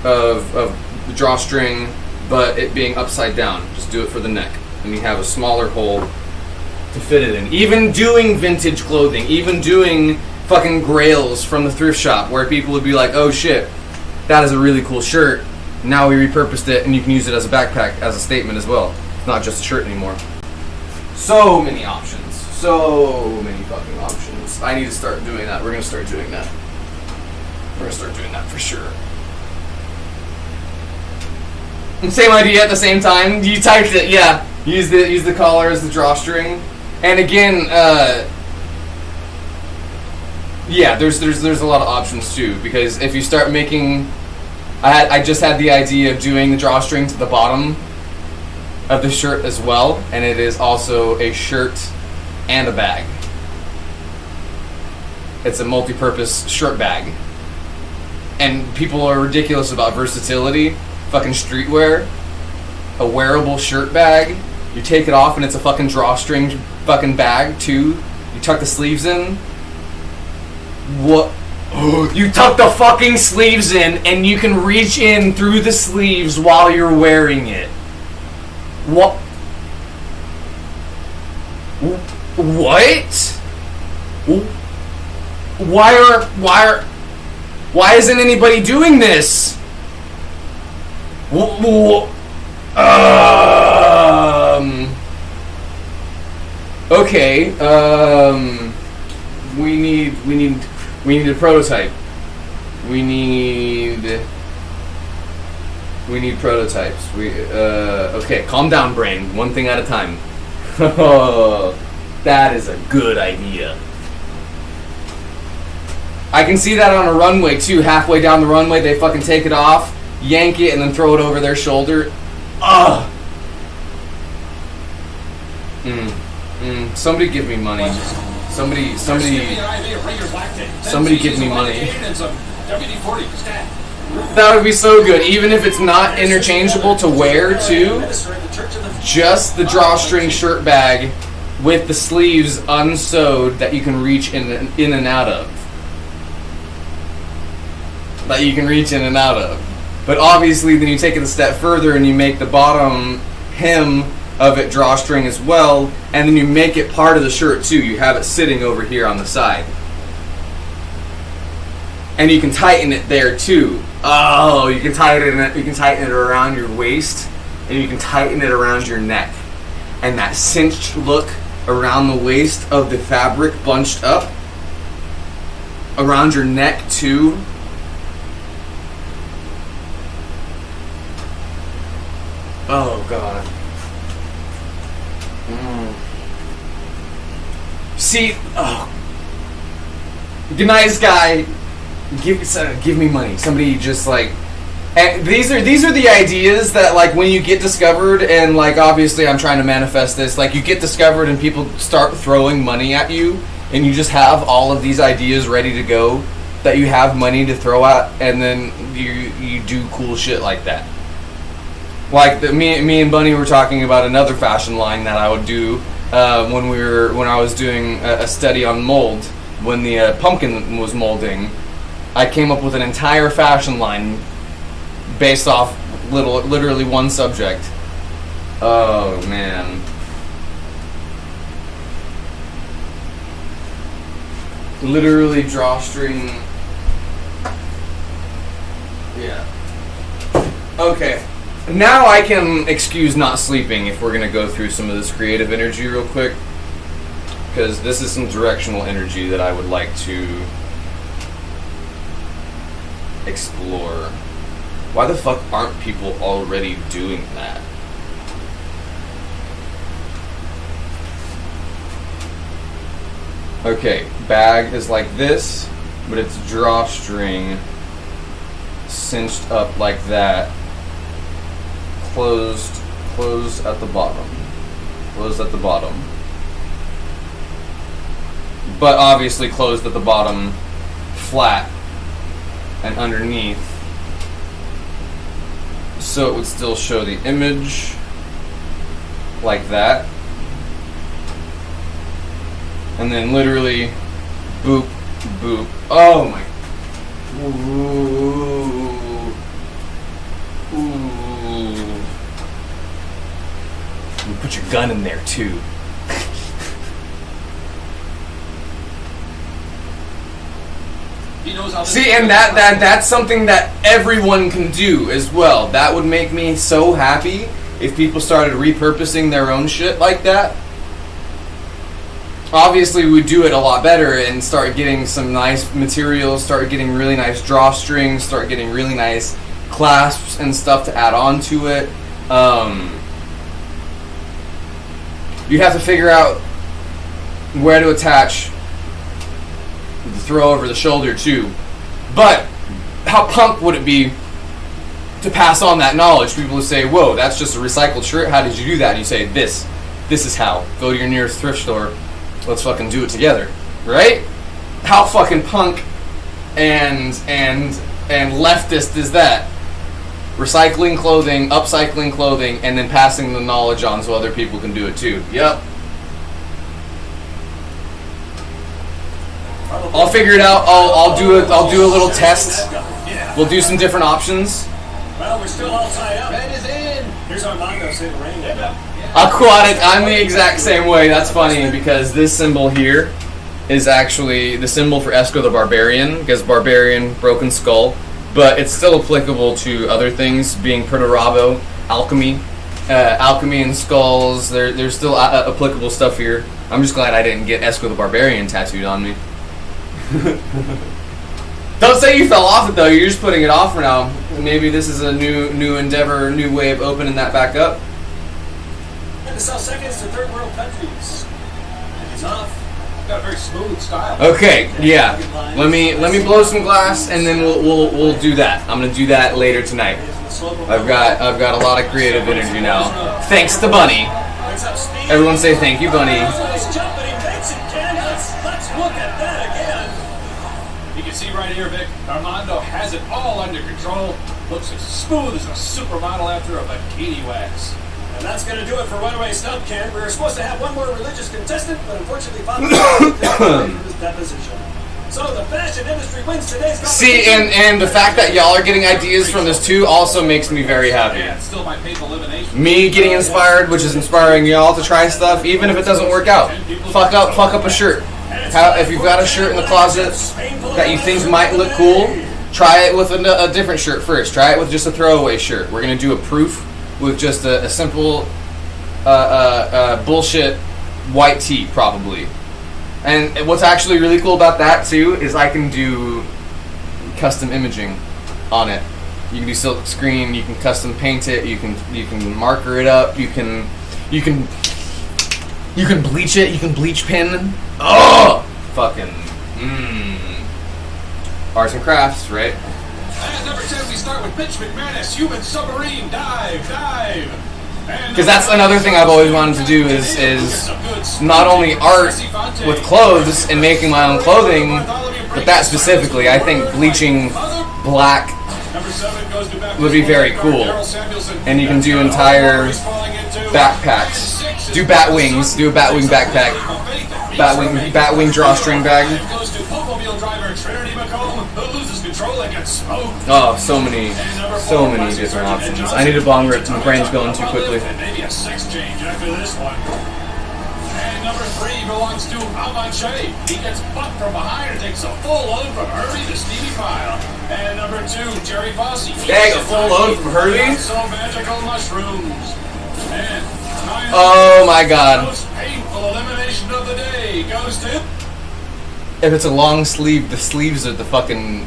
of the drawstring, but it being upside down. Just do it for the neck, and you have a smaller hole to fit it in. Even doing vintage clothing, even doing fucking grails from the thrift shop, where people would be like, "Oh shit, that is a really cool shirt. Now we repurposed it, and you can use it as a backpack, as a statement as well. It's not just a shirt anymore." So many options. So many fucking options. I need to start doing that. We're gonna start doing that. We're gonna start doing that for sure. Same idea at the same time. You typed it, yeah. Use the collar as the drawstring. And again, yeah, there's a lot of options too, because if you start making, I just had the idea of doing the drawstring to the bottom of the shirt as well, and it is also a shirt and a bag. It's a multi-purpose shirt bag. And people are ridiculous about versatility. Fucking streetwear, a wearable shirt bag. You take it off and it's a fucking drawstring fucking bag too. You tuck the sleeves in. What? You tuck the fucking sleeves in and you can reach in through the sleeves while you're wearing it. What? What? Why isn't anybody doing this? Okay. We need a prototype. We need prototypes. Okay, calm down, brain. One thing at a time. That is a good idea. I can see that on a runway too. Halfway down the runway, they fucking take it off, yank it, and then throw it over their shoulder. Ugh. Somebody give me money. Somebody give me money. That would be so good, even if it's not interchangeable to wear too. Just the drawstring shirt bag with the sleeves unsewed that you can reach in and out of. But obviously then you take it a step further and you make the bottom hem of it drawstring as well, and then you make it part of the shirt too. You have it sitting over here on the side. And you can tighten it there too. Oh, you can tighten it around your waist, and you can tighten it around your neck. And that cinched look around the waist of the fabric bunched up around your neck too. Oh God. See, the nice guy, give me money. Somebody just like, and these are the ideas that like when you get discovered, and like obviously I'm trying to manifest this. Like you get discovered and people start throwing money at you, and you just have all of these ideas ready to go that you have money to throw at, and then you do cool shit like that. Like me and Bunny were talking about another fashion line that I would do when I was doing a study on mold, when the pumpkin was molding. I came up with an entire fashion line based off literally one subject. Oh man. Literally drawstring. Yeah. Okay. Now I can excuse not sleeping if we're going to go through some of this creative energy real quick. Because this is some directional energy that I would like to explore. Why the fuck aren't people already doing that? Okay, bag is like this, but it's drawstring cinched up like that. Closed at the bottom. Closed at the bottom. But obviously closed at the bottom, flat, and underneath. So it would still show the image like that. And then literally boop, boop. Oh my. Ooh. Ooh. You put your gun in there too. He knows how. See, and that's something that everyone can do as well. That would make me so happy if people started repurposing their own shit like that. Obviously, we'd do it a lot better and start getting some nice materials, start getting really nice drawstrings, start getting really nice clasps and stuff to add on to it. You'd have to figure out where to attach the throw over the shoulder too. But how punk would it be to pass on that knowledge? People would say, whoa, that's just a recycled shirt. How did you do that? And you say, this is how. Go to your nearest thrift store. Let's fucking do it together. Right? How fucking punk and leftist is that? Recycling clothing, upcycling clothing, and then passing the knowledge on so other people can do it too. Yep. I'll figure it out. I'll do a little test. We'll do some different options. Well, we're still all tied up. Red is in. Here's Armando saying rain. Aquatic, I'm the exact same way. That's funny because this symbol here is actually the symbol for Esco the Barbarian, because Barbarian, Broken Skull, but it's still applicable to other things, being Perturabo, Alchemy. Alchemy and skulls, there's still applicable stuff here. I'm just glad I didn't get Esco the Barbarian tattooed on me. Don't say you fell off it though, you're just putting it off for now. Maybe this is a new endeavor, new way of opening that back up. To sell seconds to third world countries. And he's off. Got a very smooth style. Okay, yeah. Let me blow some glass and then we'll do that. I'm gonna do that later tonight. I've got a lot of creative energy now. Thanks to Bunny. Everyone say thank you, Bunny. Let's look at that again. You can see right here, Vic, Armando has it all under control. Looks as smooth as a supermodel after a bikini wax. And that's going to do it for Runaway Stump Can. We were supposed to have one more religious contestant, but unfortunately Bob his deposition. So the fashion industry wins today's competition. See, and the fact that y'all are getting ideas from this too also makes me very happy. Yeah, it's still my painful elimination. Me getting inspired, which is inspiring y'all to try stuff, even if it doesn't work out. Fuck up a shirt. If you've got a shirt in the closet that you think might look cool, try it with a different shirt first. Try it with just a throwaway shirt. We're gonna do a proof with just a simple bullshit white tee, probably. And what's actually really cool about that too is I can do custom imaging on it. You can do silk screen. You can custom paint it. You can marker it up. You can bleach it. You can bleach pin. Oh, fucking. Arts and crafts, right? And number 10, we start with Mitch McManus, Human Submarine, dive. Because that's another thing I've always wanted to do is not only art with clothes and making my own clothing, but that specifically. I think bleaching black would be very cool. And you can do entire backpacks. Do bat wings. Do a bat wing backpack. Bat wing drawstring bag. Oh, so many different options. I need a bong rip. My brain's going too quickly. Maybe a sex change after this one. And number 3 belongs to Amanche. He gets bucked from behind and takes a full load from Herbie to Stevie Pyle. And number 2, Jerry Fossey. Dang, a full load from Herbie? So magical mushrooms. And oh my god. most painful elimination of the day goes to... If it's a long sleeve, the sleeves are the fucking...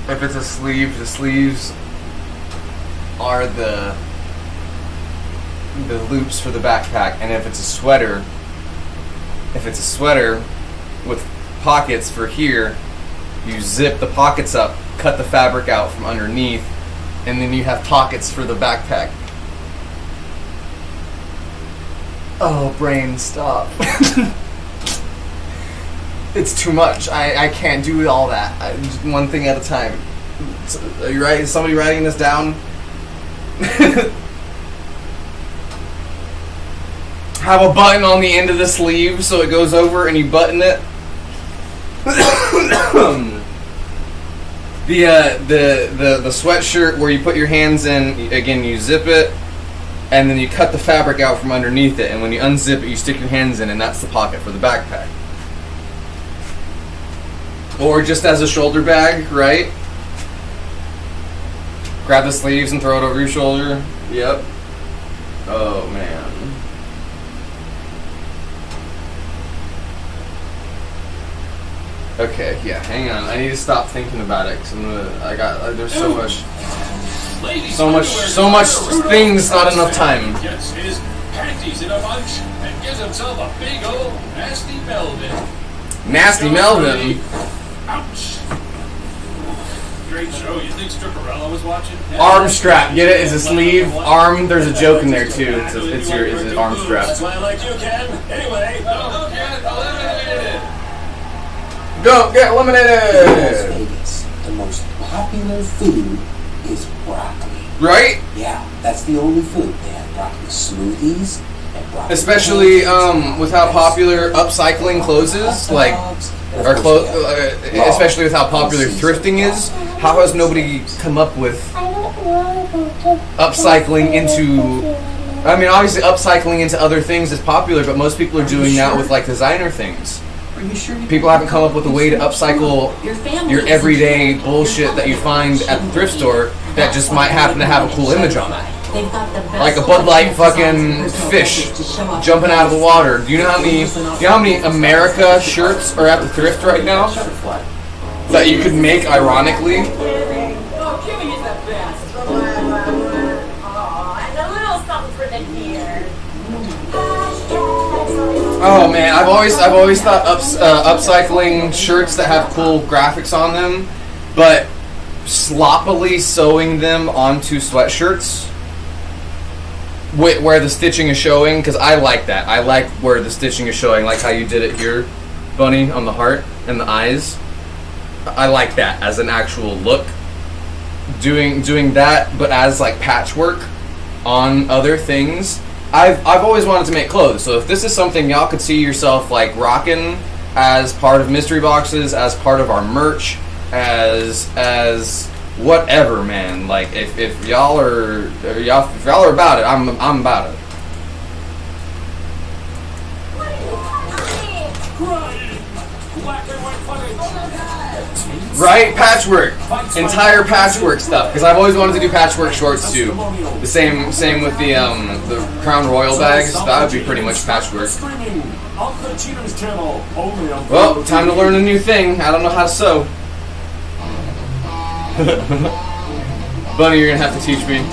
If it's a sleeve, the sleeves are the loops for the backpack. And if it's a sweater with pockets for here, you zip the pockets up, cut the fabric out from underneath, and then you have pockets for the backpack. Oh, brain, stop. It's too much. I can't do all that. Just one thing at a time. Are you right? Is somebody writing this down? Have a button on the end of the sleeve so it goes over and you button it. The sweatshirt where you put your hands in, again you zip it and then you cut the fabric out from underneath it, and when you unzip it you stick your hands in and that's the pocket for the backpack. Or just as a shoulder bag, right? Grab the sleeves and throw it over your shoulder. Yep. Oh man. Okay, yeah, hang on. I need to stop thinking about it because there's so much things, not enough time. Gets his panties in a bunch and gives himself a big old nasty Melvin. Nasty Melvin. Ouch. Great show. You think Stripperella was watching? Arm strap. Get it? Is a sleeve. Arm. There's a joke in there too. It's your arm strap. That's why I like you, Ken. Anyway, don't get eliminated. Don't get In Las eliminated. Vegas, the most popular food is broccoli. Right? Yeah, that's the only food. They have broccoli smoothies and broccoli. Especially with how popular upcycling clothes is, like, especially with how popular thrifting is. How has nobody come up with upcycling into? I mean, obviously, upcycling into other things is popular, but most people are doing that with like designer things. People haven't come up with a way to upcycle your everyday bullshit that you find at the thrift store that just might happen to have a cool image on it. Like a Bud Light fucking fish jumping out of the water. Do you know how many America shirts are at the thrift right now that you could make ironically? Oh, Kimmy is the best. Oh, and a little something for the deer. Oh man, I've always thought upcycling shirts that have cool graphics on them, but sloppily sewing them onto sweatshirts where the stitching is showing, because I like that. I like where the stitching is showing, like how you did it here, Bunny, on the heart and the eyes. I like that as an actual look. Doing that, but as like patchwork on other things. I've always wanted to make clothes, so if this is something y'all could see yourself like rocking as part of mystery boxes, as part of our merch, as whatever, man. Like if y'all are about it, I'm about it. Black and white footage. Right? Patchwork. Entire patchwork stuff. Because I've always wanted to do patchwork shorts too. The same with the Crown Royal bags. That would be pretty much patchwork. Streaming on the Cheaters channel. Only on Well, time to learn a new thing. I don't know how to sew. Bunny, you're gonna have to teach me.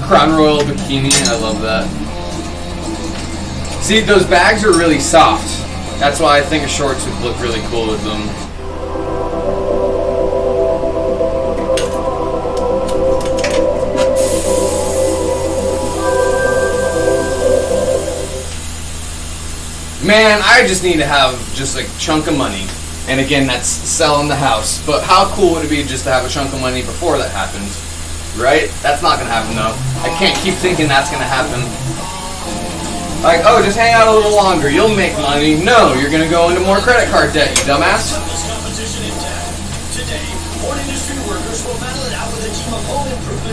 Crown Royal bikini, I love that. See, those bags are really soft. That's why I think a shorts would look really cool with them. Man, I just need to have just a chunk of money. And again, that's selling the house. But how cool would it be just to have a chunk of money before that happens? Right? That's not gonna happen though. I can't keep thinking that's gonna happen. Like, oh, just hang out a little longer, you'll make money. No, you're gonna go into more credit card debt, you dumbass.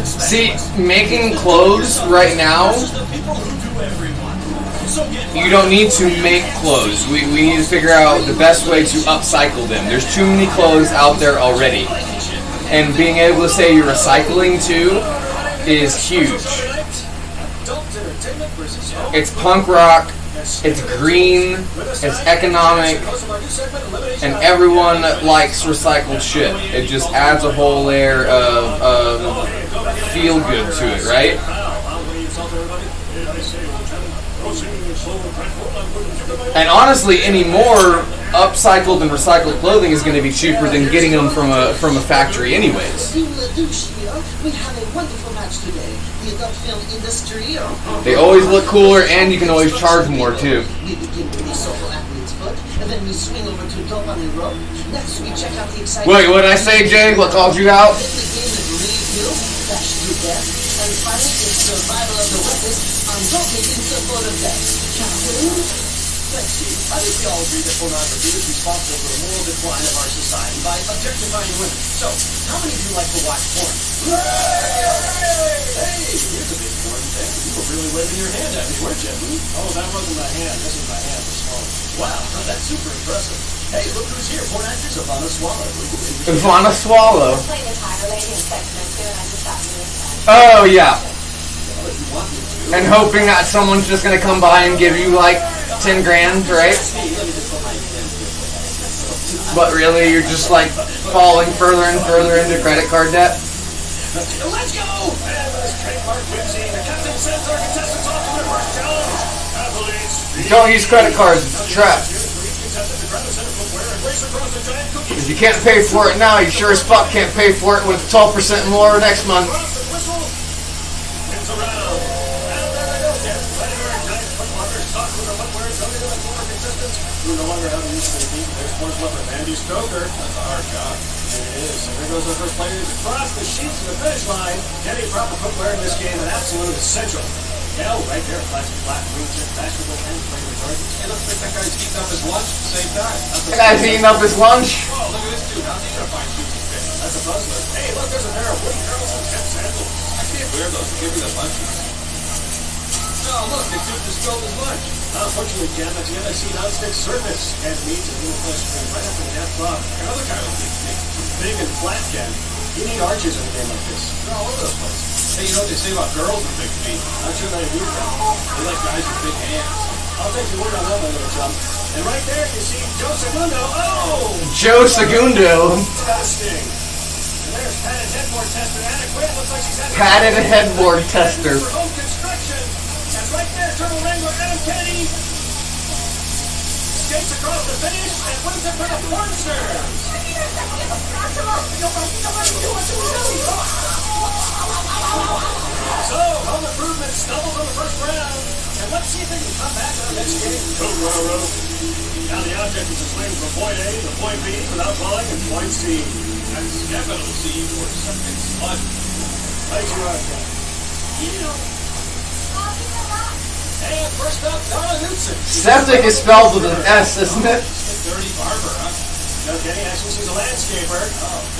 See, making clothes right now, you don't need to make clothes. We need to figure out the best way to upcycle them. There's too many clothes out there already. And being able to say you're recycling too is huge. It's punk rock, it's green, it's economic, and everyone likes recycled shit. It just adds a whole layer of feel good to it, right? And honestly, anymore, upcycled and recycled clothing is going to be cheaper than getting them from a factory anyways. They always look cooler and you can always charge more too. Wait, what did I say, Jay? What called you out? I think we all agree that pornography is responsible for the moral decline of our society by objectifying women. So, how many of you like to watch porn? Hey, here's a big porn thing. You were really waving your hand at me, weren't you? Oh, that wasn't my hand. This is my hand for swallowing. Wow, that's super impressive. Hey, look who's here. Porn actress Ivana Swallow. Ivana Swallow. Playing the tiger lady in Sex and I just got really Oh, yeah. And hoping that someone's just going to come by and give you like 10 grand, right? But really, you're just like falling further and further into credit card debt. Let's go! Fabulous trademark whimsy. The captain sends our contestants off to their first challenge. Don't use credit cards, it's a trap. If you can't pay for it now, you sure as fuck can't pay for it with 12% more next month. Who no longer have to use the beat. There's one flipper, Andy Stoker. That's a hard job. It is. And there goes our first players across the sheets to the finish line. Getting proper footwear in this game, an absolute essential. Yeah, right there, classic black, green chip, basketball, and playing retarded. Hey, looks like that guy's eating up his lunch at the same time. That guy's eating up his lunch. Oh, look at this dude. How's he gonna find juicy fish? That's a puzzler. Hey, look, there's a pair of Woody Harrelson Ken sandals. I can't wear those. Give me the munchies. No, look, the dude just spilled his lunch. Unfortunately, Ken, that's the MSC non-stick surface. Ken needs a little flesh cream right up in the depth box. Another guy with big feet. Big and flat, Ken. You need arches in a game like this. They're all over the place. Hey, you know what they say about girls with big feet? Not sure they do, Ken. They like guys with big hands. I'll take your word on that, my little chum. And right there, you see Joe Segundo. Oh! Joe Segundo. Testing. And there's padded headboard tester Anna Quinn. Looks like she's had Padded headboard tester. for home construction. And right there, Turtle Wrangler Adam Kennedy skates across the finish and wins it for the Pornsters. So, home improvement stumbles on the first round. And let's see if they can come back on the next game. Go, Roro. Now the object is to swing from point A to point B without falling in point C. That's capital C for something smut. Right you are, Ken. And first up, Donna Newton. Septic is spelled with an S, isn't it? Dirty barber, huh? No kidding, actually she's a landscaper.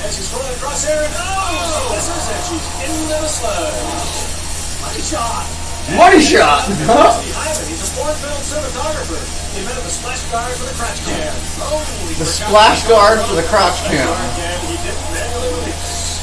And she's rolling across there and misses and she's into the sludge. Money shot. Money shot! Behind him, he's a four-film cinematographer. He invented the splash guard for the crotch cam. The splash guard for the crotch cam. He did manually release.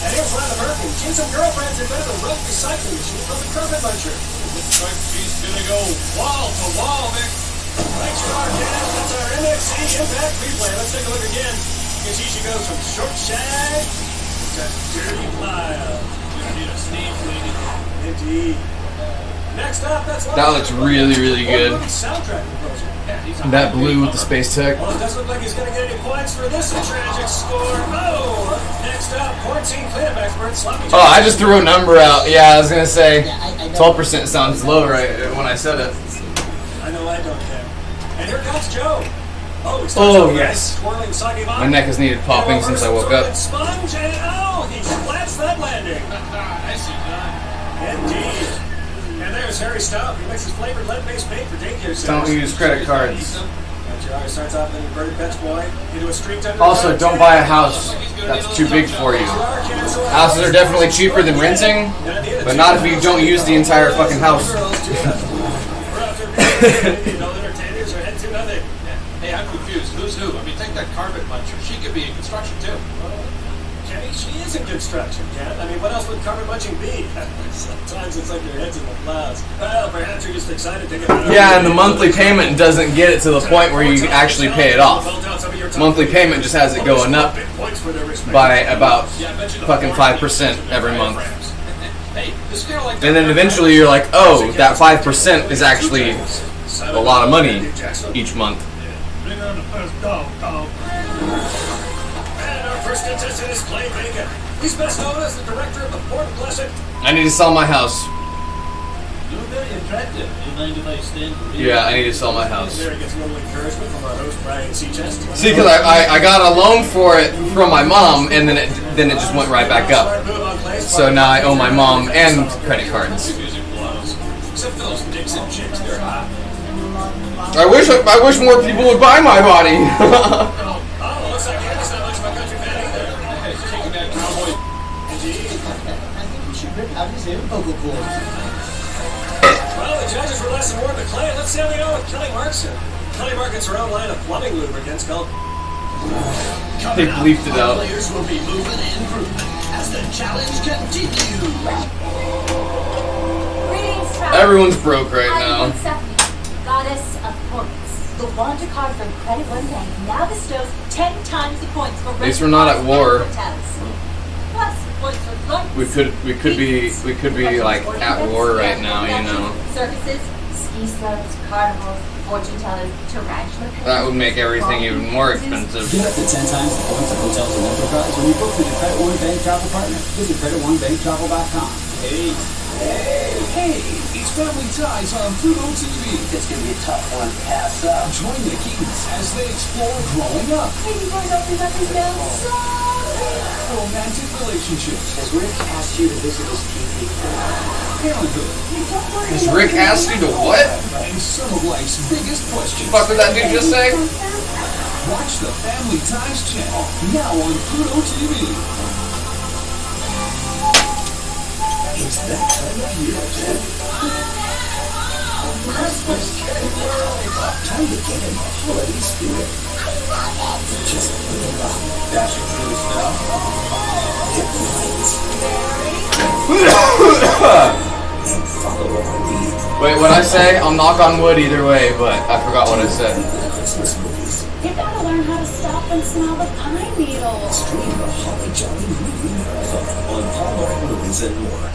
And here's Ryan American. She and some girlfriends invented a rope recycling machine called the carpet muncher. Looks like she's gonna go wall to wall, Vic. Thanks, Ken. That's our MXC Impact replay. Let's take a look again. You can see she goes from short shag to dirty pile. You need a steam cleaning. Indeed. Next up, that's one. That looks really, really good. Soundtrack composer. That blue with the space tech. Well, it doesn't look like he's going to get any points for this tragic score. Oh! Next up, quarantine cleanup expert Sloppy Joe. Oh, I just threw a number out. Yeah, I was gonna say 12% sounds low right when I said it. I know I don't care. And here comes Joe. Oh, he starts Oh off yes. swirling soggy My neck has needed popping since I woke up. Sponge and he splats that landing. Nicely done. Indeed. And there's Harry Stout. He makes his flavored lead-based bait for daycare centers. Don't use credit cards. Charlie starts off an inverted bench boy into a street tender. Also, don't buy a house that's too big for you. Houses are definitely cheaper than renting, but not if you don't use the entire fucking house. Hey, I'm confused. Who's who? I mean, take that carpet muncher. She could be in construction, too. Kenny, she is in construction, Ken. I mean, what else would carpet munching be? Sometimes it's like your head's in the clouds. Well, perhaps you're just excited to get out. Yeah, and the monthly payment doesn't get it to the point where you actually pay it off. Monthly payment just has it going up by about fucking 5% every month. And then eventually you're like, oh, that 5% is actually a lot of money each month. And our first contestant is Clay Bacon. He's best known as the director of the Port Classic. I need to sell my house. You're very attractive. You mind if I stand for you? Yeah, I need to sell my house. There he gets a little encouragement from our host, Brian Seachest. See, because I got a loan for it from my mom, and then it just went right back up. So now I owe my mom and credit cards. Except for those dicks and chicks, they're hot. I wish more people would buy my body. Oh, looks like Andy's not much of a country fan either. He's taking that cowboy. Indeed. I think we should rip out his own vocal cords. Well, the judges were less award to Clay. Let's see how they go with Kelly Markson. Kelly markets her own line of plumbing lubricants called. They bleeped it out. Players will be moving and grooving as the challenge continues. Greetings, travelers. Everyone's broke right I now. am Stephanie, goddess of points. The Wanda card from Credit One Bank now bestows 10 times the points for At least we're not at war. hotels. Plus, points for flights. We could be like at war right now, you know. Circuses, ski slopes, carnivals, fortune tellers, tarantula. That would make everything even more expensive. Get up to 10 times the points of hotels and rental cars when you book with your Credit One Bank travel partner. Visit CreditOneBankTravel.com. Hey, it's Family Ties on Pluto TV. It's gonna be a tough one to pass up. Join the Keatons as they explore growing up, Baby boys opening up his mouth so romantic relationships, Has Rick asked you to visit his TV? parenthood, Has Rick asked you to what? and some of life's biggest questions. What did that dude just say? Watch the Family Ties channel now on Pluto TV. It's that time of year, Jen. Christmas time to get in the holiday spirit. Just a little dashing through the snow. Hit the lights. And follow our lead. Wait, what I say? I'll knock on wood either way, but I forgot what I said. Christmas movies. You gotta learn how to stop and smell the pine needles. Stream the Holly Jolly Movie Marathon on Hallmark Movies and more.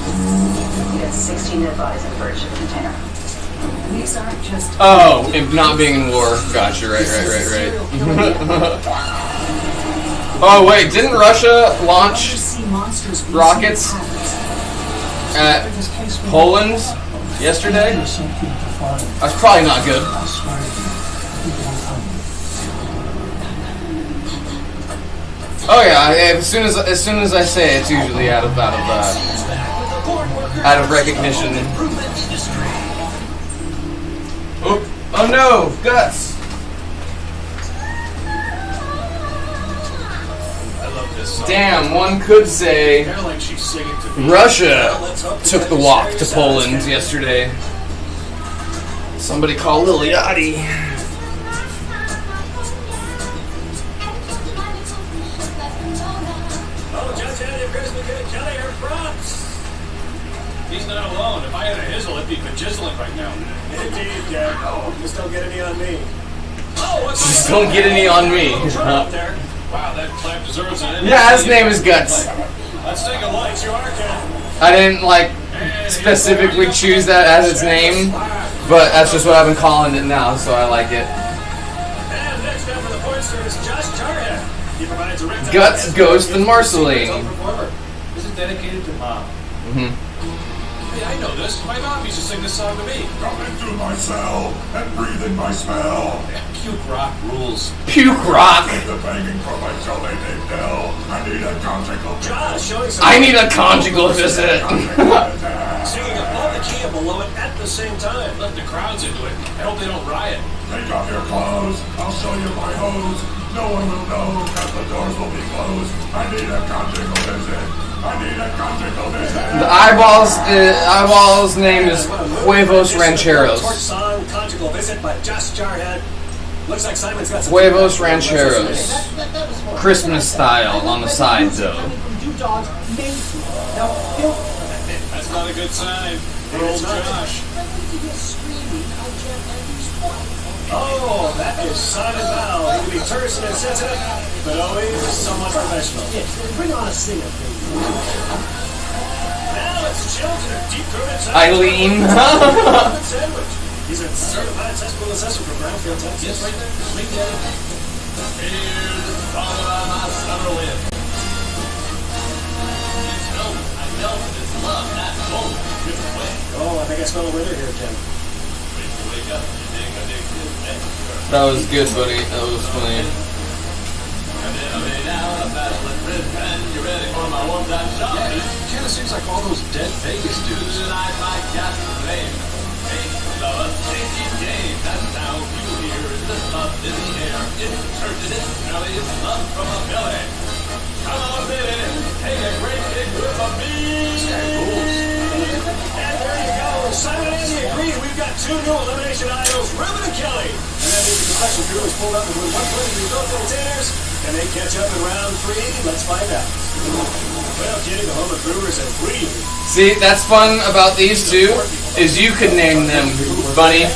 You have 16 advised in virgin container. These aren't just. Oh, and not being in war. Gotcha, right. Oh, wait, didn't Russia launch rockets at Poland yesterday? That's probably not good. Oh yeah, as soon as I say it, it's usually out of recognition. Oop, Oh no, Guts. I love this song. Damn, one could say Kinda like she's singing to me. Russia took the walk to Poland yesterday. Somebody call Lil Yachty. Oh, Judge Andy appears to be giving Kelly her props. He's not alone. If I had a hizzle, it'd be vajizzling right now. Indeed, Jack. Oh, just don't get any on me. Oh, what's Just don't get any on me. up there? Wow, that clap deserves an Yeah, his name is Guts. Let's take a look. You are, Ken. I didn't like specifically choose that as its name, but that's just what I've been calling it now, so I like it. And next up for the points is Josh Jarhead. He provides a ring. Guts, Ghost, and Marceline. This is dedicated to Mom. Mm-hmm. Hey, I know this. My mom used to sing this song to me. Come into my cell and breathe in my smell. Puke rock rules. Puke rock. The banging for my cellmate named Dell. I need a conjugal visit. Josh showing some. I need a conjugal visit. Singing above the key and below it at the same time. Let the crowds into it. I hope they don't riot. Take off your clothes. I'll show you my hose. No one will know because the doors will be closed. I need a conjugal visit. I need a conjugal visit. The eyeball's name is Huevos Rancheros. Torch song, conjugal visit by Josh Jarhead. Looks like Simon's got some. Huevos Rancheros. Christmas style on the side, though. That's not a good sign for old Josh. Oh, that is Simon Bell. He can be terse and insensitive, but always somewhat professional. Yes, bring on a singer, please. Now it's children of deep-throated Eileen. sandwich. He's a certified cesspool assessor from Brownfield, Texas. Yes, right there. Right there. Here's the song about my summer wind. I know it's love, not gold. Good way. Oh, I think I smell a winter here, Ken. Wake up, you dig a dig this thing. That was good, buddy. That was funny. Come in now, a battle of red pen. You ready for my one-time shot? Yeah, it kind of seems like all those dead Vegas dudes. Tonight, my got the flame. Hey, love, tasty game. That's how you hear the love in the air. It's turgid, it's smelly, it's love from a belly. Come on, baby, take a great big whiff of me. And there you go. Simon and Andy agree. We've got two new elimination idols, Ruben and Kelly. And that means the confession crew is pulled up with 120 to both entertainers. Can they catch up in round 3? Let's find out. Well, Kenny, the home of Brewers and Green. See, that's fun about these two, is you could name them, Bunny.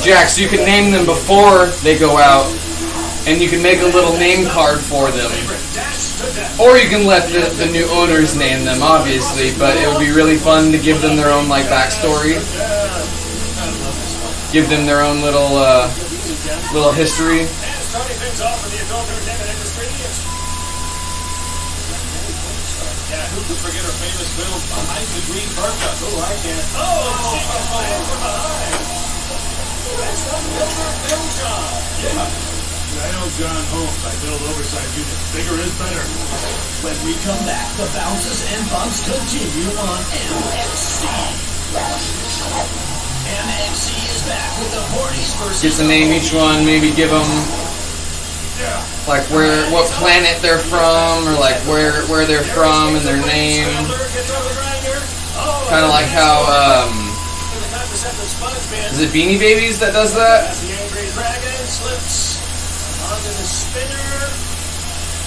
Jax, you can name them before they go out, and you can make a little name card for them. Or you can let the new owners name them, obviously, but it would be really fun to give them their own, like, backstory. Give them their own little history. Starting things off with the adult entertainment industry. Yeah, who could forget her famous film Behind the Green Burqa? Oh, I can't. Oh, she can play it from behind. That's the film job. Yeah. I know John Holmes. I build oversight units. Bigger is better. When we come back, the bounces and bumps continue on MXC. MXC is back with the Hornies versus. Get to name each one, maybe give them like what planet they're from, or like where they're from and their name. Kind of like how is it Beanie Babies that does that? The angry dragon slips onto the spinner.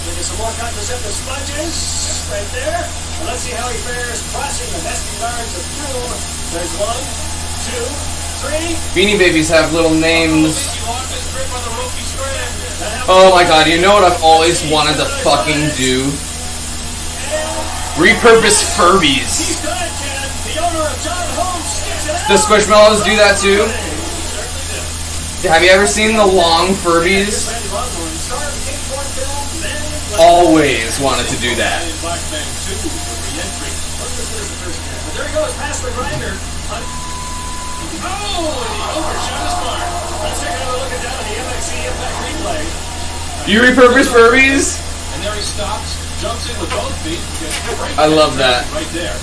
Look at some more contraceptive sponges right there. And let's see how he fares crossing the nesting guards of doom. There's 1, 2, 3. Beanie Babies have little names. Oh my god, you know what I've always wanted to fucking do? Repurpose Furbies. The Squishmallows do that too? Have you ever seen the long Furbies? Always wanted to do that. There he goes past the grinder. Oh, and he overshot his mark. Let's take another look at down at the MXC Impact replay. You repurpose Furbies? And there he stops, jumps in with both feet. I love that. Right there.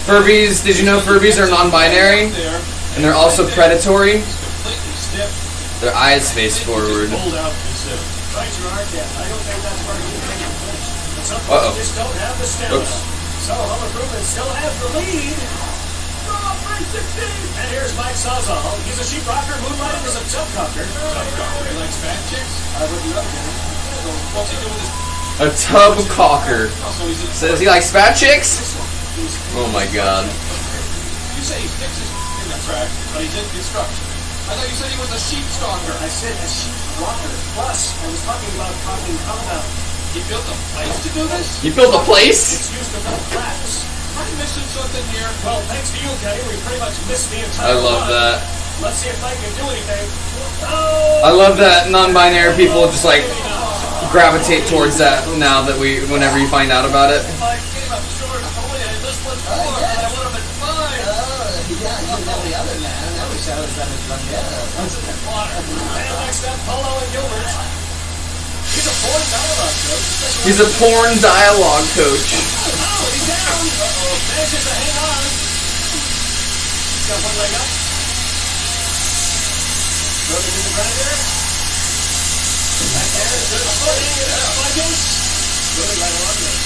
Furbies, did you know Furbies are non-binary? And they're also predatory? dip. Their eyes face forward. Pulled out too soon. Right, you are, Ken. I don't think that's where you think it finished. But some Uh-oh. folks just don't have the stamina. Oops. So Home Improvement still has the lead. Oh, 316! And here's Mike Sawzall. He's a sheep rocker moonlighting as a tub cocker. Tub cocker? He likes fat chicks? I wouldn't know, Ken. What's he doing with his... A tub cocker. Says he likes fat chicks? Oh my god. You say he fixes in the track, but he's in construction. I thought you said he was a sheep stalker. I said a sheep rocker. Plus, I was talking about caulking compound. He built a place to do this? You built a place? It's used to fill flats. I'm missing something here. Well, thanks to you, Kenny, we pretty much missed the I entire love run. that. Let's see if I can do anything. Oh! I love that non-binary people just like gravitate towards that now that whenever you find out about it. I came up short only and this was four, but I would have been fine. Yeah, you know the other man. I wish I was that much younger. Water. And next up, Polo and Gilbert. He's a porn dialogue coach. He's a porn dialogue coach. Oh, he's down. Uh-oh. Manages to hang on. He's got one leg up. Broken in the grinder. Back there. Good footing. Fudges. Really right along there.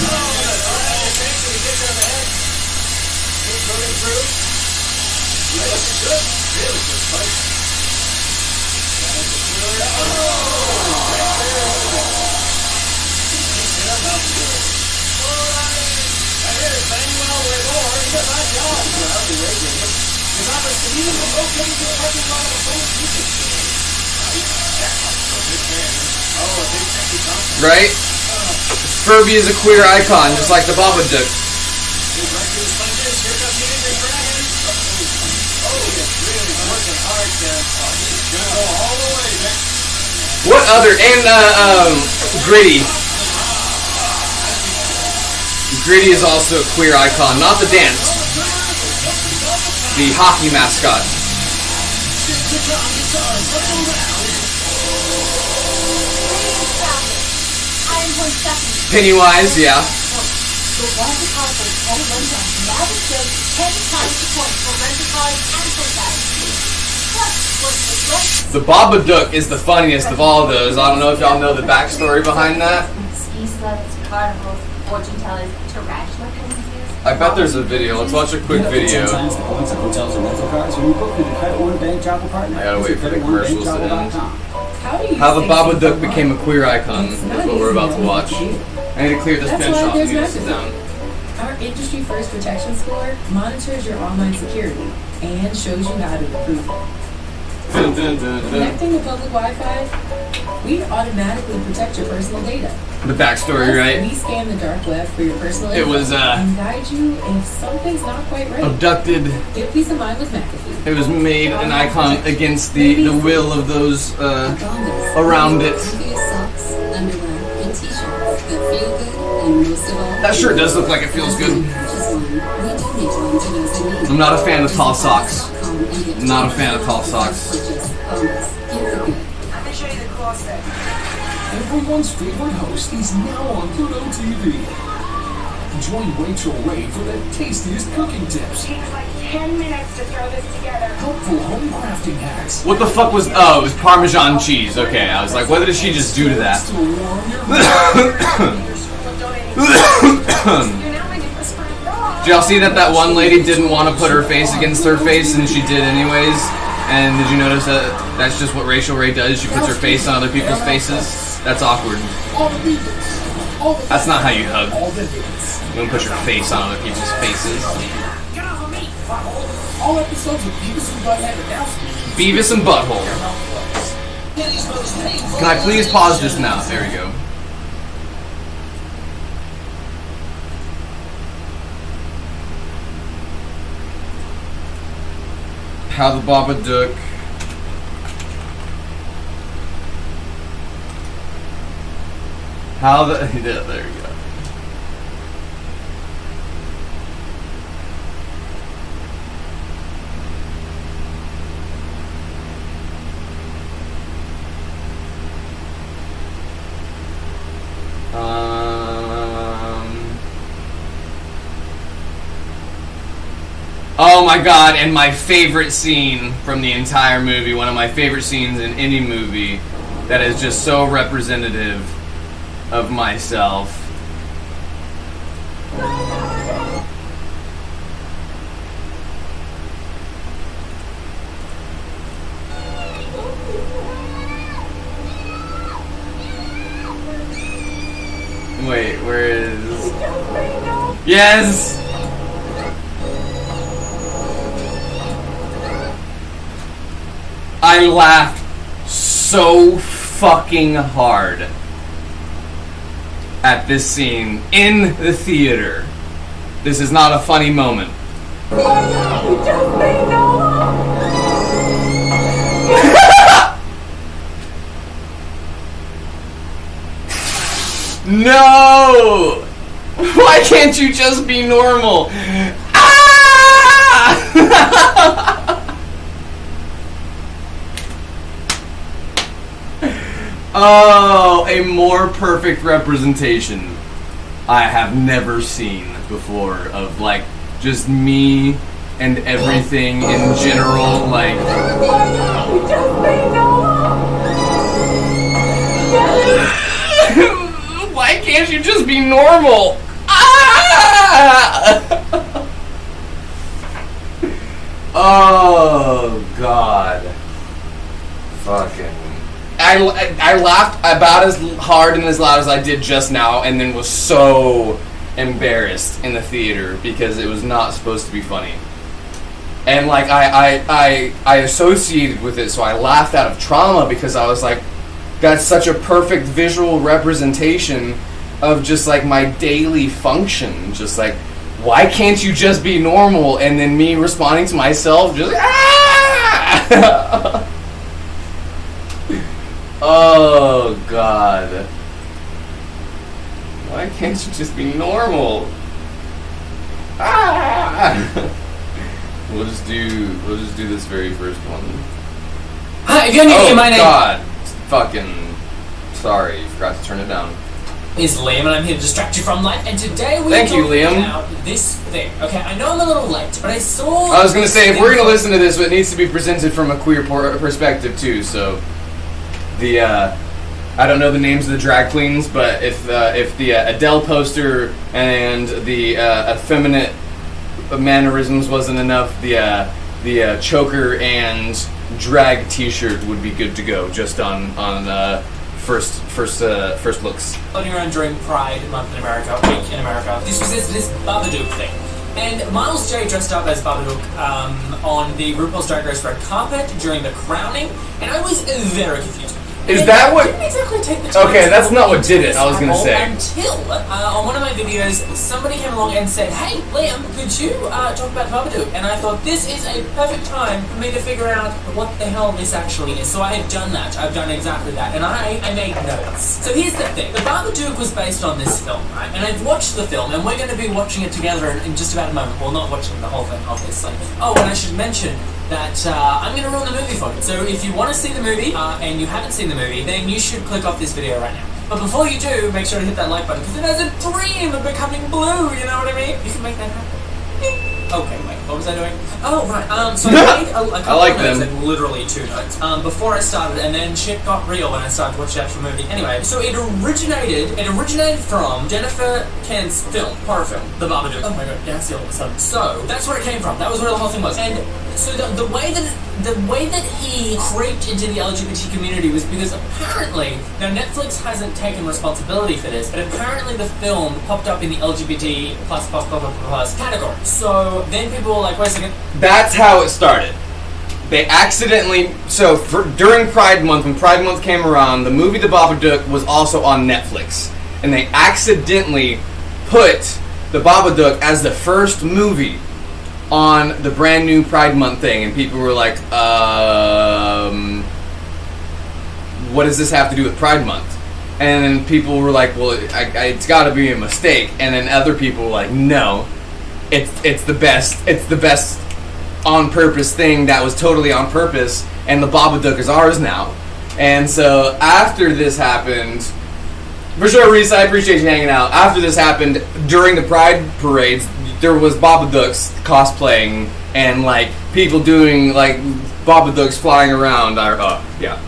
Oh, good. All right, he takes it. He gets it on the head. Keeps moving through. He's looking good. Really good fight. Right? Furby is a queer icon, just like the Babadook. What other, and Gritty. Gritty is also a queer icon, not the dance. The hockey mascot. Pennywise, yeah. The Wonder Cars all run down now the show 10 times the points for rental cars and for The Babadook is the funniest of all of those. I don't know if y'all know the backstory behind that. Ski sleds, carnivals, fortune tellers, tarantula cozies. I bet there's a video. Let's watch a quick video. Sometimes the points at hotels and rental cars when you book through the Credit One Bank Travel Partner. I gotta wait for the commercials to end. How How the Babadook became a queer icon is what we're about to watch. I need to clear this That's bench why off and there's sit down. Our industry first protection score monitors your online security and shows you how to improve it. Dun, dun, dun, dun. Connecting to public Wi-Fi, we automatically protect your personal data. The backstory, Plus, right? We scan the dark web for your personal It info was, and guide you if something's not quite right. Abducted. Get peace of mind with McAfee. It was made an icon against the will of those around it. Socks, underwear, and t-shirts that feel good, and most of all, That sure does look like it feels good. purchase one, we donate one to those in need. I'm not a fan of tall socks. Not a fan of tall socks. Everyone's favorite host is now on Pluto TV. Join Rachel Ray for the tastiest cooking tips. Takes like 10 minutes to throw this together. Helpful home crafting hacks. What the fuck was? Oh, it was Parmesan cheese. Okay, I was like, what did she just do to that? Did y'all see that one lady didn't want to put her face against her face, and she did anyways? And did you notice that that's just what Rachel Ray does? She puts her face on other people's faces. That's awkward. That's not how you hug. You don't put your face on other people's faces. All episodes of Beavis and Butthead announced. Beavis and Butthole. Can I please pause this now? There we go. How the Babadook. How the. Yeah, there we go. Oh my my god, and my favorite scene from the entire movie, one of my favorite scenes in any movie that is just so representative of myself. Wait, where is... Yes! I laughed so fucking hard at this scene in the theater. This is not a funny moment. No! Why can't you just be normal? Ah! Oh, a more perfect representation I have never seen before of like just me and everything in general, like why can't you just be normal? Ah! Oh god. Fucking I laughed about as hard and as loud as I did just now, and then was so embarrassed in the theater because it was not supposed to be funny. And like I associated with it, so I laughed out of trauma because I was like, that's such a perfect visual representation of just like my daily function. Just like, why can't you just be normal? And then me responding to myself, just like, ah! Oh god. Why can't you just be normal? Ah! We'll just do this very first one. Hi, again, oh my name. God. Fucking sorry, you forgot to turn it down. Is Liam, and I'm here to distract you from life. And today we're Thank you, talking Liam. about this thing. Okay, I know I'm a little late, but I saw. I was gonna say, if we're gonna listen to this, it needs to be presented from a queer perspective too. So, the I don't know the names of the drag queens, but if the Adele poster and the effeminate mannerisms wasn't enough, the choker and drag T-shirt would be good to go, just on first looks. Floating around during Pride Month in America, week in America. This was this Babadook thing. And Miles J dressed up as Babadook on the RuPaul's Drag Race red carpet during the crowning, and I was very confused. Is that what? Didn't exactly take the time Okay, to that's not look what did into it. this I was gonna at all say. Until on one of my videos, somebody came along and said, "Hey, Liam, could you talk about Babadook?" And I thought this is a perfect time for me to figure out what the hell this actually is. So I have done that. I've done exactly that, and I made notes. So here's the thing: the Babadook was based on this film, right? And I've watched the film, and we're going to be watching it together in just about a moment. Well, not watching the whole thing, obviously. Oh, and I should mention that I'm going to ruin the movie for you. So if you want to see the movie and you haven't seen the movie, then you should click off this video right now. But before you do, make sure to hit that like button because it has a dream of becoming blue, you know what I mean? You can make that happen. Okay, wait, what was I doing? Oh, right, so I made a couple like of notes, them. like literally 2 notes, before I started, and then shit got real when I started to watch the actual movie. Anyway, so it originated from Jennifer Kent's film, horror film, The Babadook. Oh my god, yeah, I see all of a sudden. So, that's where it came from, that was where the whole thing was. And so the way that he creeped into the LGBT community was because apparently, now Netflix hasn't taken responsibility for this, but apparently the film popped up in the LGBT plus category. So then people were like, wait a second. That's how it started. They accidentally, during Pride Month, when Pride Month came around, the movie The Babadook was also on Netflix. And they accidentally put The Babadook as the first movie on the brand new Pride Month thing, and people were like, what does this have to do with Pride Month? And then people were like, well, it's got to be a mistake. And then other people were like, no, it's the best on purpose thing that was totally on purpose, and the Babadook is ours now. And so after this happened, for sure, Reese, I appreciate you hanging out. After this happened, during the Pride parades, there was Babadooks cosplaying and like people doing like Babadooks flying around. Yeah.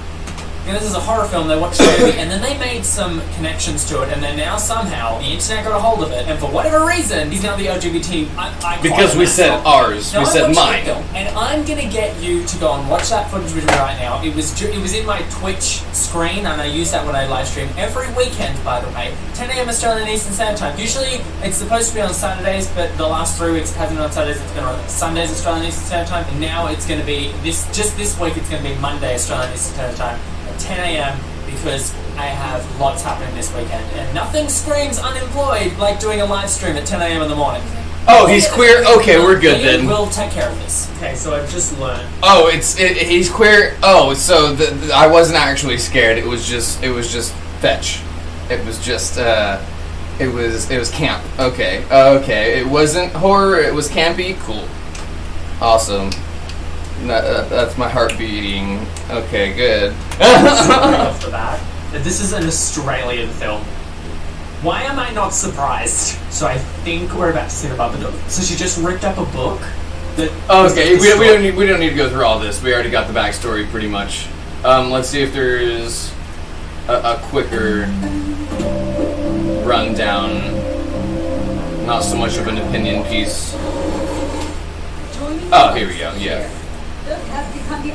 And this is a horror film. They watched the movie, and then they made some connections to it, and then now somehow the internet got a hold of it, and for whatever reason, he's now the LGBT icon. Because we said ours, we said mine. And I'm gonna get you to go and watch that footage with me right now. It was in my Twitch screen, and I use that when I live stream every weekend, by the way. 10 a.m. Australian Eastern Standard Time. Usually it's supposed to be on Saturdays, but the last 3 weeks it hasn't been on Saturdays. It's been on Sundays Australian Eastern Standard Time, and now it's gonna be this week. It's gonna be Monday Australian Eastern Standard Time. 10 a.m. because I have lots happening this weekend, and nothing screams unemployed like doing a live stream at 10 a.m. in the morning. Oh, he's queer. Okay, we're good then. We'll take care of this. Okay, so I've just learned. Oh, he's queer. Oh, so I wasn't actually scared. It was just fetch. It was just it was camp. Okay. It wasn't horror. It was campy. Cool. Awesome. That's my heart beating. Okay, good. Right off the bat, this is an Australian film. Why am I not surprised? So I think we're about to see the Babadook. So she just ripped up a book. Okay, we don't need to go through all this. We already got the backstory pretty much. Let's see if there is a quicker rundown. Not so much of an opinion piece. Oh, here we go. Yeah. Has become the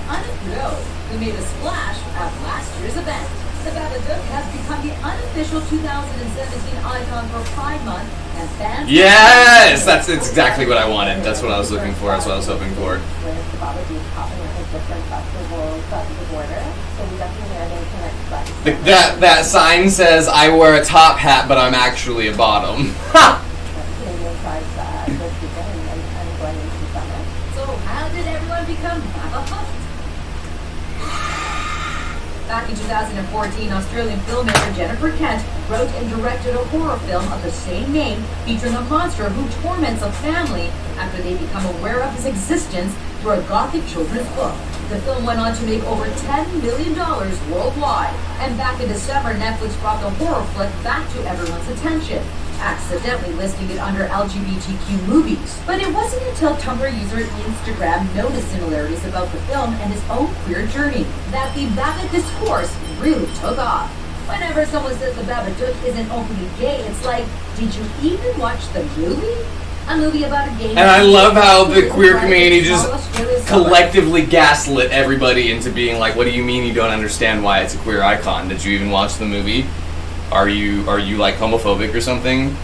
who made a splash at last year's event. The Babadook has become the unofficial 2017 icon for Pride Month, and fans. Yes, that's exactly what I wanted. That's what I was looking for. That's what I was hoping for. Whereas the Babadook popping up at different festivals south of the border, so we definitely are going to connect. That sign says I wear a top hat, but I'm actually a bottom. Ha! Canadian Pride this weekend and going into summer. So how did everyone become Babadook? Back in 2014, Australian filmmaker Jennifer Kent wrote and directed a horror film of the same name featuring a monster who torments a family after they become aware of his existence through a gothic children's book. The film went on to make over $10 million worldwide, and back in December, Netflix brought the horror flick back to everyone's attention, accidentally listing it under LGBTQ movies. But it wasn't until Tumblr user Instagram noticed similarities about the film and his own queer journey that the Babadook discourse really took off. Whenever someone says the Babadook isn't openly gay, it's like, did you even watch the movie? A movie about a gay And I love how the queer community just collectively gaslit everybody into being like, what do you mean you don't understand why it's a queer icon? Did you even watch the movie? Are you like homophobic or something?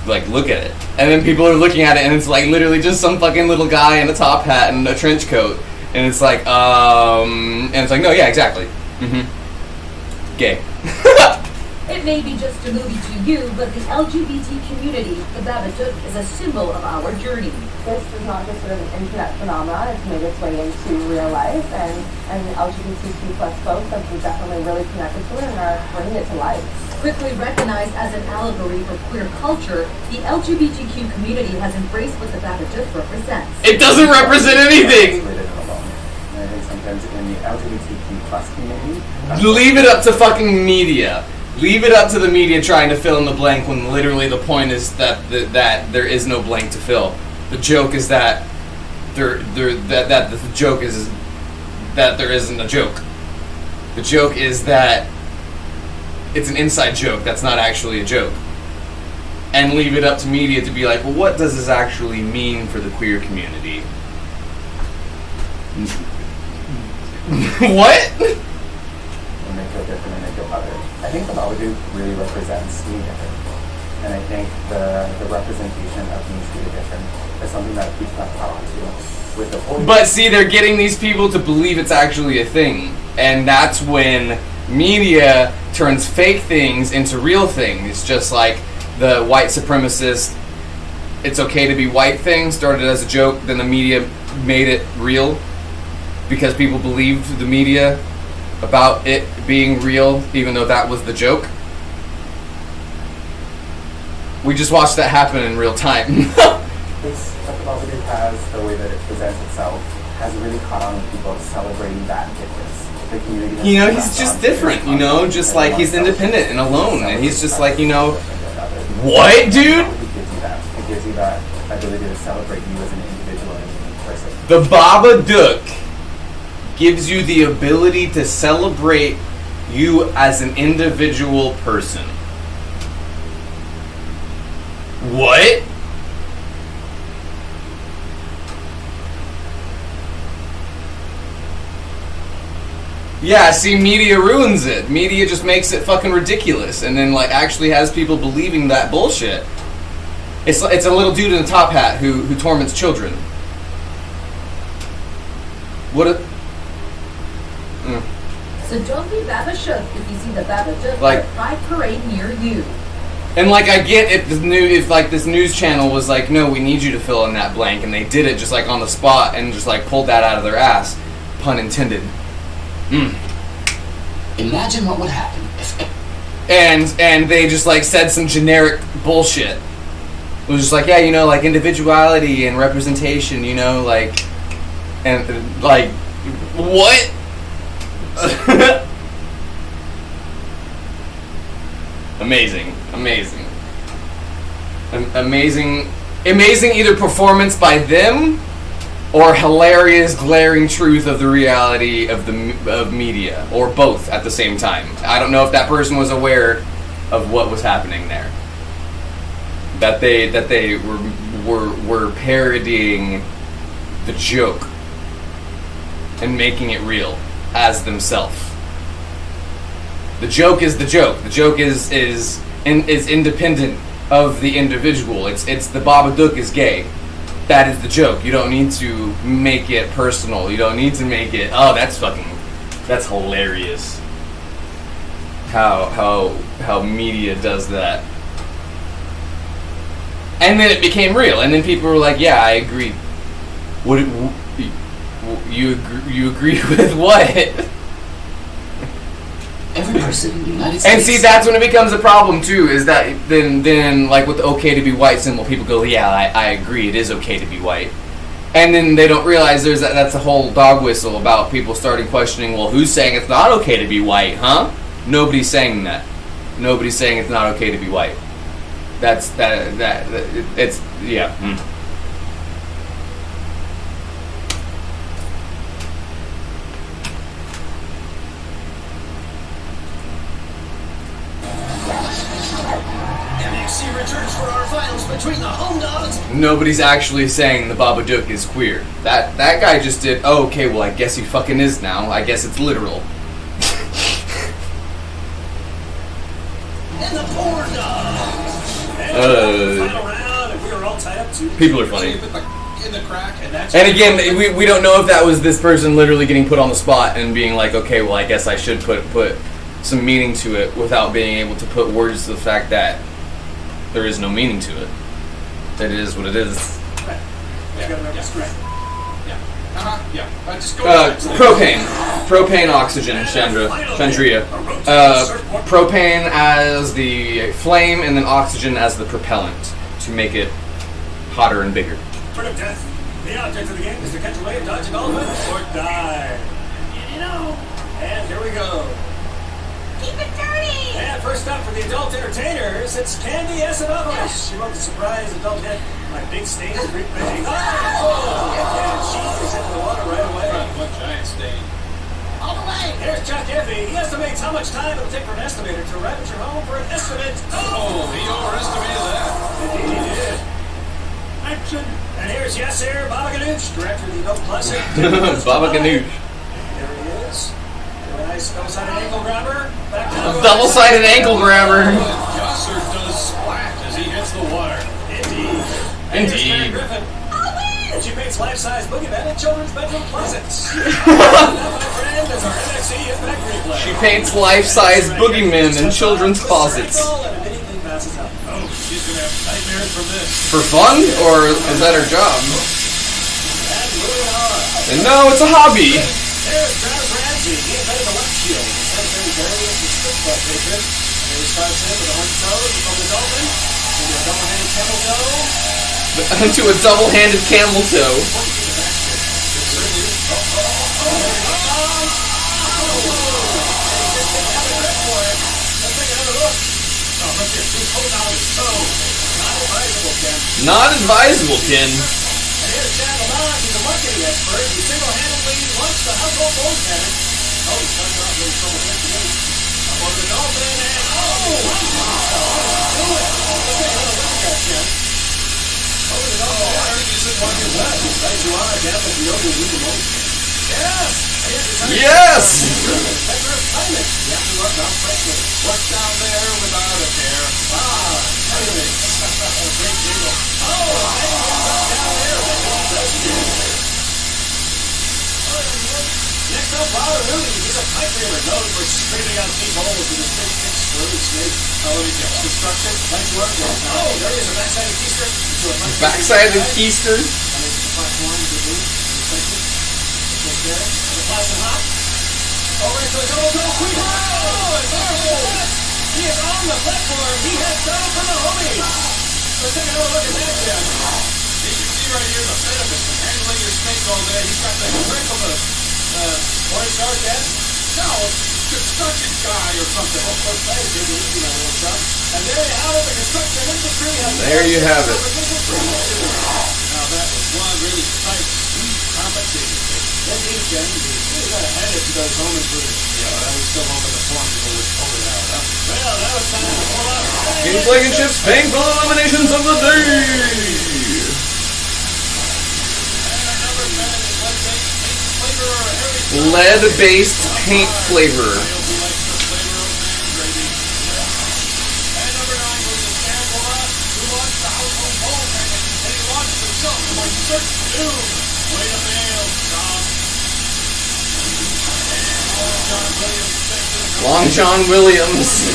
Like, look at it. And then people are looking at it and it's like literally just some fucking little guy in a top hat and a trench coat. And it's like, and it's like, no, yeah, exactly. Gay. It may be just a movie to you, but the LGBT community, the Babadook, is a symbol of our journey. This is not just sort of an internet phenomenon, it's made its way into real life, and LGBTQ plus folks have definitely really connected to it and are bringing it to life. Quickly recognized as an allegory for queer culture, the LGBTQ community has embraced what the Babadook represents. It doesn't represent anything! And I think sometimes in the LGBTQ plus community... Leave it up to fucking media. Leave it up to the media trying to fill in the blank when literally the point is that that there is no blank to fill. The joke is that the joke is that there isn't a joke. The joke is that it's an inside joke that's not actually a joke. And leave it up to media to be like, well, what does this actually mean for the queer community? What? When they feel different and they feel other. I think the Babadook really represents being different. And I think the representation of being treated different is something that people have power to. With the whole But see, they're getting these people to believe it's actually a thing. And that's when media turns fake things into real things. Just like the white supremacist, it's okay to be white thing started as a joke, then the media made it real. Because people believed the media about it being real, even though that was the joke. We just watched that happen in real time. This what the Babadook has, the way that it presents itself, has really caught on with people celebrating that difference. The community. You know, he's just different, you know, just like he's independent and alone, and he's just like, you know, what, dude? It it gives you that ability to celebrate you as an individual and a unique person. The Babadook gives you the ability to celebrate you as an individual person. What? Yeah, see, media ruins it. Media just makes it fucking ridiculous, and then like actually has people believing that bullshit. It's a little dude in a top hat who torments children. What a... So don't be Baba shook if you see the Babadook Like- at a pride parade near you. And like I get if like this news channel was like, no, we need you to fill in that blank, and they did it just like on the spot and just like pulled that out of their ass, pun intended. Imagine what would happen if... And they just like said some generic bullshit. It was just like, yeah, you know, like individuality and representation, you know, like, and like, what? Amazing. Amazing either performance by them or hilarious glaring truth of the reality of media, or both at the same time. I don't know if that person was aware of what was happening there. That they were parodying the joke and making it real as themselves. The joke is the joke. The joke is independent of the individual. It's the Babadook is gay. That is the joke. You don't need to make it personal. You don't need to make it, oh, that's hilarious. How media does that. And then it became real, and then people were like, yeah, I agree. You agree with what? Every person in the United States... And see, that's when it becomes a problem too, is that then like with the okay to be white symbol, people go, yeah, I agree, it is okay to be white. And then they don't realize that's a whole dog whistle about people starting questioning, well, who's saying it's not okay to be white, huh? Nobody's saying that. Nobody's saying it's not okay to be white. It's, yeah. MXC returns for our finals between the home dogs. Nobody's actually saying the Babadook is queer. That guy just did, oh, okay, well, I guess he fucking is now. I guess it's literal. And the poor dogs. Final round, and we were all tied up to... People are funny. In the crack, and that's... And again, we don't know if that was this person literally getting put on the spot and being like, okay, well, I guess I should put some meaning to it without being able to put words to the fact that there is no meaning to it. That it is what it is. Right. Yeah. Just go Propane, oxygen, Chandria. Propane as the flame, and then oxygen as the propellant to make it hotter and bigger. Bird of death. The object of the game is to catch a wave, dodge a dolphin, or die. You know. And here we go. Keep it dirty! And first up for the adult entertainers, it's Candy Esanopolis. She wrote the surprise adult hit, My Big Stain is Greek Fishing. And she is into the water right away. What giant stain. All the way! Here's Chuck Effie. He estimates how much time it'll take for an estimator to arrive at your home for an estimate. Oh, he overestimated that. Indeed he did. Action! And here's Yes Sir, Baba Ganoush, director of the adult classic. Baba Ganoush. There he is. A nice double-sided ankle grabber. Back down. Double-sided ankle grabber. Yasser does splat as he hits the water. Indeed. And here's Karen Griffin. And she paints life-size boogeymen in children's bedroom closets. Now, my friend, is our MXC Impact Replay. She paints life-size boogeymen in children's closets. And if anything passes up. Oh, she's going to have nightmares from this. For fun? Or is that her job? And moving on. And no, it's a hobby. There's Travis Ramsey. He invented the left shield. Cemetery burial is the strip club patron. And he starts in with a horse toes from the dolphin. Into a double-handed camel toe. To a double-handed camel toe. Not advisable, Ken. And here's Chad Lamont, he's a marketing expert. He single-handedly launched the household phone cannon. Oh, he starts off with trouble with up over the dolphin, and oh, do it. Let's take another look at that, Ken. Over the dolphin. I heard you said market west. Thanks a lot, Jeff, if you open the most. Yes! Yes! That's our assignment. You have to run down Franklin. What's down there without a care? Ah, anything. Great jingle. Oh, down there. Next up, Robert Rooney. He's a pipe dreamer known for scraping out deep holes with his big, exploded snake. Let me guess. Construction. Nice work. Oh, there he is. A backside keister. Backside keister? Platform. The plastic hop. Over into the double toe sweep. Oh, and there he is on the platform. He has done for the homies. Let's take another look at that, Jeff. You can see right here the benefit of handling your snake all day. He's got the grip of a orange star, Dad? No, construction guy or something. Oh, thanks, you're easy that little son. And there you have it, the construction industry has... There you have it. Now that was one really tight, sweet competition. Indeed, Ken, you got to hand it to those home improvers. Yeah, I was still hoping the form people would pull it out, huh? Well, that was time to pull out. King Flagon Chips painful eliminations of the day. Lead-based paint flavor. Long John Williams.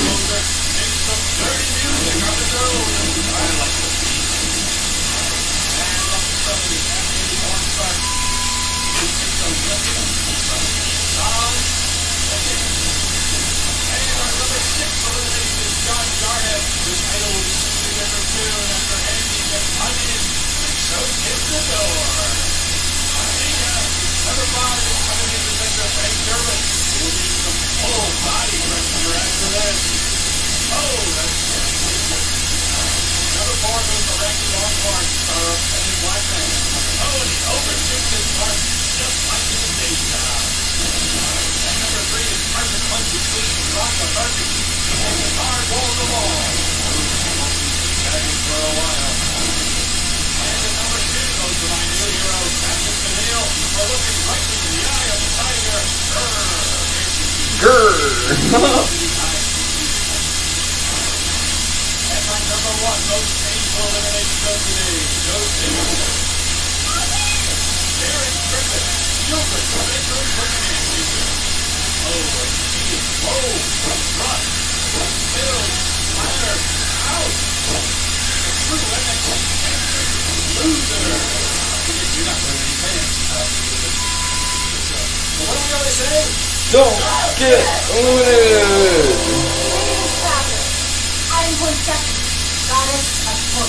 Don't get eliminated.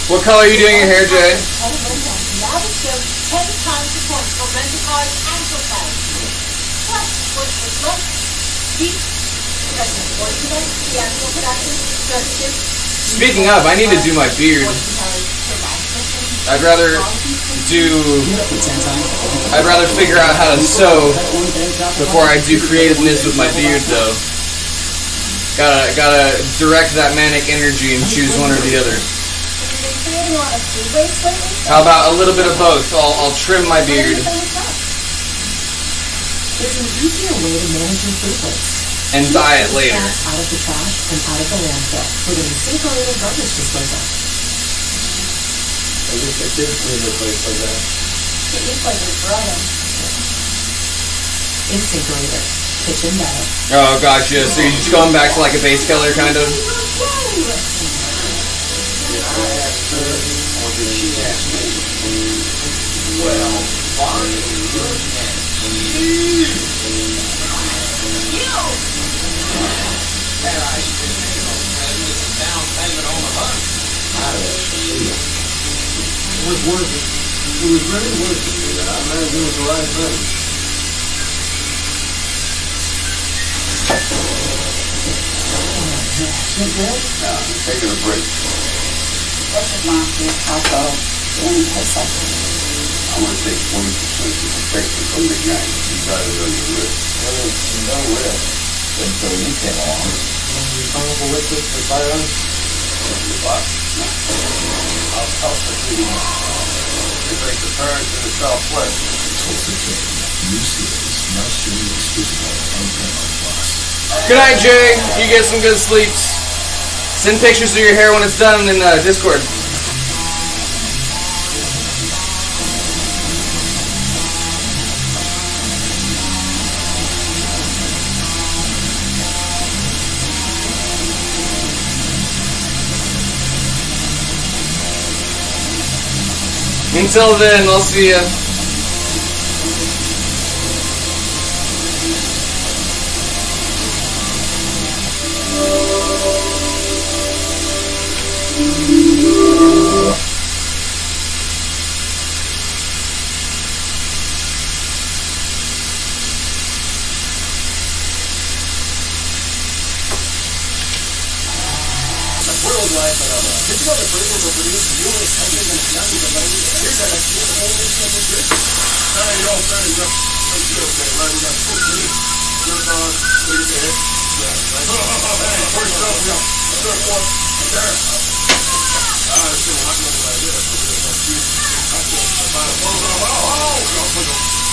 What color are you doing your hair, Jay? Speaking of, I need to do my beard. I'd rather figure out how to sew before I do creativeness with my beard, though. Gotta direct that manic energy and choose one or the other. How about a little bit of both? I'll trim my beard. There's an easier way to manage your food waste. And dye it later. Out of the trash and out of the landfill with an incinerated garbage disposal. I wish I did clean the place like that. It looks like it's brother. Incinerator. Kitchen better. Oh, gotcha. So you're just going back to like a base color, kind of? Well, fine. And I should make a down payment on the hunt. It was worth it. It was really worth it. I imagine it was the right thing. Taking a break. What's your monster? I'll go in person. I'm going to take 20% of the protection from the guy who got it on your wrist. Well, there's no risk until you came along. Flammable liquids for firearms? The box? No. I'll pursue you. They make the parents in the Southwest. Tulsa King, new series, now streaming exclusively on Paramount Plus. Good night, Jay. You get some good sleeps. Send pictures of your hair when it's done in Discord. Until then, I'll see ya. Worldwide phenomenon. Did you know that burgers will produce numerous hundreds and thousands of languages? Here's an idea the whole nation of this. Hey, yo, thanks. Let's do it, man. Right, we got 2 minutes. Work on. What do you say? Hey, first up, we got third one. There. It's still hot enough like this. So we're going to shoot.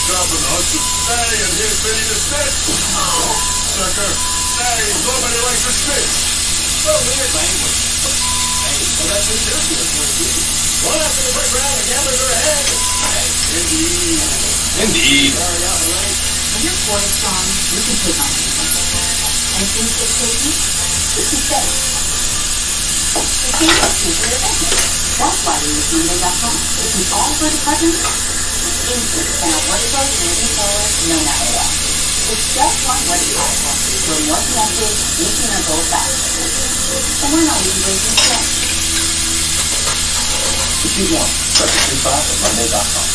Dropping the hustle. Hey, and here's Benny the Snitch. Sucker. Hey, nobody likes a snitch. So weird language. Hey, well, that's New Jersey. That's where it is. One after the first round, the gamblers are ahead. Indeed. Indeed. When your core is strong, you can take on people. And if things get shaky, you can stay. The same is true for your business. That's why we use Monday.com. It can all for the cousins, instant, and a workflow moving forward no matter what. It's just one web platform. We're more connected, making our goals faster. And we're not even breaking steps. To choose one, start the free trial at Monday.com.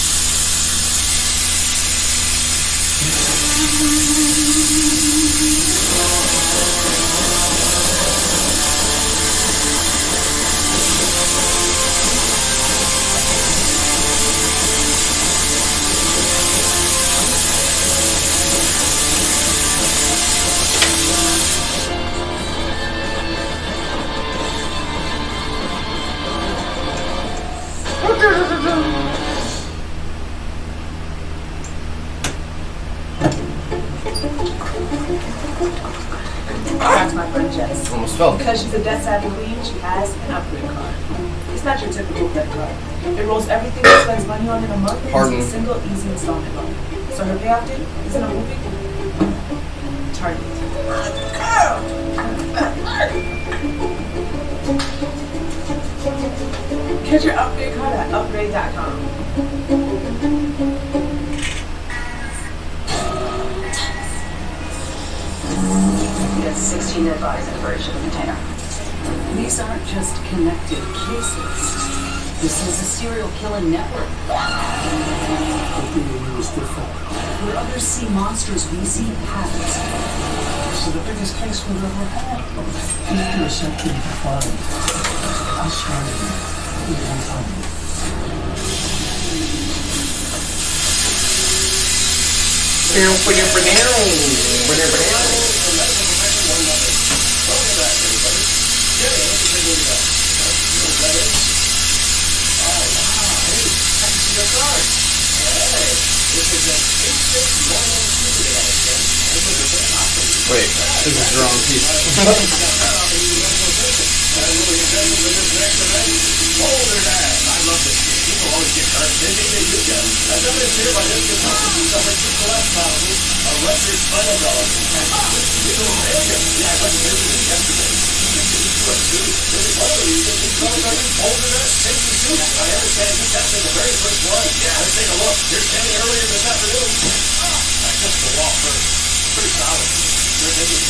That's my friend Jess. Almost fell. Because she's a debt-savvy queen, she has an upgrade card. It's not your typical credit card. It rolls everything she spends money on in a month into a single, easy installment loan. So her payoff date isn't a movie. Target. Get your upgrade card at upgrade.com. It's 16 dead bodies in a very shipping container. These aren't just connected cases. This is a serial killing network. Where others see monsters, we see patterns. This is the biggest case we've ever had. If you're simply defined, I started with one. Wait, this is the wrong piece. I love this game. People always get hurt. They think they do get. As evidenced here by this contestant who suffered 2 collapse problems, a ruptured spinal column, and failure. Yeah, I went to visit him yesterday. One of the reasons these colors are bolder than a safety suit. I understand he tested the very first one. Yeah, let's take a look. Here's Kenny earlier this afternoon. I took the wall first. Pretty solid. Good thinking.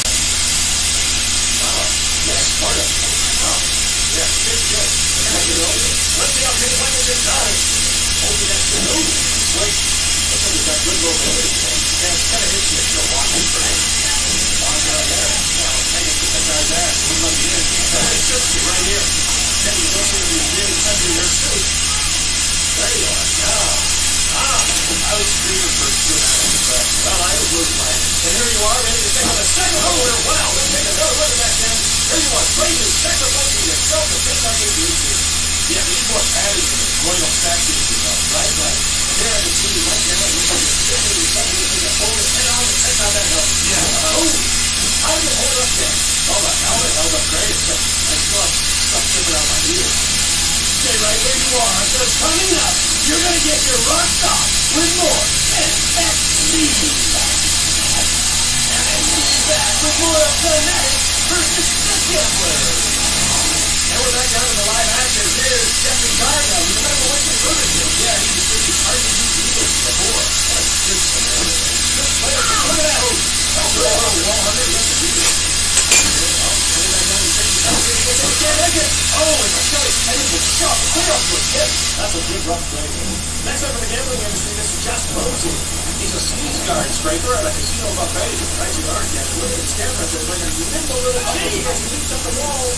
Wow. Yeah, smart of him. Wow. Yeah, good. You know, let's see how Kenny White gets done. Holding that good move. Wait. Looks like he's got good mobility. Yeah, it's kind of hits you if you're walking, right? Walking right there. Well, hang it, that guy's ass. He's lucky in. It's just right here. Kenny, don't see if he's really taking the second over. Wow, let's take another look at that, Ken. Here you are, Brayden sacrificing himself to take on his YouTube. Yeah, we need more padding in the royal statue, right? And here I can see right now, it looks like you're sitting in something to take a forward head on and check out that help. Yeah. Oh, how did it hold up there? Oh, the helmet held up great, except I still have stuff sticking out my ears. Stay right where you are, because coming up, you're going to get your rocks off with more NXT. NXT is back with more of Fanatics versus the Gamblers. And we're back down to the live action. Here's Jeffrey Garza. You remember what you heard of him? Yeah, he distributed RGB Eagles before. That's good player. Look at that. Wall-hunter. Yes, it is. Oh, and Shelly's headed with shot clear up to his hip. That's a big rough play. Next up in the gambling industry, this is Just Mosey. He's a sneeze guard scraper at a casino buffet. He's a pricey guard. Yeah, look at his camera. There's like a nimble little kitty as he leaps up the wall.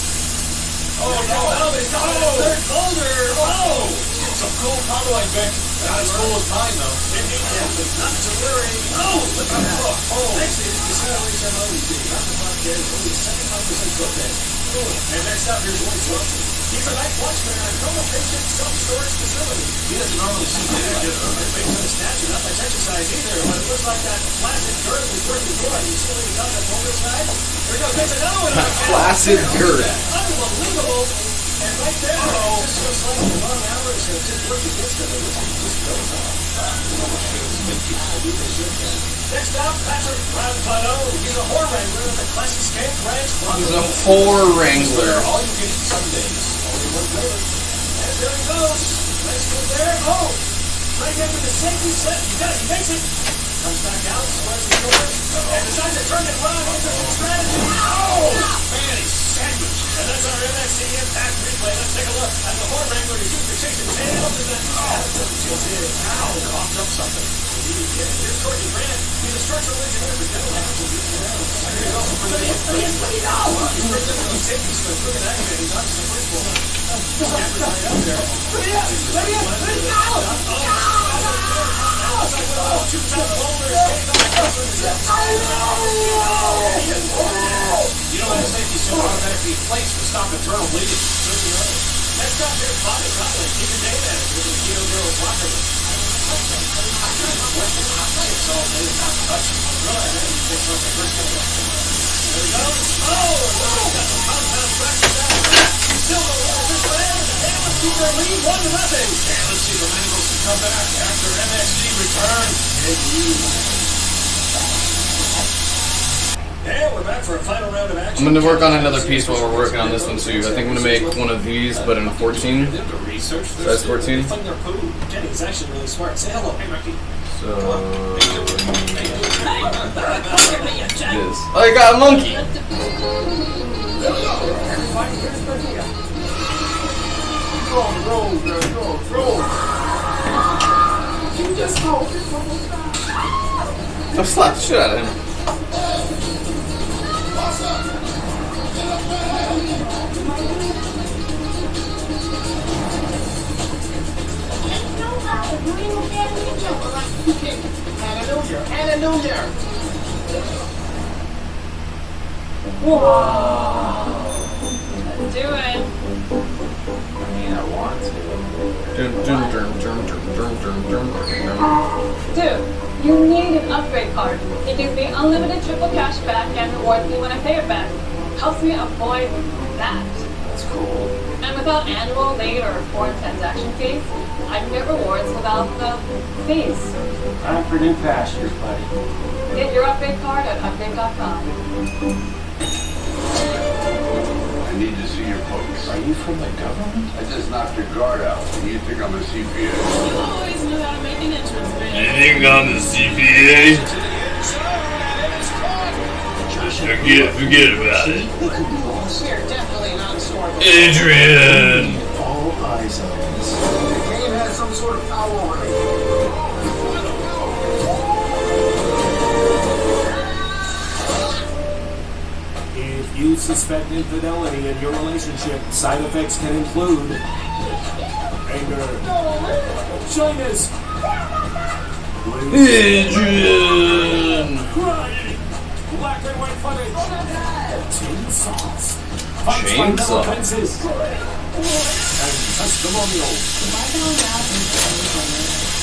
Oh, no, but he's got a third folder. Oh, it's some cool convoy, Vic. Not as cool as mine, though. Indeed, Captain. Not to worry. Oh, look at that. Oh, next is Casino HMO. Not the fun kid. Only 75% book day. And next up, here's Roy Swanson. He's a night watchman at a co-location self-storage facility. He doesn't normally see daylight. Based on the statue, not much exercise either, but it looks like that plastic gird is working good. You see what he's on that folder side? Here we go, there's another one. Plastic gird. Unbelievable. And right there, this looks like the long hours have just worked against him. It looks like he just goes on. Next up, Patrick Rampano. He's a whore wrangler at the Classy Skank Ranch. He's a whore wrangler. All you can eat Sundays. Only one flavor. And there he goes. Nice move there. Oh! Right after the safety set. You got it. He makes it. Comes back out, squares his shoulders, and decides to turn it around into some strategy. Oh! Man, he's sandwiched. And that's our NXT Impact replay. Let's take a look at the whore wrangler. He's used to chasing tails, and then ow, coughed up something. Here's Courtney Grant. He's a structural engineer for General Electric. He's also for the He's worked into the safety switch. Look at that guy. He's on to the first one. Camera's right up there. You know that safety switch automatically placed to stop internal bleeding. Next up, here's Bobby Conley. He's a day manager with the Keto Girls locker room. It's all made not touch. Good. He picks up the first one. There he goes. Oh, he's got some compound fractures out. Still no longer this man. And let's keep their lead 1-0. And let's see the Bengals can come back after NXT return. And we're back for a final round of action. I'm going to work on another piece while we're working on this one too. I think I'm going to make one of these, but in 14. Size 14. Kenny's actually really smart. Say hello. Hey, Marky. So this. I got a monkey. I slapped the shit out of him. Hallelujah! Whoa! Let's do it. I mean, I want to. Dude, you need an upgrade card. It gives me unlimited triple cash back and rewards me when I pay it back. Helps me avoid that. That's cool. And without annual, late, or foreign transaction fees, I can get rewards without the fees. Time for new pastures, buddy. Get your upgrade card at upgrade.com. I need to see your books. Are you from the government? I just knocked your guard out. You think I'm a CPA? You always knew how to make an entrance, man. You think I'm the CPA? Just forget about it. We're definitely not sure. Adrian! All eyes on us. The game has some sort of power already. If you suspect infidelity in your relationship, side effects can include anger, shyness, Adrian! crying, lack black and white footage. Chainsaws. Chainsaw. Fences. And testimonials.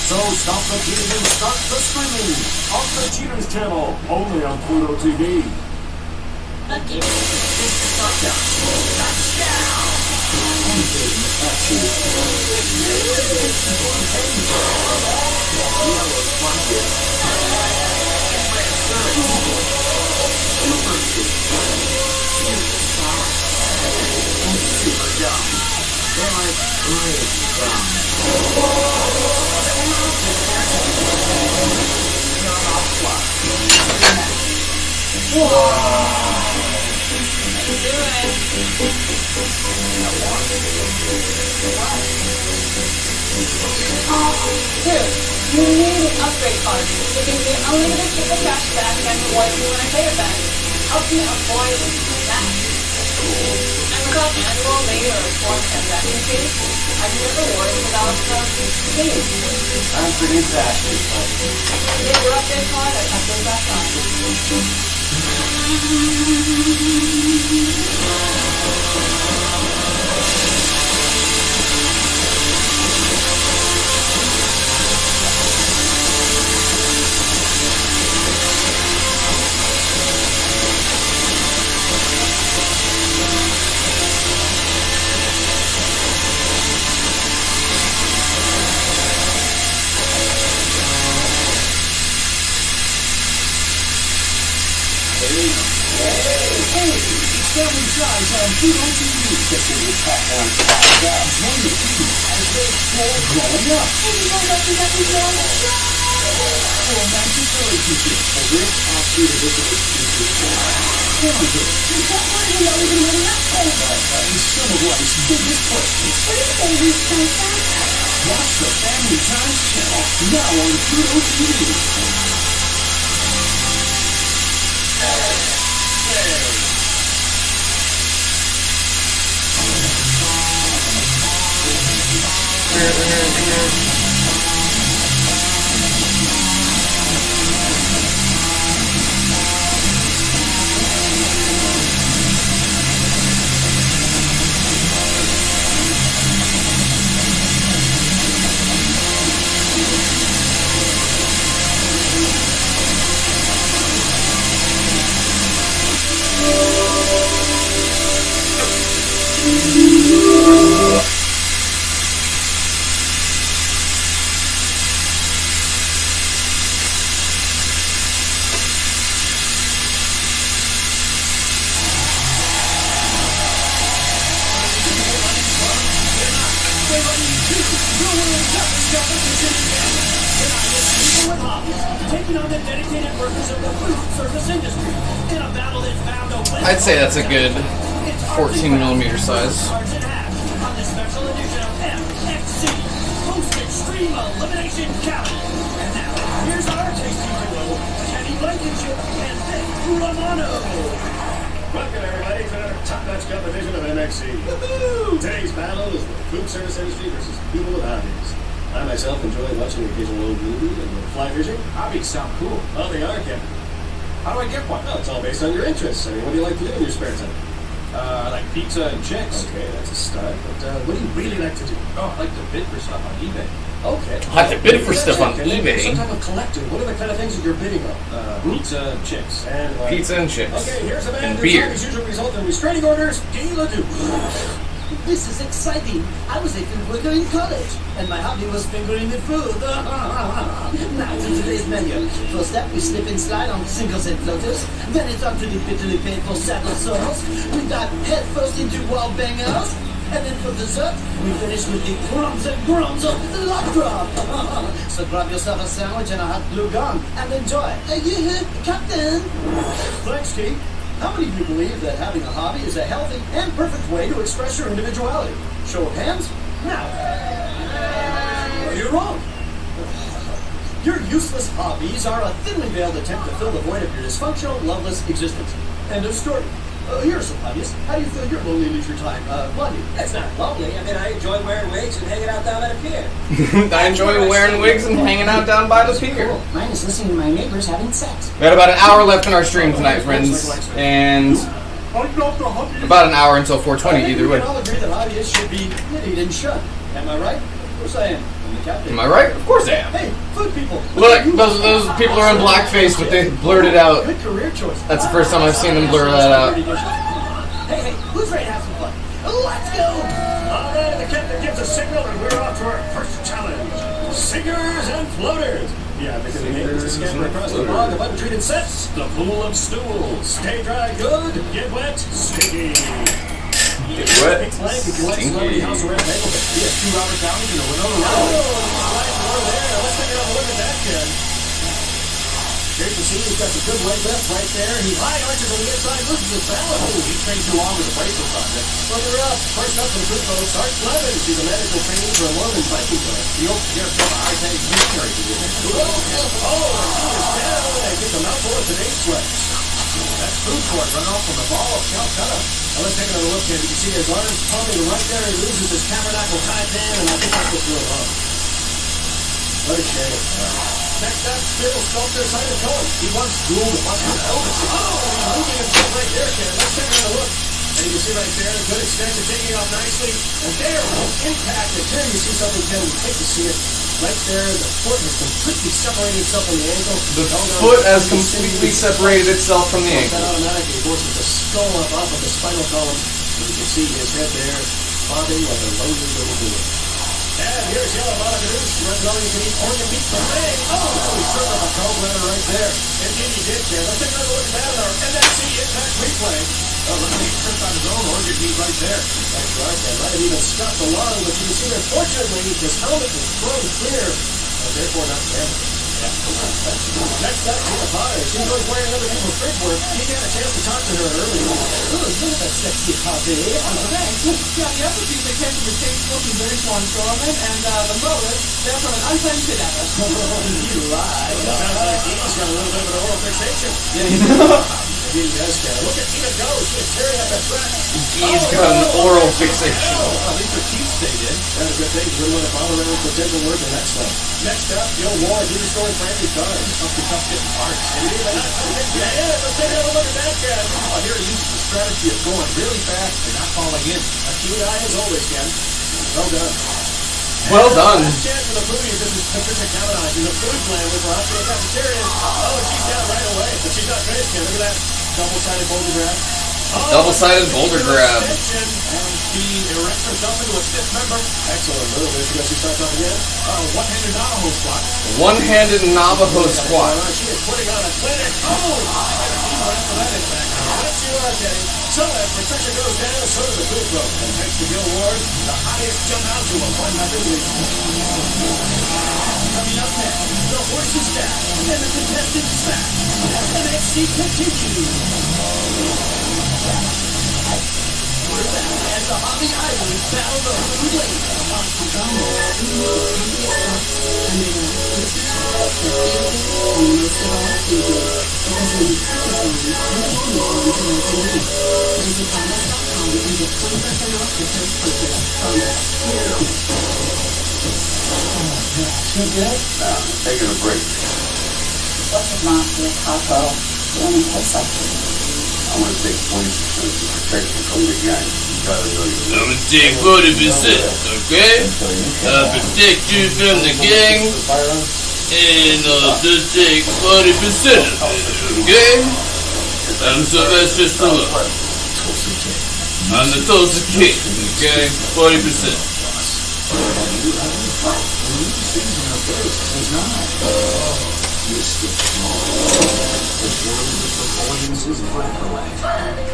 So stop the cheating and start the streaming on the Cheaters channel, only on Pluto TV. Dude, you need an upgrade card. It gives me unlimited triple cash back and rewards me when I pay it back. Helps me avoid that. And without annual, late, or foreign transaction fees, I can get rewards without fees. I'm pretty exactly. Get your upgrade card at upgrade.com. Family Ties on Pluto TV. Gets in your platform fast out. Join the team as they explore growing up. Romantic relationships. A rich offshoot of this Parenthood. And some of life's biggest questions. Watch the Family Ties channel now on Pluto TV. Taking on the dedicated workers of the food service industry in a battle that's bound to win. I'd say that's a good 14mm size. On this special edition of MXC, Post Extreme Elimination Challenge. And now, here's our tasty duo, Kenny Blankenship and Vic Romano. Welcome everybody to another top-notch competition of MXC. Today's battle is the food service industry versus people with hobbies. I myself enjoy watching the occasional old movie and fly fishing. Hobbies sound cool. Oh, they are, Kevin. How do I get one? Well, it's all based on your interests. I mean, what do you like to do in your spare time? I like pizza and chicks. Okay, that's a start. But what do you really like to do? Oh, I like to bid for stuff on eBay. Okay. I have to bid for stuff on And then you're eBay. some type of collector. What are the kind of things that you're bidding on? Pizza and chicks. And Pizza and chips. Okay, here's a man And whose beer. hobbies usually result in restraining orders. Guy Ledoux. This is exciting. I was a food worker in college, and my hobby was fingering the food. Now to today's menu. First up, we slip and slide on singles and floaters. Then it's on to the bitterly painful saddle souls. We dive head first into wild bangers. And then for dessert, we finish with the crumbs and grums of the log drop. So grab yourself a sandwich and a hot blue gum and enjoy. Yeah, Captain. Thanks, Keith. How many of you believe that having a hobby is a healthy and perfect way to express your individuality? Show of hands? Now. You're wrong. Your useless hobbies are a thinly veiled attempt to fill the void of your dysfunctional, loveless existence. End of story. You're so obvious. How do you feel your lonely leisure time, Blondie? It's not lonely. I mean, I enjoy wearing wigs and hanging out down at a pier. I enjoy wearing wigs and hanging out down by the pier. Cool. Mine is listening to my neighbors having sex. We got about an hour left in our stream tonight, friends, and about an hour until 4:20 either way. We can all agree that audience should be pitied and shunned. Am I right? Of course I am. I'm the captain. Am I right? Of course I am. Hey, food people. Look, those people are in blackface, but they blurred it out. Good career choice. That's the first time I've seen them blur that out. Hey, who's ready to have some fun? Let's go! All right, the captain gives a signal and we're off to our first challenge. Singers and floaters. Yeah, because the name is a scamper across the bog of untreated sets. The pool of stools. Stay dry good, get wet, sticky. Get wet, Plank if you like Celebrity House around Mapleton. We have 2 Robert Downeys and a Winona Ryder. There. Let's take another look at that kid. Here's the scene. He's got some good leg lift right there. He high arches on the inside, loses his balance. Oh, he trained too long with the bracelet project. Further up, first up for the food folks, Art Levin. She's a medical trainee for a woman Viking club. You don't get from a high-tech missionary position. Oh, and down and gets a mouthful of today's sweat. That's food court run off from the ball of Calcutta. Now let's take another look here. You can see his arms pumping right there. He loses his tabernacle tied down, and I think that's what's real up. What a shame. Next up, steel sculptor Simon Cohen. He once schooled a bunch of Elvis. Oh, he's moving himself right there, Ken. Let's take another look. And you can see right there, good extension, taking off nicely. And there, impact. And here you see something, Ken. We hate to see it. Right there, the foot has completely separated itself from the ankle. The foot has completely separated itself from the ankle. That automatically forces the skull up off of the spinal column. And you can see his head there bobbing like a lonely little bird. And here's Yellow Monaganoose. Runs all you can eat organ meat buffet. Oh, he turned up a cold letter right there. Indeed he did, Ken. Let's take another look at that in our NFC Impact replay. Oh, look at he tripped on his own organ meat right there. That's right, Ken. Might have even scuffed the lung, but you can see that fortunately his helmet was thrown clear, and therefore not damaged. Next up, Tina Potter. She enjoys wearing other people's printwork. You got a chance to talk to her earlier. Oh, look at that sexy hobby. Thanks. Yeah, the other piece that came from the Kate Wilson British longshoreman, and the motive, they're from an unplanned kidnapper. You lie. Sounds like he's got a little bit of an oral fixation. Yeah, he does, Ken. Look at Tina go. She's tearing up that track. He's got an oral fixation. At least her teeth stayed in. That's a good thing. You wouldn't want to follow around with potential work in that stuff. Next up, Gil Ward. He's restoring Frankie Cars. Tough getting parts. Yeah, let's take another look at that, Ken. Oh, here he uses the strategy of going really fast and not falling in. A keen eye as always, Ken. Well done. Well done. Last chance for the foodies. This is Patricia Cavanagh. She's a food plan with her hospital cafeteria. Oh, and she's down right away. But she's not finished, Ken. Look at that. Double-sided boulder grab. Double-sided boulder grab. And she erects herself into a stiff member. Excellent move. There she goes. She starts off again. One-handed Navajo squat. One-handed Navajo squat. She is putting on a clinic. Oh, for that impact. Yes, you are, Kenny. So as Patricia goes down, so does the food rope. And thanks to Gil Ward, the hottest jump out to a one-method lead. Coming up next, the horse's stack and the contestant's smack. NXT continues. We're back as the Hobby Idol battle the food lady. Taking a break. What's a mafia taco? It only tastes like food. I'm gonna take 20% of the protection from the gang. You gotta know your I'm gonna take 40%, okay? Protect you from the gang, and just take 40% of it, okay? I'm Sylvester Stallone. I'm the Tulsa King, okay? 40%.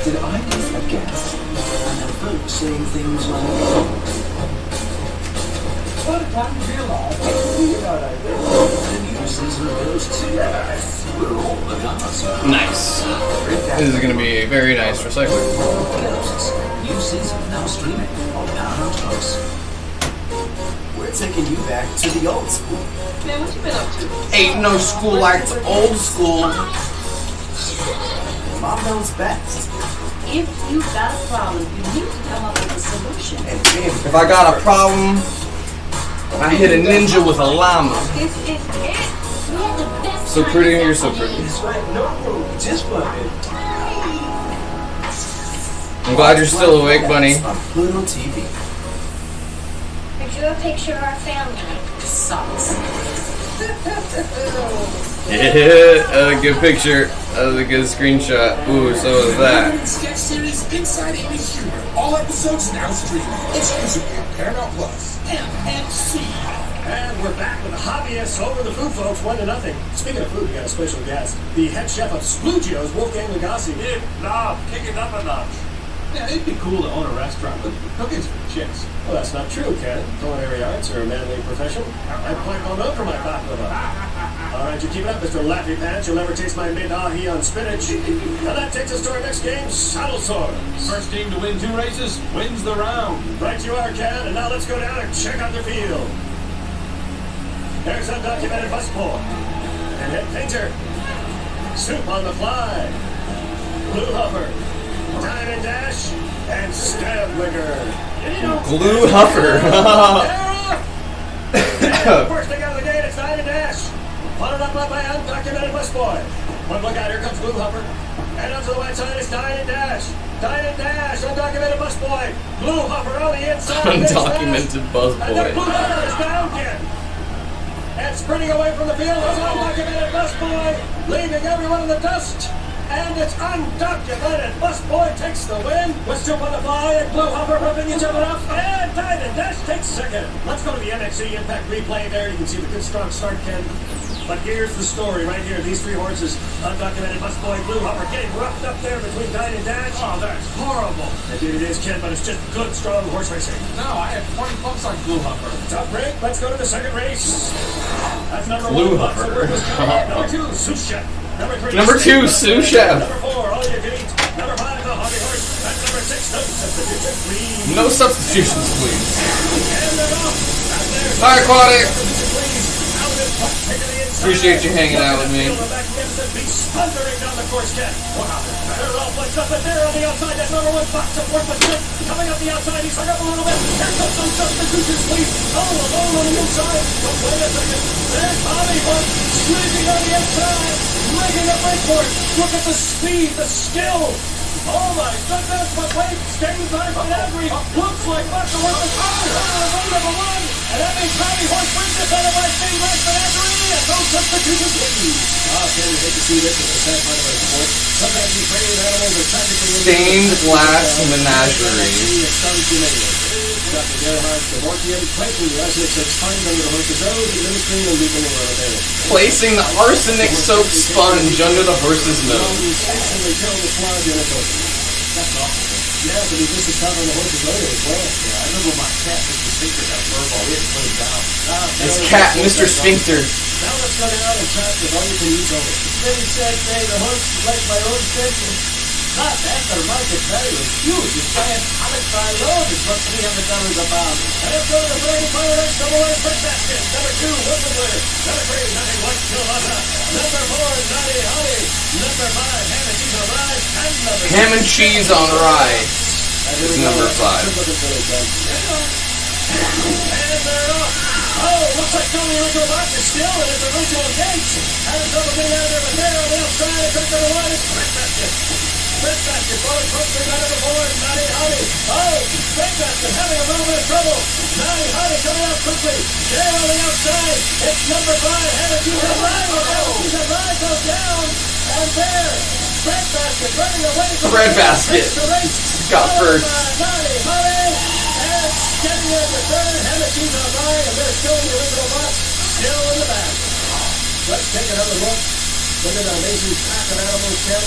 Did I miss a guess? And the folks saying things like, what a time to be alive. You know what I mean? The new season of Ghosts. Yes, we're all the gods. Nice. This is going to be a very nice recycling. Ghosts. New season now streaming on Paramount Plus. We're taking you back to the old school. Man, what you been up to? Ain't no school like the old school. Mom knows best. If you've got a problem, you need to come up with a solution. And Jim, If I got a problem, I hit a ninja with a llama. This is it. We have the best So pretty, and you're so pretty. it's like no room, just for it. I'm glad you're still awake, Bunny. On Pluto TV. I drew a picture of our family. Sucks. Yeah, good picture. That was a good screenshot. Ooh, so is that. Sketch series Inside Amy Humor. All episodes now streaming exclusively on Paramount Plus. MMC. And we're back with the hobbyists over the food folks, 1-0. Speaking of food, we got a special guest. The head chef of Spluggio's, Wolfgang Lagasse. Kick it up a notch. Yeah, it'd be cool to own a restaurant, but cooking's for chicks. Well, that's not true, Ken. Culinary arts are a manly profession. I quite well known for my baklava. All right, you keep it up, Mr. Laffy Pants. You'll never taste my mid-ahi on spinach. And that takes us to our next game, Saddle Swords. First team to win 2 races wins the round. Right you are, Ken. And now let's go down and check out the field. There's undocumented busboy. And head painter. Soup on the fly. Blue hopper. Diamond Dash, and Stab Licker. Blue Huffer. First thing out of the gate, it's Diamond Dash. Followed up by undocumented busboy. One look out, here comes Blue Huffer. And up to the right side, it's Diamond Dash. Diamond Dash, undocumented busboy. Blue Huffer on the inside. Undocumented And then Blue busboy. Huffer is down again. And sprinting away from the field is undocumented busboy, leaving everyone in the dust. And it's undocumented. Busboy takes the win. With Soup on the fly and Blue Hopper ripping each other up. And Diamond Dash takes second. Let's go to the MXC Impact replay there. You can see the good strong start, Ken. But here's the story right here. These 3 horses, undocumented Busboy, Blue Hopper, getting roughed up there between Diamond Dash. Oh, that's horrible. Indeed it is, Ken, but it's just good, strong horse racing. No, I had 20 bucks on Blue Hopper. Top break. Let's go to the second race. That's number Blue 1. Hopper. Number 2, Sous Chef. Number 2, Sous Chef. Number 4, All You Can Eat. Number 5, The Hobby Horse. And number 6, No Substitutions, Please. No substitutions, please. And they're off. And there's Hi, Aquatic. Substitution, Please. Out in front, taking the inside. Appreciate you hanging out with me. The magnificent beast thundering down the course, Ken. Wow. They're all flexed up, and there on the outside. That's number 1, Fox of Portland. Coming up the outside, he's hung up a little bit. Here comes some substitutions, please. All alone on the inside. But wait a second. There's Hobby Horse squeezing on the inside. Making a break for it. Look at the speed, the skill. Oh my goodness, but wait, staying by from every. Looks like Buster Horse is number 1. And that means Hobby Horse wins this out of my speed race menagerie. And no substitutions, please. Ah, Ken, you hate to see this. It's a sad part of our sport. Sometimes these brave animals are tragically Stained glass menagerie. Dr. Gerhard Kevorkian placing the arsenic soap sponge under the horse's nose, administering a lethal aromatase. Placing the arsenic soap sponge under the horse's nose. Instantly kill the sludge in a coat. That's awful. Yeah, but he just as tough on the horse's odor as well. Yeah, I remember my cat, Mr. Sphincter, got furball. We had to put him down. His cat, Mr. Sphincter. Now let's go down and chat with all you can eat over. Then he said, hey, the horse is like my own schedule. That aftermarket value is huge. It's giant Alex by load is what $300 a pound. And let's go to the brand final race, number 1, Brick Basket. Number 2, Wilson Blair. Number 3, Nothing White Kilowatt. Number 4, Naughty Holly. Number 5, Ham and Cheese on Rye. And number Ham and cheese on rye is number 5. And they're off. Oh, looks like Tony Rico Box is still in his original gates. Having trouble getting out of there, but there on the outside, and back to the line, it's Brick Basket. Brick Basket going closer to number 4, Naughty Holly. Oh, Brick Basket having a little bit of trouble. Naughty Holly coming out quickly. There on the outside, it's number 5, Ham and Cheese on Rye. Cheese on Rye goes down, and there, Bread Basket running away from Bread Basket got first. Naughty Holly. Getting in the third, Ham and Cheese on Rye, and they're still in the original box, still in the back. Let's take another look. Look at that amazing pack of animals, Ken.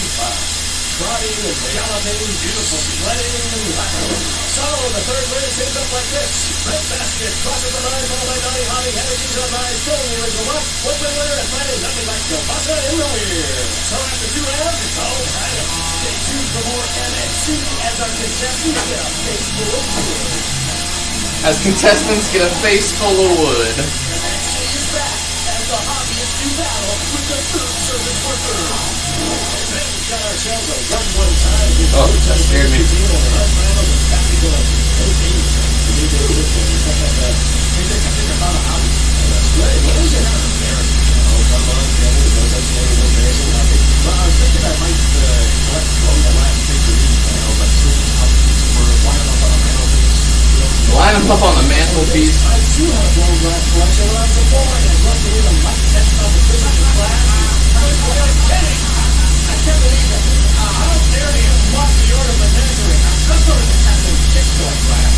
Trotting and galloping, beautiful sledding and laughing. So the third race ends up like this. Bread Basket crosses the line, followed by Naughty Holly, Ham and Cheese on Rye, still in the original box. Open winner and fighting Nothing Like Kielbasa in the rear. So after 2 rounds, it's all tied up. Stay tuned for more MXC as our contestants get a face full of wood. As contestants get a face full of wood. Is back as the hobbyists do battle with the food service workers. Oh, that scared me. Line them up on the mantelpiece. I do have a blown glass collection. When I was a boy, I loved to read a mic test competition in class. I was really kidding. I can't believe it. How dare you mock the order of the menagerie? I'm sort of the captain kick toy class.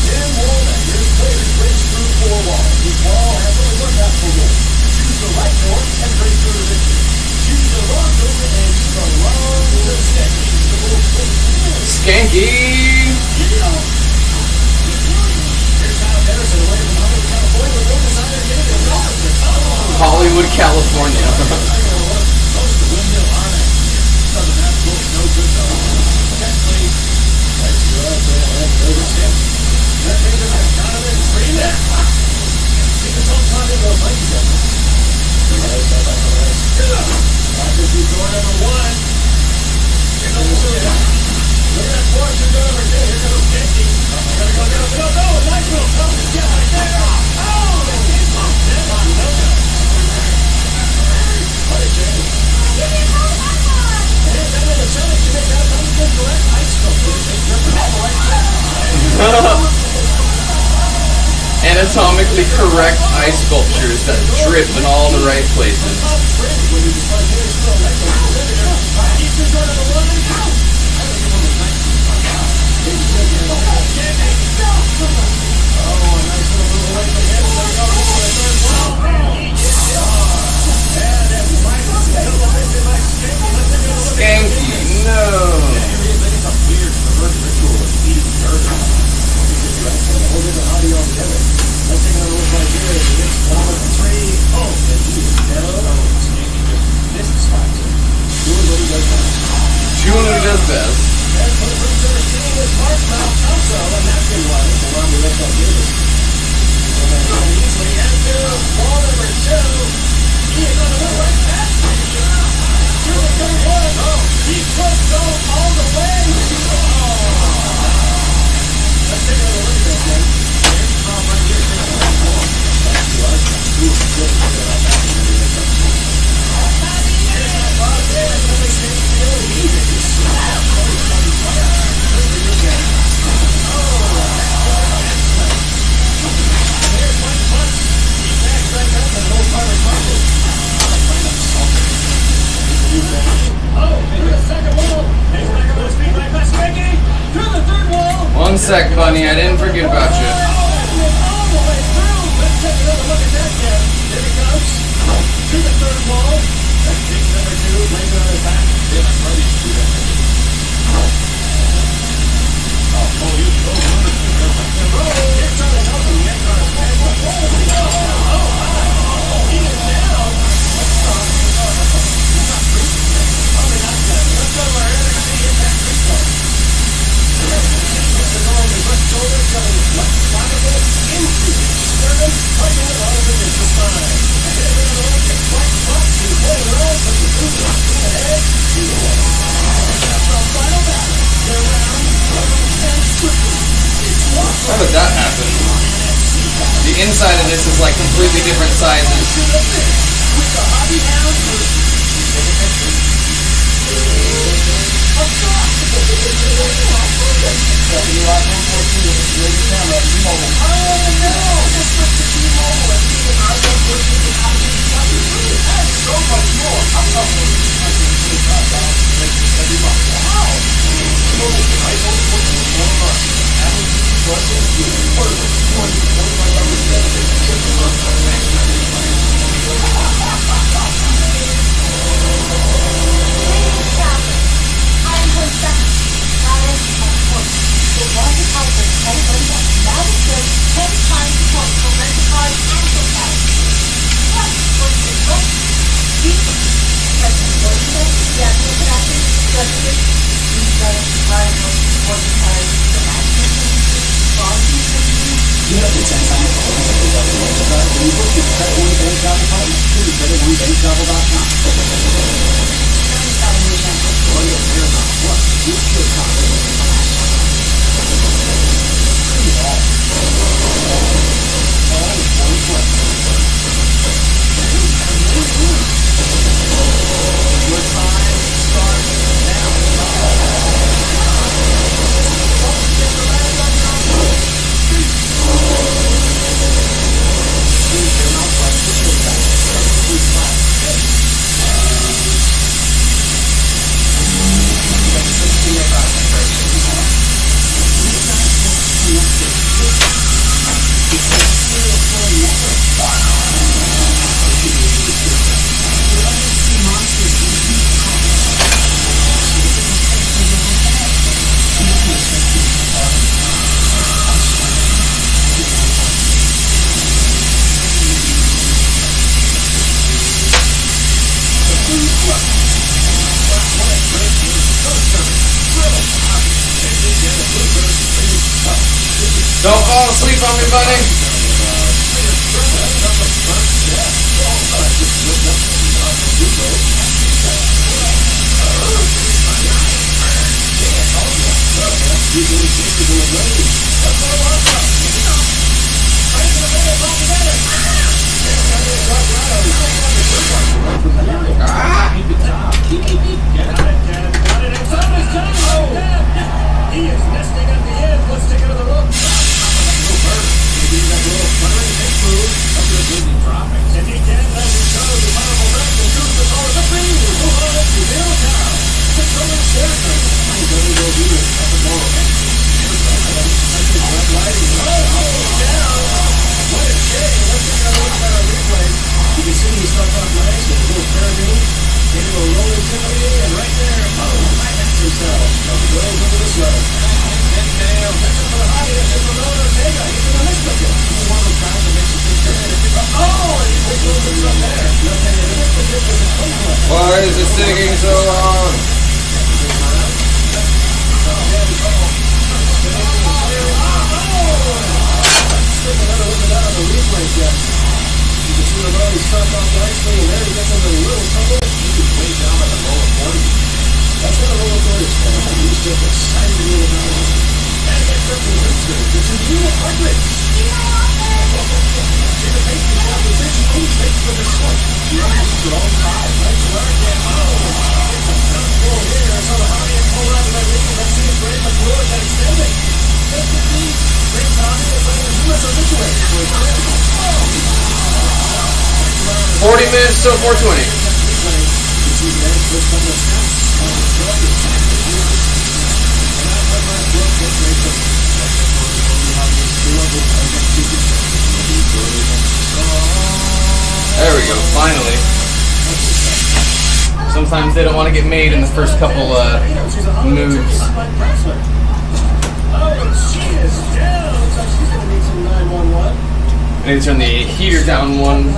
In wall measures, players race through 4 walls. Each wall has only one possible rule. Choose the right door and race through the victory. Choose the wrong door and you belong to the stick. Skanky! Hollywood, California. Anatomically correct ice sculptures that drip in all the right places. Skanky, no. Doing what he does best. One sec, bunny. I didn't forget about you. How did that happen? The inside of this is like completely different sizes. Don't fall asleep on me, buddy. He is nesting at the end. Let's take another look. Indeed, Dan has it shows the powerful breath and choose the power of the free. Zero cow. Controlling staircase. Down. What a shame. Let's take another look at our replay. You can see he starts off nice with a little carabine. Into a rolling tiffany, and right there, my hats himself. Up he goes over the slope. That's for the hobby. That's for Roman Ortega. He's in the mix with you. One of those guys that makes you think and he takes a little bit from there. Why is it taking so long? Take another look at that on the replay, Jeff. You can see the road he starts off nicely, and there he gets into a little trouble. He's way down by the lower 40. That's what a roller coaster is for. He's just excited to move about. And the triple experience. It's a new heartbeat. See the pace is down to 58 takes for the swing. The Yankees are on 5. Nice work, yeah. It's a tough pull here. So the hobby and pull out of that lead. That seems great, but fluid that extending. Just the key. Great hobby is letting him do it so this way. 40 minutes till 420. There we go, finally. Sometimes they don't want to get made in the first couple moves. I need to turn the heater down one. Sure,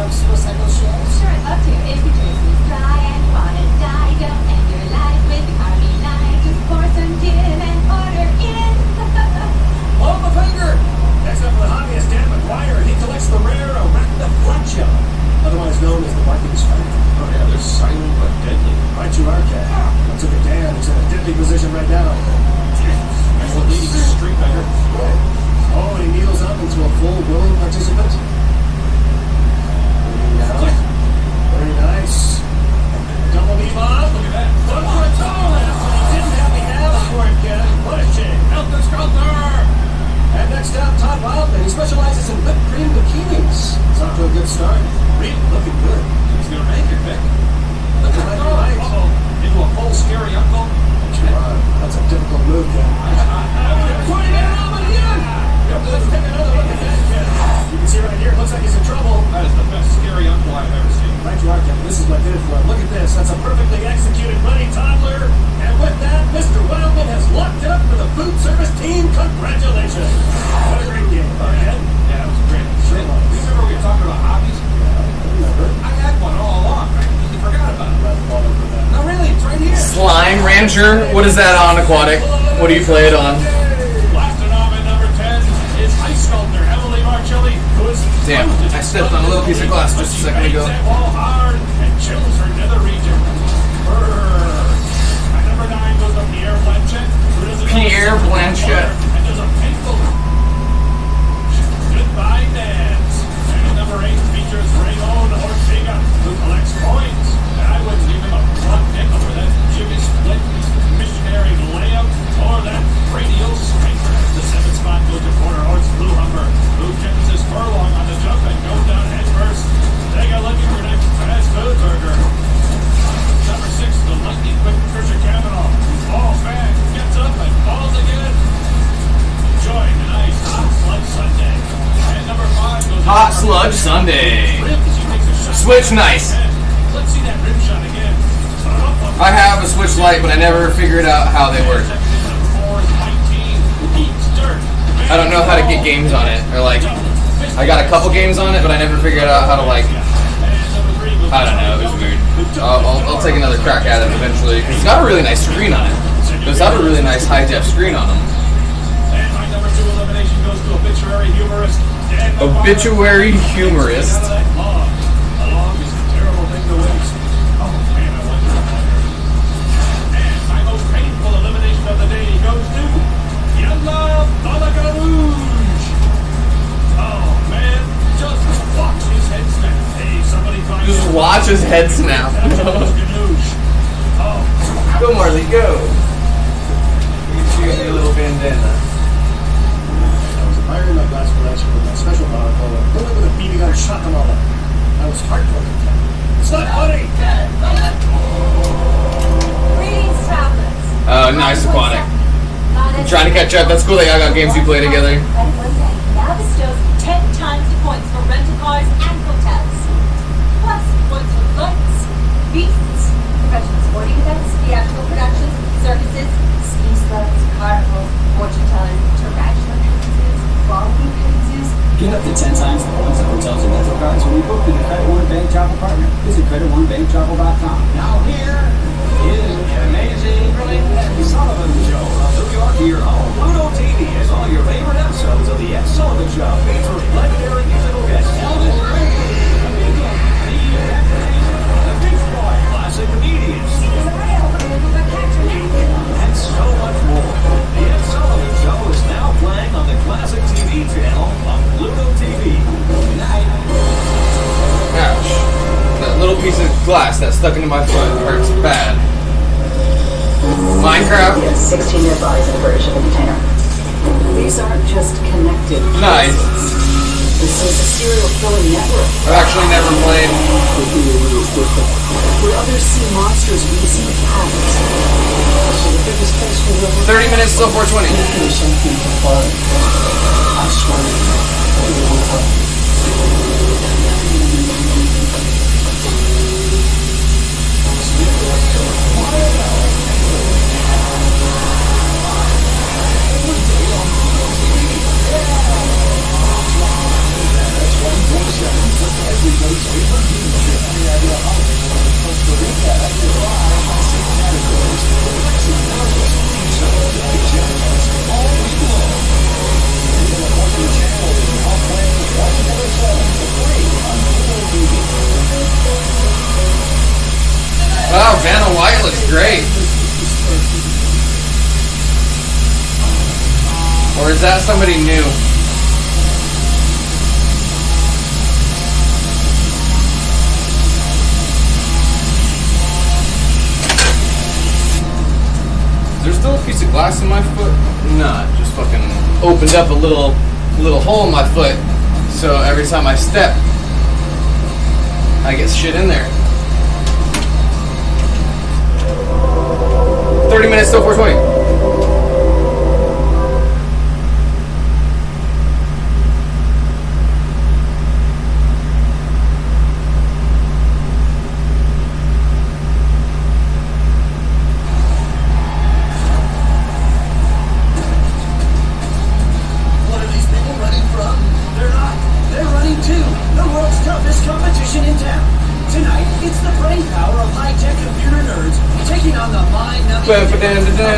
I'd love to. If you drink is dry and you want to die, don't end your life with carbonite. Just pour some gin and order in. On the finger! Next up for the hobbyist, Dan McGuire. He collects the rare Arachnoflagellar, otherwise known as the barking spider. Oh yeah, they're silent but deadly. Right you are, Cat. Let's look at Dan. He's in a deadly position right now. He's the leading street beggar. Oh, and he kneels up into a full willing participant. Very nice. Double knee bob. Look at that. One for a toe last one. He didn't have the abs for it, Ken. What a shame. Helter Skelter! And next up, Todd Wildman. He specializes in whipped cream bikinis. It's off to a good start. Really looking good. He's going to make it, Vic. Look at that right. Into a full scary uncle. That's a difficult move, Ken. 20-minute open again. Let's take another look at that, Ken. You can see right here, it looks like he's in trouble. That is the best scary uncle I've ever seen. Right you are, Kevin. This is what I did it for him. Look at this. That's a perfectly executed bunny toddler. And with that, Mr. Wildman has locked it up for the food service team. Congratulations. What a great game. Yeah, that was great. Sure was. Remember we were talking about hobbies? Yeah, I remember. I had one all along. I completely forgot about it. No, really, it's right here. Slime Rancher? What is that on Aquatic? What do you play it on? Damn, I stepped on a little piece of glass just a second ago. And chills her nether region. At number 9 goes the Pierre Blanchett. Sludge Sunday. Switch, nice. Let's see that rim shot again. I have a Switch Lite, but I never figured out how they work. I don't know how to get games on it, or like, I got a couple games on it, but I never figured out how to like, I don't know, it was weird. I'll take another crack at it eventually, because it's got a really nice screen on it. It's got a really nice high-def screen on them. And my number 2 elimination goes to obituary humorist. Obituary humorist. Along is a terrible thing to waste. Oh man, I wonder about that. And my most painful elimination of the day goes to Yalla Balagarouge. Oh man, just watch his head snap. Hey, somebody find Just him. watch his head snap. Go Marley, go. You can see your little bandana. I was admiring my glass collection with my special bottle called a bullet with a BB gun shot them all up. I was heartbroken. It's not funny! Greetings, travelers. Nice Aquatic. I'm trying to catch up. That's cool that y'all got games you play together. Now bestows 10 times the points for rental cars and hotels. Plus, points for flights, feasts, professional sporting events, theatrical productions, circuses, ski slopes, carnivals, fortune tellers, tarantula zoos, ballroom petting zoos. Get up to 10 times the points at hotels and rental cars when you book through the Credit One Bank Travel Partner. Visit creditonebanktravel.com. Now here is the amazing Ed Sullivan Show of New York to your home. Pluto TV is all your favorite episodes of the Ed Sullivan Show, featuring legendary musical guests Elvis Presley, the Beach Boy, classic comedians, and so much more. The Ed Sullivan Show is now playing on the classic TV channel on Pluto TV. Good night. Ouch. That little piece of glass that stuck into my foot hurts bad. Minecraft. 16-year bodies in a British shipping container. These aren't just connected. Nice. This is a serial killing network. I've actually never played. Where others see monsters, we see patterns. So the biggest case for real 30 minutes till 420. I swear to you, it will come. Wow, Vanna White looks great. Or is that somebody new? Is there still a piece of glass in my foot? Nah, it just fucking opened up a little hole in my foot. So every time I step, I get shit in there. 30 minutes till 420. What are these people running from? They're not. They're running to the world's toughest competition in town. Tonight, it's the brain power of high-tech computer nerds taking on the mind-numbing of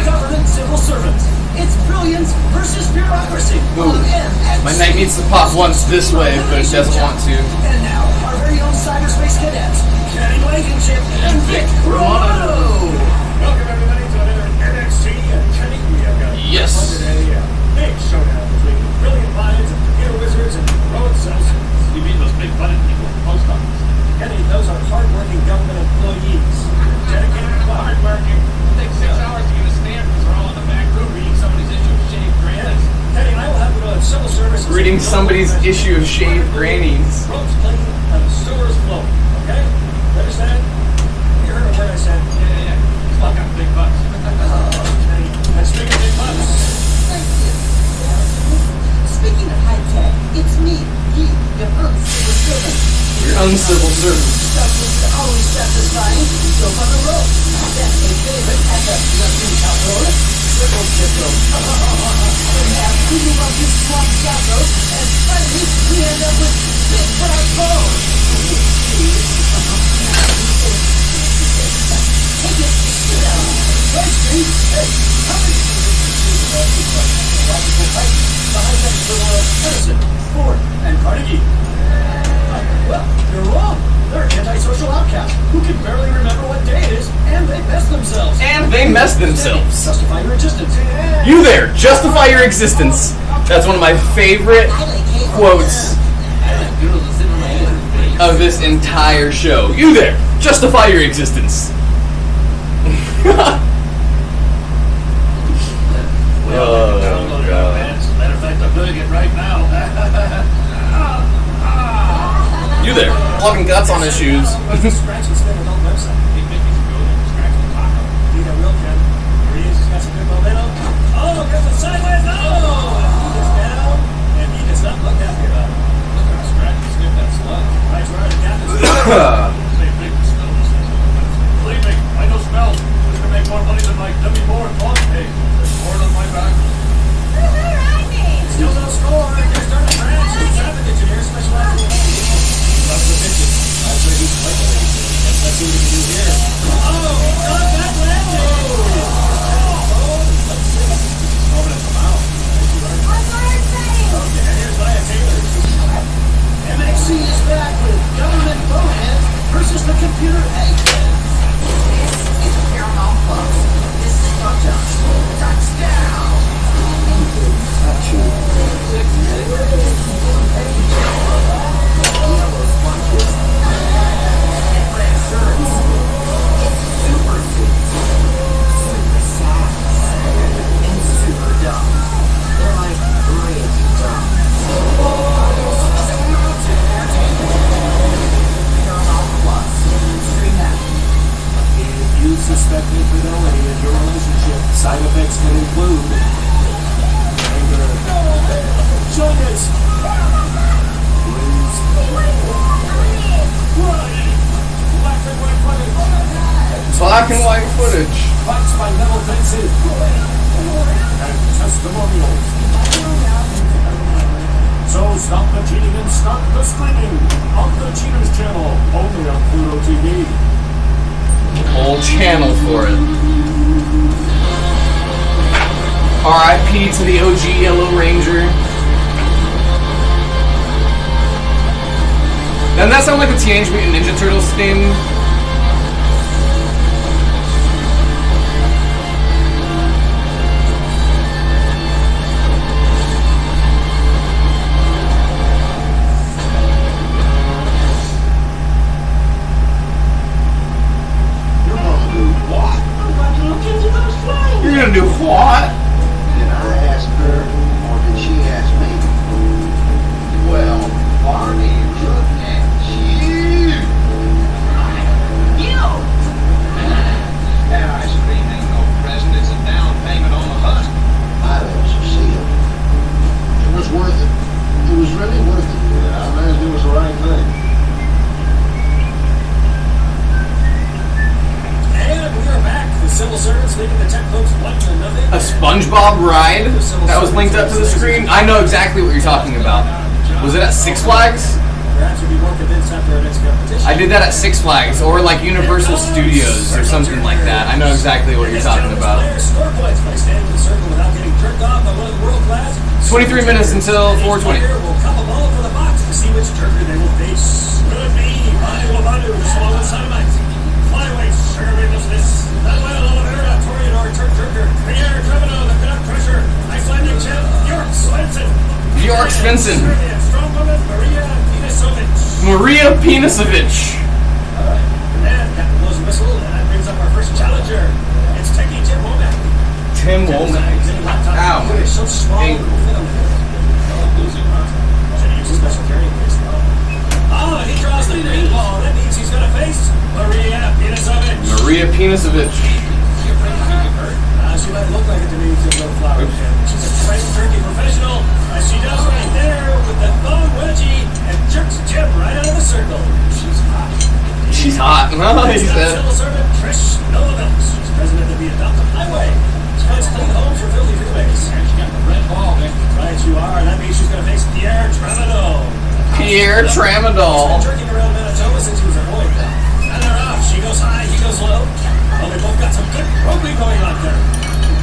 government civil servants. It's brilliance versus bureaucracy on MX. My knight needs to pop once this way, but it doesn't want to. And now, our very own cyberspace cadets, Kenny Blankenship and Vic Romano. Welcome everybody to another NXT and Kenny. We have got Yes. today a big showdown between brilliant minds and computer wizards and road citizens. You mean those big butted people at the post office? Kenny, those are hard-working government employees. Dedicated to hard-working. It takes 6 hours to get a stamp because they're all in the back room reading somebody's issue of Shaved Grannies. Kenny, I will have to go to civil service. Reading somebody's issue of Shaved Grannies. Roads clean and the sewers flow. Okay? You understand? You heard a word I said? Yeah. He's like got big butts. Kenny, and speaking of big butts. Thank you. Speaking of high-tech, it's me, your uncivil One civil servant. Always satisfying. Dope on the road. That's a favorite at the Latin Calor. Triple triple. We have two of these swap tacos, and finally we end up with big brown bones. Take it, sit down. First street, hey, how many logical pipe behind them for Edison, Ford, and Carnegie? Well, you're wrong. They're antisocial outcasts who can barely remember what day it is, and they mess themselves. Justify your existence. You there, justify your existence. That's one of my favorite quotes of this entire show. You there, justify your existence. Oh, God. As a matter of fact, I'm doing it right now. You there, loving guts on his shoes. Scratch and spin adult website. Big pictures go to scratch and taco. Need a real Ken. Here he is, he's got some good momentum. Oh, gets it sideways. Oh! And he gets down, and he does not look happy about it. Look at him scratch and skip that slug. Right where the gap is. Say big to smell this thing. Believe me, I know smell. This can make more money than my Demi Moore talk page. There's more on my back. Still no score. Here's Darnell France, a traffic engineer specializing in loves the pitches. I'll say he's quite the lead. Let's see what he can do here. Oh, he got that landing! Let's see. He's over to come out. Okay, and here's Maya Taylor. MXC is back with government boneheads versus the computer eggheads. This is Paramount Plus. This is touchdown. Yellow sponges and red shirts. It's super suits, super sacks, and super dumb. They're like really dumb. Paramount Plus. Stream that. If you suspect infidelity in your relationship, side effects can include anger, shyness, blues, Black and white footage. fights by metal fences, and testimonials. So stop the cheating and start the screaming on the Cheaters Channel, only on Pluto TV. Whole channel for it. R.I.P. to the OG Yellow Ranger. Doesn't that sound like a Teenage Mutant Ninja Turtles theme? You're gonna do what? Did I ask her, or did she ask me? Well, Barney, look at you! You! That ice cream ain't no present, it's a down payment on the hut. I don't see it. It was worth it. It was really worth it. Yeah, I imagine it was the right thing. And we are back. The civil servants leaving the tech folks 1-0. A SpongeBob ride that was linked up to the screen? I know exactly what you're talking about. Was it at Six Flags? Perhaps you'll be more convinced after our next competition. I did that at Six Flags, or like Universal Studios, or something like that. I know exactly what you're talking about. Score points by standing in the circle without getting jerked off by one of the world class. 23 minutes until 4:20. Will cup a ball for the box to see which jerker they will face. Could be Manu Abadu, swallow sodomite. Flyweight, sugar business. Manuel Oliveira, Toreador, Turk Jerker. Pierre Trevino, the Canuck Crusher. Icelandic champ, Bjork Svensson. Bjork Svensson. Strong woman, Maria Penisovic. Maria Penisovic. And Captain blows a whistle, and that brings up our first challenger. It's Techie Tim Womack. Tim Womack. Ow, my So small, ankle. losing, huh? Should he use a special carrying case? Oh, and he draws the green ball. That means he's going to face Maria Penisovic. Maria Penisovic. She might look like it to me with little flowers. She's a trained turkey professional, as she does right there with the thong wedgie and jerks Jim right out of the circle. She She's hot. He said. Civil servant Trish Nolavelt. She's president of the Adoptive Highway. She finds clean homes for filthy freeways. And she got the red ball, Nick. Right you are. That means she's going to face Pierre Tramadol. Pierre Tramadol. She's been jerking around Manitoba since he was a boy. And they're off. She goes high, he goes low. Well, they both got some good rugby going on there.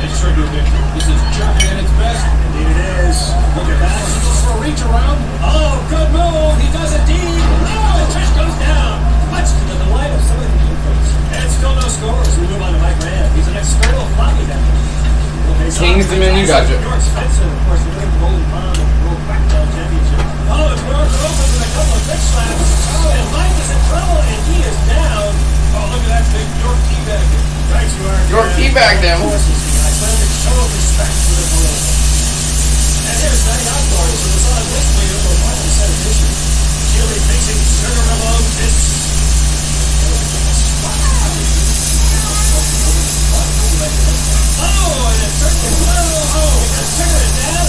It sure do, Nick. This is jerking at its best. Indeed it is. Look at that. He goes for a reach around. Oh, good move. He does indeed. Oh, and Trish goes down. Much to the delight of some of the new folks. And still no scores. We move on to Mike Rand. He's an external floppy down there. Kingston, you gotcha. York Spencer, of course, the winner of the Golden Pond World Crackdown Championship. Oh, it's York opens with a couple of big slaps. Oh, and Mike is in trouble, and he is down. Oh, look at that big York teabag. Right you are. York teabagged him. I plan to show respect for the opponent. And here's Matty Osborne, who was on this way over one set of issues. She'll be facing Sugar Ramon this. Oh, and it's certainly low. Oh, we got Sugar it down.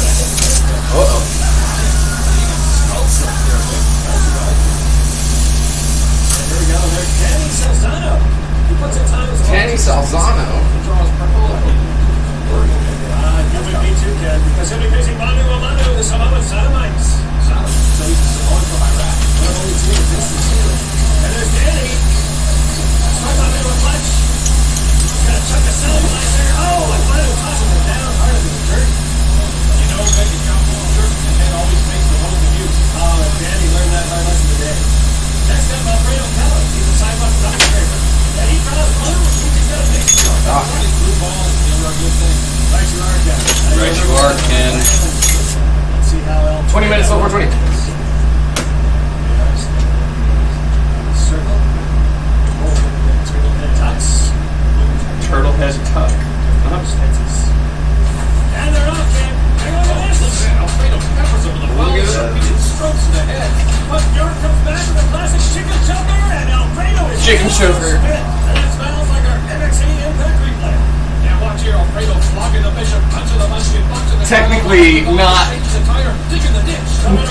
Uh-oh. Here we go. There's Danny Salzano. He puts in time as Danny Salzano. You would be too, Ken, because he'll be facing Manu Amanu, the Samoan Sodomites. So he's Samoan from Iraq. One of only two in this season. And there's Danny. Strike up into a clutch. He's got to chuck a cellulite there. Oh, and Manu tosses him down hard into the dirt. You know, making council jerk and then always makes the most of you. Oh, and Danny learned that hard lesson today. Next up, Alfredo Pellet. He's a sidewalk duck scraper. And he draws blue. He's got a big shot. Blue ball is never a good thing. Right you are, Ken. Right you are, Ken. Let's see how 20 minutes, over 20. Circle. Turtle head tucks. Turtle head tuck. And they're off, Ken. They're going to this. Look at that. Alfredo peppers him with a well repeated strokes in the head. But York comes back with a classic chicken choker, and Alfredo is Chicken choker. And it smells like our NXT Impact replay. Now watch here, Alfredo flogging the bishop, punching the musket, punching the Technically not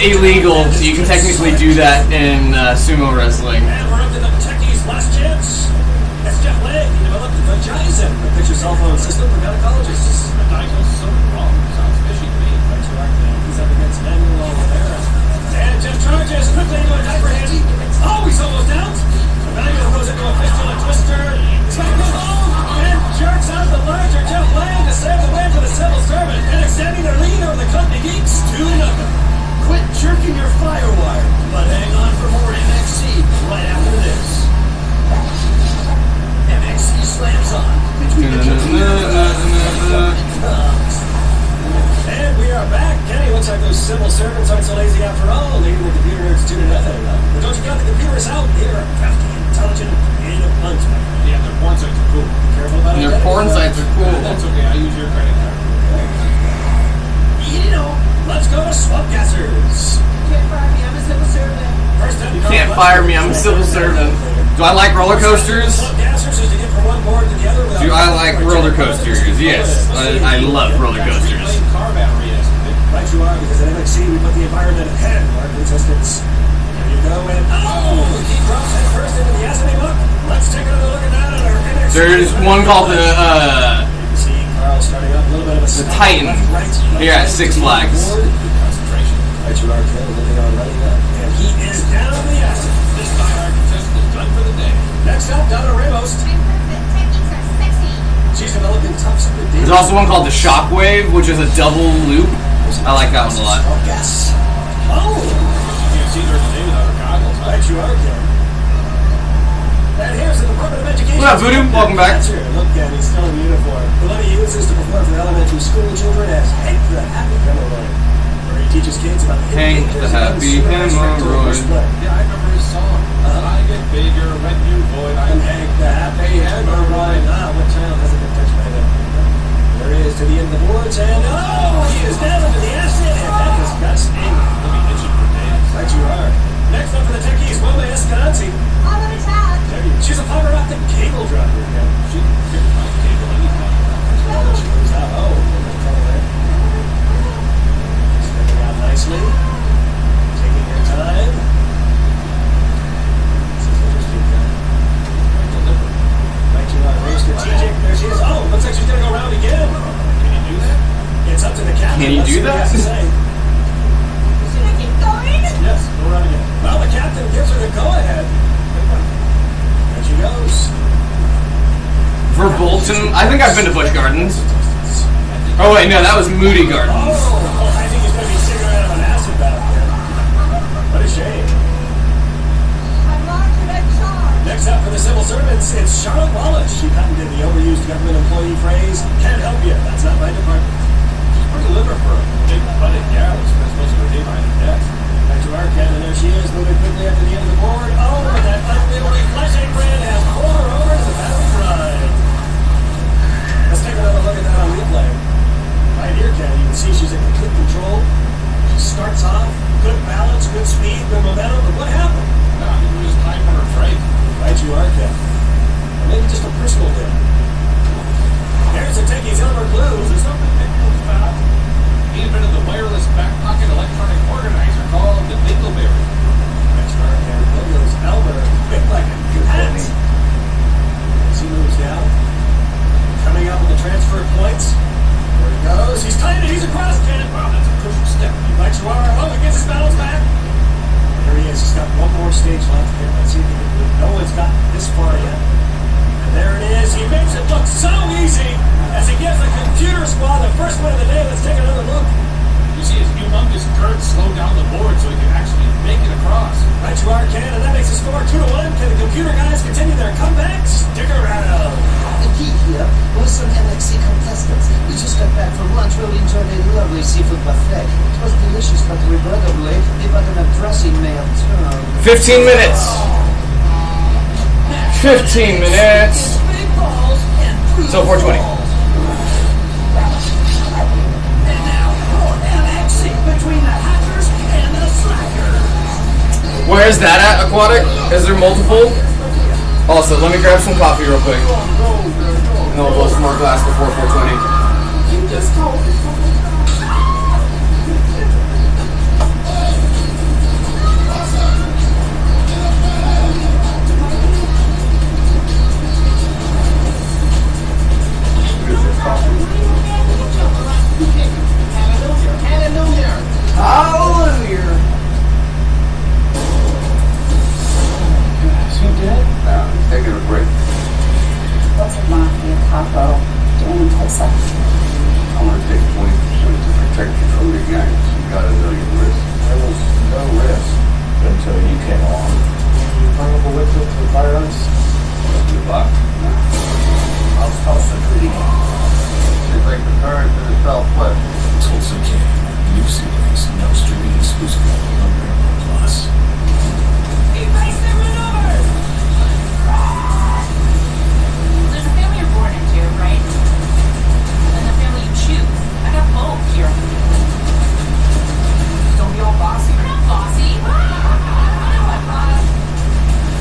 illegal. You can technically do that in sumo wrestling. And we're up to the techies' last chance. That's Jeff Lang. He developed the Vagizen, a picture cell phone system for gynecologists. The diagnosis of it wrong. Sounds fishy to me. He's up against Manuel Oliveira. And Jeff charges quickly into a diaper handy. Oh, he's almost out. Manuel goes into a fistula twister. He's got to go home and jerks out the larger Jeff Lang to save the win for the civil servant and extending their lead over the company geeks 2-0. Quit jerking your firewire, but hang on for more NXT right after this. NXT slams on between the And we are back. Kenny, looks like those civil servants aren't so lazy after all, leading the computer nerds 2-0. But don't you count the computers out? They are crafty, intelligent, and a punch. Yeah, their porn sites are cool. Be careful about it. Their porn sites are cool. That's okay. I use your credit card. You know, let's go to Swamp Gassers. Can't fire me, I'm a civil servant. First up, You can't fire me, I'm a civil servant. Do I like roller coasters? Swamp Gassers is to get from one board to the other without Do I like roller coasters? Yes. I love roller coasters. Car battery is. Right you are, because at NXT we put the environment ahead of our contestants. There you go, and he drops head first into the Yasami book. Let's take another look at that on our NXT. There's one called the See Carl starting up a little bit of a Titan here at Six Flags. Concentration. Right you are, Ken, looking on running up. And he is down the Yasami. This time our contestant is done for the day. Next up, Donna Ramos. She's developing top secret data. There's also one called the Shockwave, which is a double loop. I like that one a lot. Oh, yes. Oh! You can't see during the day without her goggles. Right you are, Ken. And here's the Department of Education. What up, Voodoo? Welcome back. Look, Ken, he's still in uniform. The one he uses to perform for elementary school children as Hank the Happy Hemorrhoid, where he teaches kids about the Hank the Happy Hemorrhoid. Yeah, I remember his song. I get bigger when you void. I'm Hank the Happy Hemorrhoid. Ah, what child hasn't been touched by them? There he is to the end of the boards, and oh, he is down into the acid, and that is disgusting. He'll be itching for days. Right you are. Next up for the techies, Wilma Escananzi. She's a fiber optic cable driver. She can figure out cable anytime. She moves out. Oh, there's trouble there. Stepping out nicely. Taking her time. This is interesting. Can you do that? Should I keep going? Yes, go right ahead. Well, the captain gives her the go-ahead. There she goes. Verbolten. I think I've been to Busch Gardens. Oh wait, no, that was Moody Gardens. Oh, I think he's going to be singing out of an acid bath here. What a shame. Next up for the civil servants, it's Charlotte Wallace. She patented the overused government employee phrase, "Can't help you, that's not my department." She's pretty liver for a big-butted gal who spends most of her day behind her desk. Back to our cat, and there she is, moving quickly up to the end of the board. Oh, and that unwieldy flashing grin has pulled her over to the battery drive. Let's take another look at that on replay. Right here, Ken, you can see she's in complete control. She starts off, good balance, good speed, good momentum, but what happened? No, I think we just time for her trade. Right you are, Ken. Or maybe just a personal thing. Here's a Takey's Elmer Blues. There's something Nick knows about. He invented the wireless back pocket electronic organizer called the Dingleberry. Next to our Ken, there goes Elmer, big like a cat. As he moves down, coming up with the transfer points. There he goes. He's tight. He's across, Ken. Wow, that's a crucial step. Right you are. Oh, he gets his balance back. There he is. He's got one more stage left here. Let's see if he can do it. No one's got this far yet. And there it is. He makes it look so easy as he gives the computer squad the first win of the day. Let's take another look. You see his humongous girth slow down the board so he can actually make it across. Right you are, Ken, and that makes the score 2-1. Can the computer guys continue their comeback? Stick around. The key here was some NXT contestants. We just got back from lunch where we enjoyed a lovely seafood buffet. It was delicious, but regrettably, they got an dressing may have turned. 15 minutes. 15 minutes. Till 4:20. And now, more NXT between the Hackers and the Slackers. Where is that at, Aquatic? Is there multiple? Also, let me grab some coffee real quick. And then we'll blow some more glass before 4:20. You just told me. Hallelujah! Is he dead? Now, he's taking a break. What's a mafia capo doing in a place like this? I'm going to take 20% to protect you from the gangs. You got to know your risk. There was no risk until you came along. You probably with it to fire us. Good luck. I'll toss the treaty. Seems like the current to the southwest. Tulsa King. New series. Now streaming exclusively on Paramount Plus. He faced the maneuver! There's a family you're born into, right? And the family you choose. I got both here. Don't be all bossy. You're not bossy.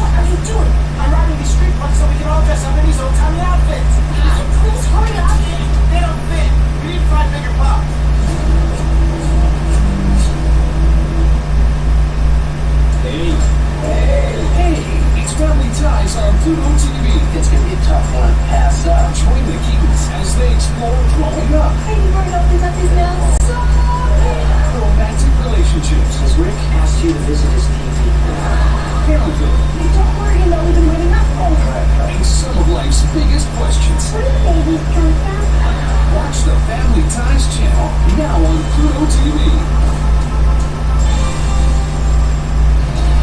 What are you doing? I'm riding these street punks so we can all dress up in these old-timey outfits. Please hurry up. They don't fit. We need to find bigger pop. Hey, it's Family Ties on Pluto TV. It's gonna be a tough one. Pass up. Join the Keatons as they explore growing up, Hey, you burned up these nails so bad. romantic relationships, Has Rick asked you to visit his TV? parenthood, Hey, don't worry, you know we've been waiting up all night. and some of life's biggest questions. Where did the babies come from? Watch the Family Ties channel now on Pluto TV.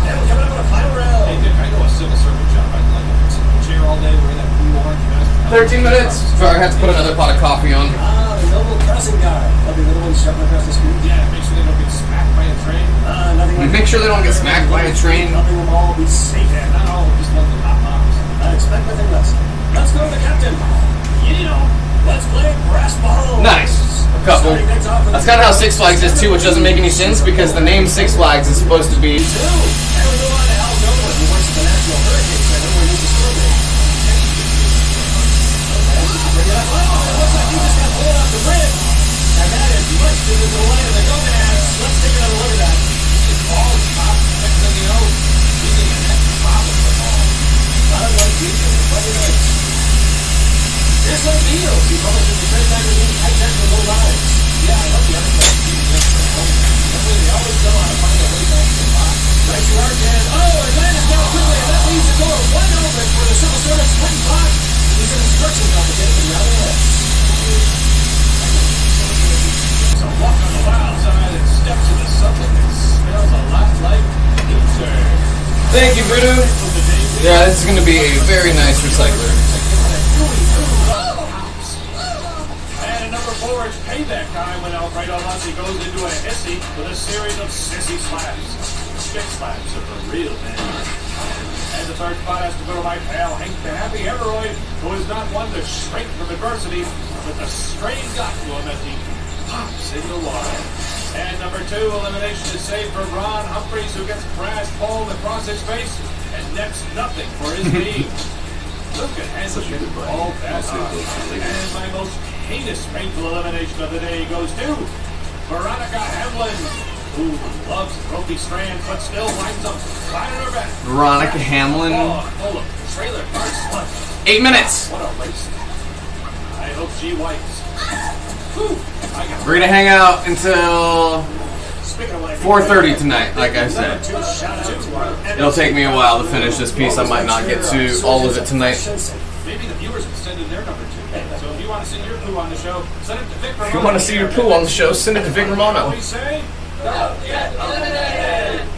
And we're coming up on a final round. Hey, Dick, I know a civil servant job. I'd like to sit in a chair all day wearing that blue orange vest. 13 minutes. Sorry, I have to put another pot of coffee on. Ah, the noble pressing guy. That'll be the little one shoving across the street. Yeah, make sure they don't get smacked by a train. Nothing like Make sure they don't get smacked by a train. Helping them all be safe. Yeah, not all, just love the hot box. I expect nothing less. Let's go to the captain. You know, let's play brass balls. Nice. A couple. That's kind of how Six Flags is too, which doesn't make any sense because the name Six Flags is supposed to be. And we go on to Al Dover, who works at the National Hurricane Center where he's a strawberry. Bring it up. Oh, it looks like he just got pulled off the bridge. And that is much to the delight of the Gonads. Let's take another look at that. His ball is top. Next thing you know, he's in the next problem with the ball. Not unlike Deacon, Buddy Knight. Here's Len Beals. He publishes the trade magazine High Tech with No Lives. Yeah, I love the article. Thank you, Voodoo. Yeah, this is going to be a very nice recycler. And number 4, it's payback time when Alfredo Lassi goes into a hissy with a series of sissy slaps. Stick slaps are for real, man. And the third spot has to go to my pal Hank the Happy Hemorrhoid, who is not one to shrink from adversity, but the strain got to him as he pops into water. And number 2, elimination is saved for Ron Humphreys, who gets brass balled across his face and nets nothing for his being. Look at Hanson getting all that hard. And my most heinous, painful elimination of the day goes to Veronica Hamlin, who loves ropey strands but still winds up flat on her back. Veronica Hamlin. Full of trailer park sludge. 8 minutes. What a waste. I hope she wipes. We're gonna hang out until 4:30 tonight, like I said. It'll take me a while to finish this piece. I might not get to all of it tonight. Maybe the viewers can send in their number too. So if you want to send your poo on the show, send it to Vic Romano. If you want to see your poo on the show, send it to Vic Romano. We say, don't get eliminated.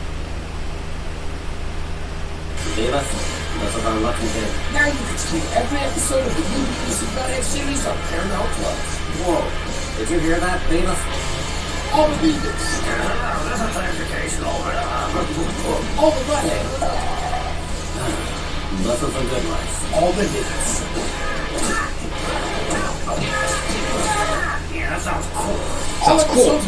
That's what I'm looking at. Now you can stream every episode of the new Superman series on Paramount Plus. Whoa, did you hear that, Beta? All the Beatles. There's a clarification over there. All the Butthead. Nothing from Good Life. All the hits. Yeah, that sounds cool. Sounds cool.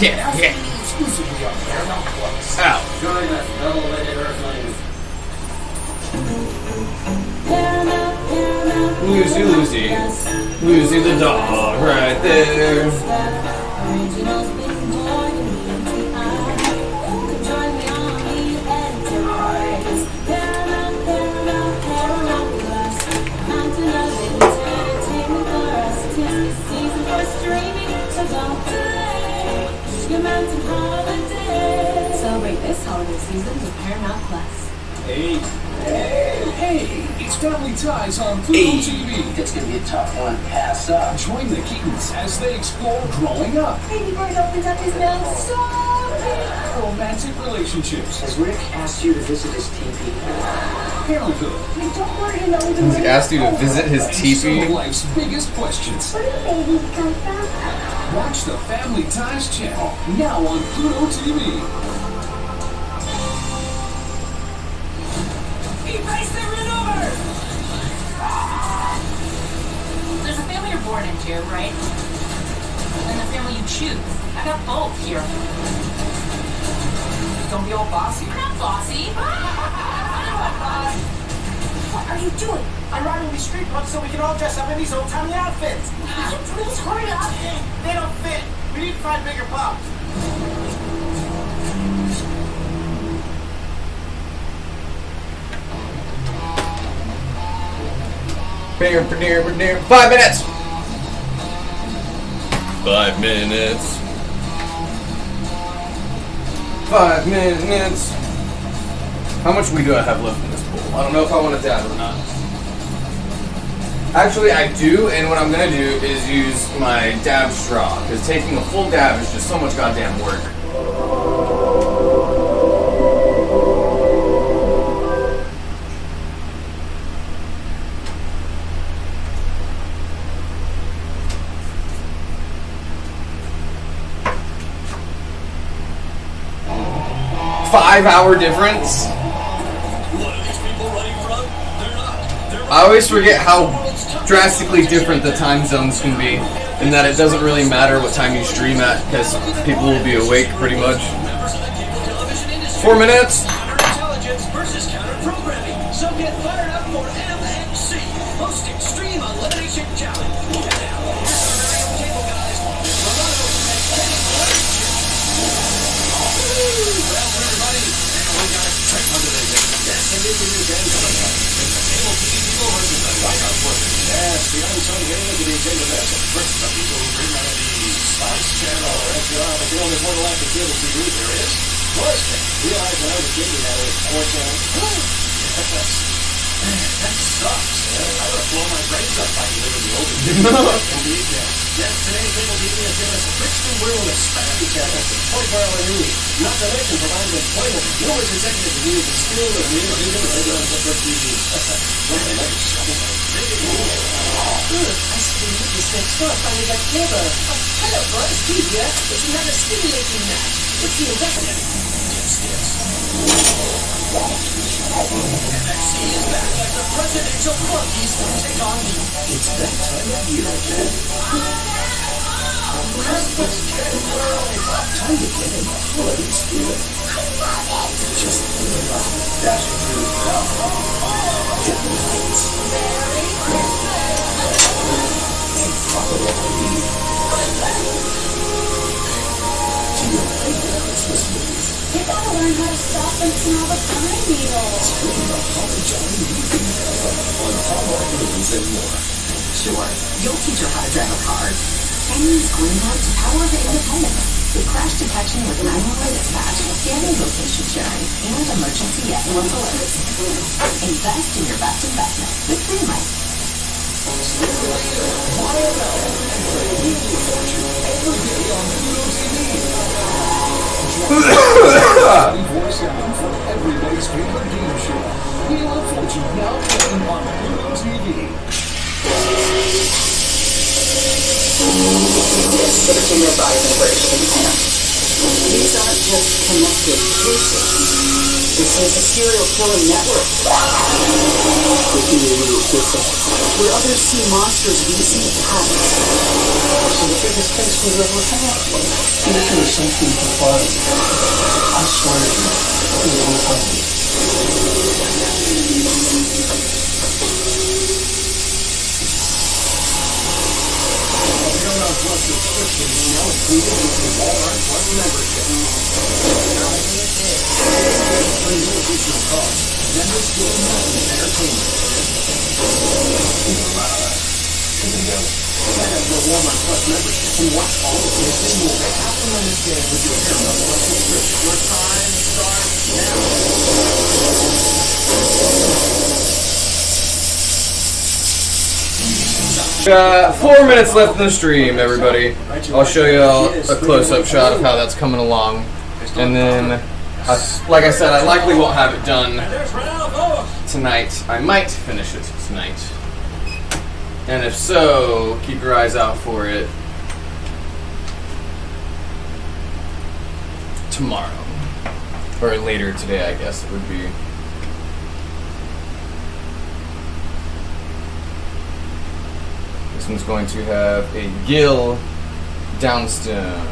Yeah. Exclusively on Paramount Plus. Ow. Join us, double-legged Earthlings. Lucy the dog, right there. Celebrate this holiday season with Paramount Plus. Hey, it's Family Ties on Pluto TV. It's gonna be a tough one. Pass up. Join the Keatons as they explore growing up. Baby bird opens up his mouth so big. Romantic relationships. Has Rick asked you to visit his teepee? Parenthood. Hey, don't worry, you know the Has he asked you to visit his And some teepee? of life's biggest questions. Where do babies come from? Watch the Family Ties channel now on Pluto TV. There's a family you're born into, right? And the family you choose. I got both here. Don't be all bossy. You're not bossy. What are you doing? I'm riding these street punks so we can all dress up in these old-timey outfits. Will you please hurry up? They don't fit. We need to find bigger pops. Bam, 5 minutes. 5 minutes. 5 minutes. How much weed do I have left in this bowl? I don't know if I want to dab or not. Actually, I do, and what I'm going to do is use my dab straw, because taking a full dab is just so much goddamn work. Five-hour difference. I always forget how drastically different the time zones can be, and that it doesn't really matter what time you stream at, because people will be awake pretty much. 4 minutes. Counterintelligence versus counter-programming. So get fired up for MNC, most extreme elimination challenge. And now, here's our very own table guys, Romano and Kenny Lynch. Well, everybody, we got a trick under the day. Yes, and this is game coming up. It's the cable TV people versus the White House workers. Yes, the unsung heroes of the agenda versus the people who bring out the Spice Channel. That's right, but you know there's more to life than cable TV. There is. Of course, realize when I was a kid we had a 4 channel. That sucks. I would have blown my brains up by living the old days. Yes, today cable TV has given us rich new world of specialty channels and 24-hour news. Not to mention providing employment, numerous executives who need the skill and reinvention of regular network TV. I see this next door finally got cable. Hello, boys. Steve here. It's another stimulating match. Let's see investment. NXT is back as the presidential flunkies take on the It's That Time of Year again. Christmas cake, time to get in the holiday spirit. Just think about dashing through the crowd. Get the lights. Merry Christmas! And probably to your favorite Christmas movies. You gotta learn how to stop and smell the pine needles. Streaming the Holly Jolly Movie Marathon on Hallmark Movies and more. Sure, you'll teach her how to drive a car. And use Greenlight's Power of Independence with crash detection with 911 dispatch, family location sharing, and emergency SOS alerts. Invest in your best investment with Greenlight. For everybody's favorite game show, Wheel of Fortune now playing on Pluto TV. Yes, but it's in your body and where it's in. These aren't just connected cases. This is a serial killing network. Where others see monsters, we see patterns. This is the biggest case we've ever had. This is something to find. I swear to you, it will happen. Paramount Plus subscription is now included with your Walmart Plus membership. For no additional cost, members get unlimited entertainment. Sign up for a Walmart Plus membership and watch all of this and more. Have to understand with your Paramount Plus subscription. Your time starts now. 4 minutes left in the stream, everybody. I'll show you all a close-up shot of how that's coming along. And then, like I said, I likely won't have it done tonight. I might finish it tonight. And if so, keep your eyes out for it tomorrow. Or later today, I guess it would be. This one's going to have a gill downstone.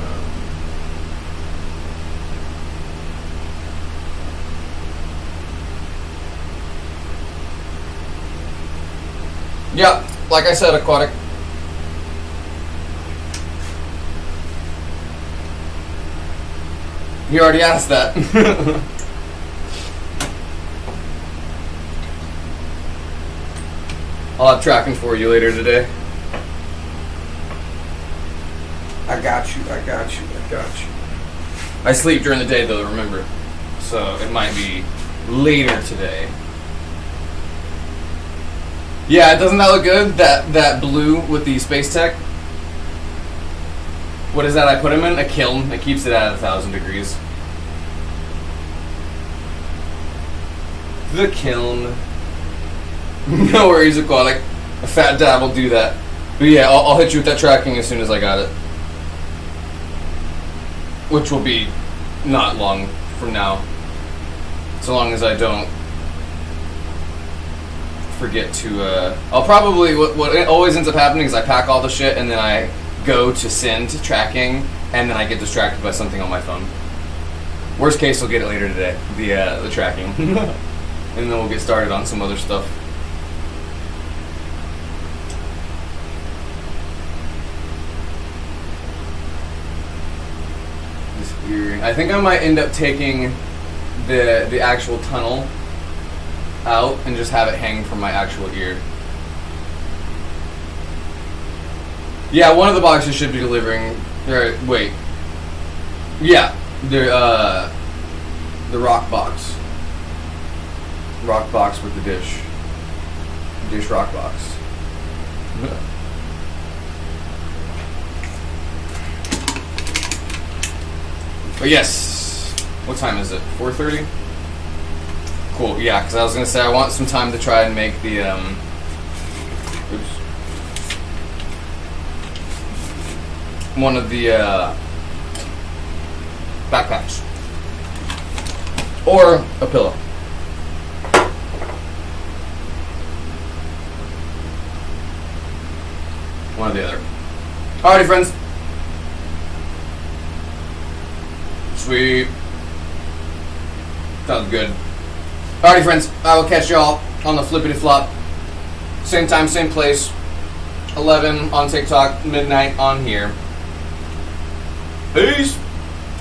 Yep, like I said, aquatic. You already asked that. I'll have tracking for you later today. I got you. I sleep during the day though, remember. So it might be later today. Yeah, doesn't that look good? That blue with the space tech? What is that I put him in? A kiln. It keeps it at 1,000 degrees. The kiln. No worries, aquatic. A fat dab will do that. But yeah, I'll hit you with that tracking as soon as I got it. Which will be not long from now. So long as I don't forget to, I'll probably, what always ends up happening is I pack all the shit and then I go to send tracking and then I get distracted by something on my phone. Worst case, we'll get it later today, the tracking. And then we'll get started on some other stuff. I think I might end up taking the actual tunnel out and just have it hang from my actual ear. Yeah, one of the boxes should be delivering. Wait. Yeah, the rock box. Rock box with the dish. Dish rock box. But yes, what time is it? 4:30? Cool, yeah, because I was going to say I want some time to try and make the, one of the, backpacks. Or a pillow. One or the other. Alrighty, friends. Sweet. Sounds good. Alrighty, friends. I will catch y'all on the flippity flop. Same time, same place. 11 on TikTok, midnight on here. Peace.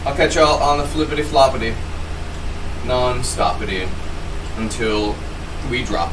I'll catch y'all on the flippity floppity. Non-stoppity. Until we drop.